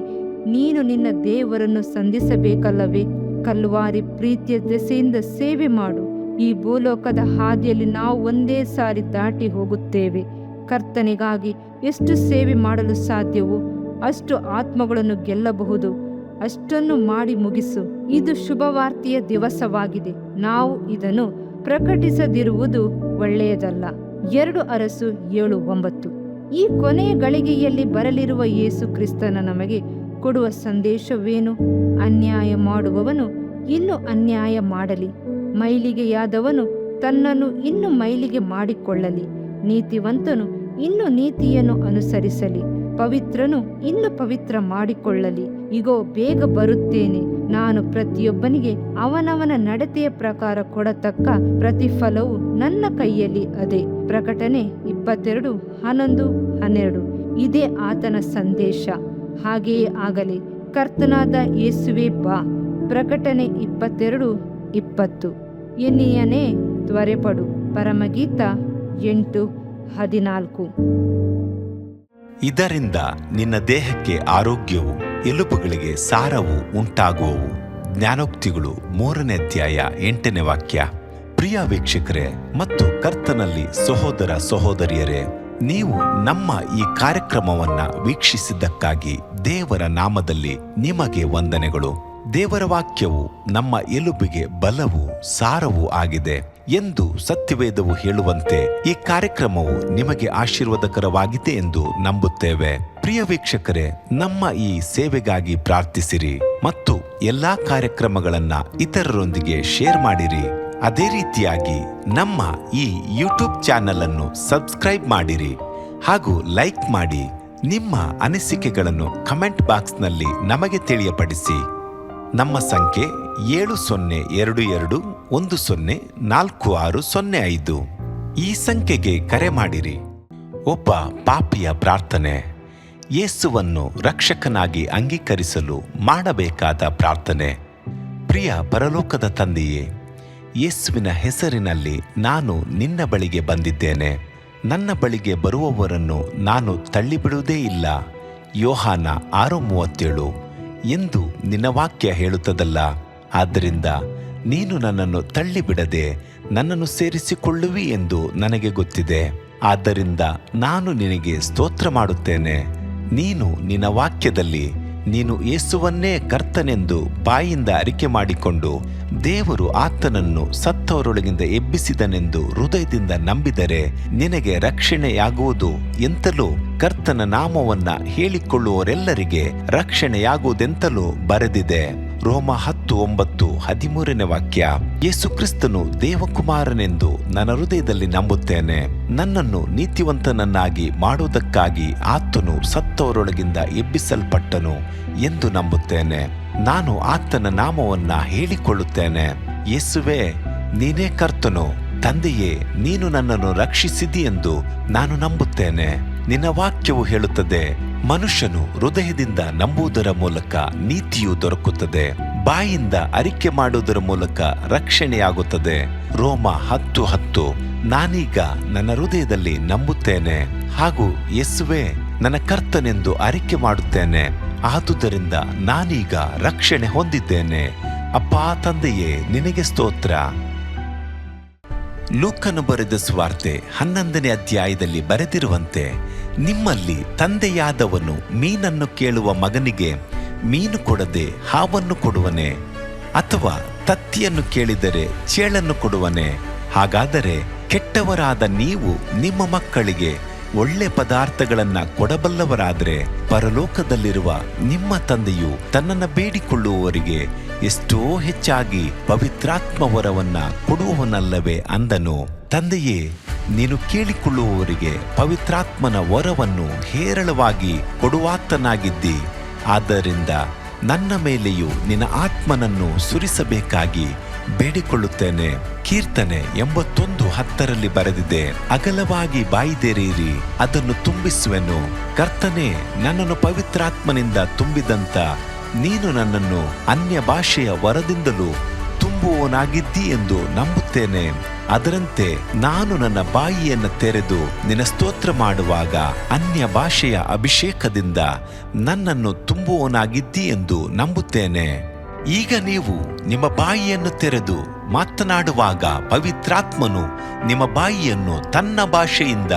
ನೀನು ನಿನ್ನ ದೇವರನ್ನು ಸಂಧಿಸಬೇಕಲ್ಲವೇ? ಕಲ್ವಾರಿ ಪ್ರೀತಿಯ ದೆಸೆಯಿಂದ ಸೇವೆ ಮಾಡು. ಈ ಭೂಲೋಕದ ಹಾದಿಯಲ್ಲಿ ನಾವು ಒಂದೇ ಸಾರಿ ದಾಟಿ ಹೋಗುತ್ತೇವೆ. ಕರ್ತನಿಗಾಗಿ ಎಷ್ಟು ಸೇವೆ ಮಾಡಲು ಸಾಧ್ಯವೋ ಅಷ್ಟು ಆತ್ಮಗಳನ್ನು ಗೆಲ್ಲಬಹುದು. ಅಷ್ಟನ್ನು ಮಾಡಿ ಮುಗಿಸು. ಇದು ಶುಭವಾರ್ತೆಯ ದಿವಸವಾಗಿದೆ. ನಾವು ಇದನ್ನು ಪ್ರಕಟಿಸದಿರುವುದು ಒಳ್ಳೆಯದಲ್ಲ. 2 ಅರಸು 7:9. ಈ ಕೊನೆಯ ಗಳಿಗೆಯಲ್ಲಿ ಬರಲಿರುವ ಯೇಸು ಕ್ರಿಸ್ತನ ನಮಗೆ ಕೊಡುವ ಸಂದೇಶವೇನು? ಅನ್ಯಾಯ ಮಾಡುವವನು ಇನ್ನು ಅನ್ಯಾಯ ಮಾಡಲಿ, ಮೈಲಿಗೆಯಾದವನು ತನ್ನನ್ನು ಇನ್ನು ಮೈಲಿಗೆ ಮಾಡಿಕೊಳ್ಳಲಿ, ನೀತಿವಂತನು ಇನ್ನು ನೀತಿಯನ್ನು ಅನುಸರಿಸಲಿ, ಪವಿತ್ರನು ಇನ್ನು ಪವಿತ್ರ ಮಾಡಿಕೊಳ್ಳಲಿ. ಇಗೋ, ಬೇಗ ಬರುತ್ತೇನೆ. ನಾನು ಪ್ರತಿಯೊಬ್ಬನಿಗೆ ಅವನವನ ನಡತೆಯ ಪ್ರಕಾರ ಕೊಡತಕ್ಕ ಪ್ರತಿಫಲವು ನನ್ನ ಕೈಯಲ್ಲಿ ಅದೇ. ಪ್ರಕಟಣೆ 22:11-12. ಇದೇ ಆತನ ಸಂದೇಶ. ಹಾಗೆಯೇ ಆಗಲಿ. ಕರ್ತನಾದ ಯೇಸುವೇ ಬಾ. ಪ್ರಕಟಣೆ 22:20. ಎನ್ನಿಯನೇ ತ್ವರೆಪಡು. ಪರಮಗೀತ 8:14. ಇದರಿಂದ ನಿನ್ನ ದೇಹಕ್ಕೆ ಆರೋಗ್ಯವು, ಎಲುಬುಗಳಿಗೆ ಸಾರವು ಉಂಟಾಗುವವು. ಜ್ಞಾನೋಕ್ತಿಗಳು 3ನೇ ಅಧ್ಯಾಯ 8ನೇ ವಾಕ್ಯ. ಪ್ರಿಯ ವೀಕ್ಷಕರೇ ಮತ್ತು ಕರ್ತನಲ್ಲಿ ಸಹೋದರ ಸಹೋದರಿಯರೇ, ನೀವು ನಮ್ಮ ಈ ಕಾರ್ಯಕ್ರಮವನ್ನ ವೀಕ್ಷಿಸಿದ್ದಕ್ಕಾಗಿ ದೇವರ ನಾಮದಲ್ಲಿ ನಿಮಗೆ ವಂದನೆಗಳು. ದೇವರ ವಾಕ್ಯವು ನಮ್ಮ ಎಲುಬಿಗೆ ಬಲವು, ಸಾರವೂ ಆಗಿದೆ ಎಂದು ಸತ್ಯವೇದವು ಹೇಳುವಂತೆ ಈ ಕಾರ್ಯಕ್ರಮವು ನಿಮಗೆ ಆಶೀರ್ವಾದಕರವಾಗಿದೆ ಎಂದು ನಂಬುತ್ತೇವೆ. ಪ್ರಿಯ ವೀಕ್ಷಕರೇ, ನಮ್ಮ ಈ ಸೇವೆಗಾಗಿ ಪ್ರಾರ್ಥಿಸಿರಿ ಮತ್ತು ಎಲ್ಲಾ ಕಾರ್ಯಕ್ರಮಗಳನ್ನ ಇತರರೊಂದಿಗೆ ಶೇರ್ ಮಾಡಿರಿ. ಅದೇ ರೀತಿಯಾಗಿ ನಮ್ಮ ಈ ಯೂಟ್ಯೂಬ್ ಚಾನೆಲ್ ಅನ್ನು ಸಬ್ಸ್ಕ್ರೈಬ್ ಮಾಡಿರಿ ಹಾಗೂ ಲೈಕ್ ಮಾಡಿ. ನಿಮ್ಮ ಅನಿಸಿಕೆಗಳನ್ನು ಕಮೆಂಟ್ ಬಾಕ್ಸ್ನಲ್ಲಿ ನಮಗೆ ತಿಳಿಯಪಡಿಸಿ. ನಮ್ಮ ಸಂಖ್ಯೆ 7022104605. ಈ ಸಂಖ್ಯೆಗೆ ಕರೆ ಮಾಡಿರಿ. ಒಬ್ಬ ಪಾಪಿಯ ಪ್ರಾರ್ಥನೆ. ಯೇಸುವನ್ನು ರಕ್ಷಕನಾಗಿ ಅಂಗೀಕರಿಸಲು ಮಾಡಬೇಕಾದ ಪ್ರಾರ್ಥನೆ. ಪ್ರಿಯ ಪರಲೋಕದ ತಂದೆಯೇ, ಯೇಸುವಿನ ಹೆಸರಿನಲ್ಲಿ ನಾನು ನಿನ್ನ ಬಳಿಗೆ ಬಂದಿದ್ದೇನೆ. ನನ್ನ ಬಳಿಗೆ ಬರುವವರನ್ನು ನಾನು ತಳ್ಳಿಬಿಡುವುದೇ ಇಲ್ಲ. ಯೋಹಾನ 6:37 ಎಂದು ನಿನ್ನ ವಾಕ್ಯ ಹೇಳುತ್ತದಲ್ಲ. ಆದ್ದರಿಂದ ನೀನು ನನ್ನನ್ನು ತಳ್ಳಿಬಿಡದೆ ನನ್ನನ್ನು ಸೇರಿಸಿಕೊಳ್ಳುವಿ ಎಂದು ನನಗೆ ಗೊತ್ತಿದೆ. ಆದ್ದರಿಂದ ನಾನು ನಿನಗೆ ಸ್ತೋತ್ರ ಮಾಡುತ್ತೇನೆ. ನೀನು ನಿನ್ನ ವಾಕ್ಯದಲ್ಲಿ ನೀನು ಯೇಸುವನ್ನೇ ಕರ್ತನೆಂದು ಬಾಯಿಂದ ಅರಿಕೆ ಮಾಡಿಕೊಂಡು ದೇವರು ಆತನನ್ನು ಸತ್ತವರೊಳಗಿಂದ ಎಬ್ಬಿಸಿದನೆಂದು ಹೃದಯದಿಂದ ನಂಬಿದರೆ ನಿನಗೆ ರಕ್ಷಣೆಯಾಗುವುದು ಎಂತಲೂ, ಕರ್ತನ ನಾಮವನ್ನ ಹೇಳಿಕೊಳ್ಳುವವರೆಲ್ಲರಿಗೆ ರಕ್ಷಣೆಯಾಗುವುದೆಂತಲೂ ಬರೆದಿದೆ. ರೋಮ 10:9-13ನೇ ವಾಕ್ಯ. ಯೇಸು ಕ್ರಿಸ್ತನು ದೇವಕುಮಾರನೆಂದು ನನ್ನ ಹೃದಯದಲ್ಲಿ ನಂಬುತ್ತೇನೆ. ನನ್ನನ್ನು ನೀತಿವಂತನನ್ನಾಗಿ ಮಾಡುವುದಕ್ಕಾಗಿ ಆತನು ಸತ್ತವರೊಳಗಿಂದ ಎಬ್ಬಿಸಲ್ಪಟ್ಟನು ಎಂದು ನಂಬುತ್ತೇನೆ. ನಾನು ಆತನ ನಾಮವನ್ನ ಹೇಳಿಕೊಳ್ಳುತ್ತೇನೆ. ಯೇಸುವೇ, ನೀನೇ ಕರ್ತನು. ತಂದೆಯೇ, ನೀನು ನನ್ನನ್ನು ರಕ್ಷಿಸಿದಿ ಎಂದು ನಾನು ನಂಬುತ್ತೇನೆ. ನಿನ್ನ ವಾಕ್ಯವು ಹೇಳುತ್ತದೆ, ಮನುಷ್ಯನು ಹೃದಯದಿಂದ ನಂಬುವುದರ ಮೂಲಕ ನೀತಿಯು ದೊರಕುತ್ತದೆ. ಬಾಯಿಂದ ಅರಿಕೆ ಮಾಡುವುದರ ಮೂಲಕ ರಕ್ಷಣೆಯಾಗುತ್ತದೆ. ರೋಮ 10:10. ನಾನೀಗ ನನ್ನ ಹೃದಯದಲ್ಲಿ ನಂಬುತ್ತೇನೆ ಹಾಗೂ ಯೇಸುವೇ ನನ್ನ ಕರ್ತನೆಂದು ಅರಿಕೆ ಮಾಡುತ್ತೇನೆ, ಆದುದರಿಂದ ನಾನೀಗ ರಕ್ಷಣೆ ಹೊಂದಿದ್ದೇನೆ. ಅಪ್ಪಾ ತಂದೆಯೇ, ನಿನಗೆ ಸ್ತೋತ್ರ. ಲೂಕನು ಬರೆದ ಸುವಾರ್ತೆ 11ನೇ ಅಧ್ಯಾಯದಲ್ಲಿ ಬರೆದಿರುವಂತೆ, ನಿಮ್ಮಲ್ಲಿ ತಂದೆಯಾದವನು ಮೀನನ್ನು ಕೇಳುವ ಮಗನಿಗೆ ಮೀನು ಕೊಡದೆ ಹಾವನ್ನು ಕೊಡುವನೆ? ಅಥವಾ ತತ್ತಿಯನ್ನು ಕೇಳಿದರೆ ಚೇಳನ್ನು ಕೊಡುವನೆ? ಹಾಗಾದರೆ ಕೆಟ್ಟವರಾದ ನೀವು ನಿಮ್ಮ ಮಕ್ಕಳಿಗೆ ಒಳ್ಳೆ ಪದಾರ್ಥಗಳನ್ನ ಕೊಡಬಲ್ಲವರಾದರೆ ಪರಲೋಕದಲ್ಲಿರುವ ನಿಮ್ಮ ತಂದೆಯು ತನ್ನನ್ನು ಬೇಡಿಕೊಳ್ಳುವವರಿಗೆ ಎಷ್ಟೋ ಹೆಚ್ಚಾಗಿ ಪವಿತ್ರಾತ್ಮ ವರವನ್ನ ಕೊಡುವವನಲ್ಲವೇ ಅಂದನು. ತಂದೆಯೇ, ನೀನು ಕೇಳಿಕೊಳ್ಳುವವರಿಗೆ ಪವಿತ್ರಾತ್ಮನ ವರವನ್ನು ಹೇರಳವಾಗಿ ಕೊಡುವಾತನಾಗಿದ್ದಿ. ಆದ್ದರಿಂದ ನನ್ನ ಮೇಲೆಯೂ ನಿನ್ನ ಆತ್ಮನನ್ನು ಸುರಿಸಬೇಕಾಗಿ ಬೇಡಿಕೊಳ್ಳುತ್ತೇನೆ. ಕೀರ್ತನೆ 81:10 ಬರೆದಿದೆ, ಅಗಲವಾಗಿ ಬಾಯಿದೆರೆಯಿರಿ, ಅದನ್ನು ತುಂಬಿಸುವೆನು. ಕರ್ತನೇ, ನನ್ನನ್ನು ಪವಿತ್ರಾತ್ಮನಿಂದ ತುಂಬಿದಂತ ನೀನು ನನ್ನನ್ನು ಅನ್ಯ ಭಾಷೆಯ ವರದಿಂದಲೂ ತುಂಬುವವನಾಗಿದ್ದಿ ಎಂದು ನಂಬುತ್ತೇನೆ. ಅದರಂತೆ ನಾನು ನನ್ನ ಬಾಯಿಯನ್ನು ತೆರೆದು ನಿನ್ನ ಸ್ತೋತ್ರ ಮಾಡುವಾಗ ಅನ್ಯ ಭಾಷೆಯ ಅಭಿಷೇಕದಿಂದ ನನ್ನನ್ನು ತುಂಬುವವನಾಗಿದ್ದಿ ಎಂದು ನಂಬುತ್ತೇನೆ. ಈಗ ನೀವು ನಿಮ್ಮ ಬಾಯಿಯನ್ನು ತೆರೆದು ಮಾತನಾಡುವಾಗ ಪವಿತ್ರಾತ್ಮನು ನಿಮ್ಮ ಬಾಯಿಯನ್ನು ತನ್ನ ಭಾಷೆಯಿಂದ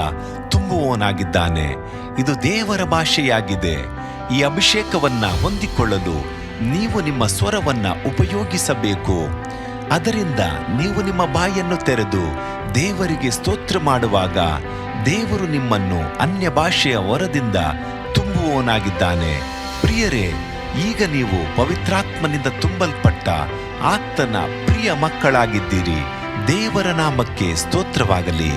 ತುಂಬುವವನಾಗಿದ್ದಾನೆ. ಇದು ದೇವರ ಭಾಷೆಯಾಗಿದೆ. ಈ ಅಭಿಷೇಕವನ್ನ ಹೊಂದಿಕೊಳ್ಳಲು ನೀವು ನಿಮ್ಮ ಸ್ವರವನ್ನ ಉಪಯೋಗಿಸಬೇಕು. ಅದರಿಂದ ನೀವು ನಿಮ್ಮ ಬಾಯಿಯನ್ನು ತೆರೆದು ದೇವರಿಗೆ ಸ್ತೋತ್ರ ಮಾಡುವಾಗ ದೇವರು ನಿಮ್ಮನ್ನು ಅನ್ಯ ಭಾಷೆಯ ವರದಿಂದ ತುಂಬುವವನಾಗಿದ್ದಾನೆ. ಪ್ರಿಯರೇ, ಈಗ ನೀವು ಪವಿತ್ರಾತ್ಮನಿಂದ ತುಂಬಲ್ಪಟ್ಟ ಆತನ ಪ್ರಿಯ ಮಕ್ಕಳಾಗಿದ್ದೀರಿ. ದೇವರ ನಾಮಕ್ಕೆ ಸ್ತೋತ್ರವಾಗಲಿ.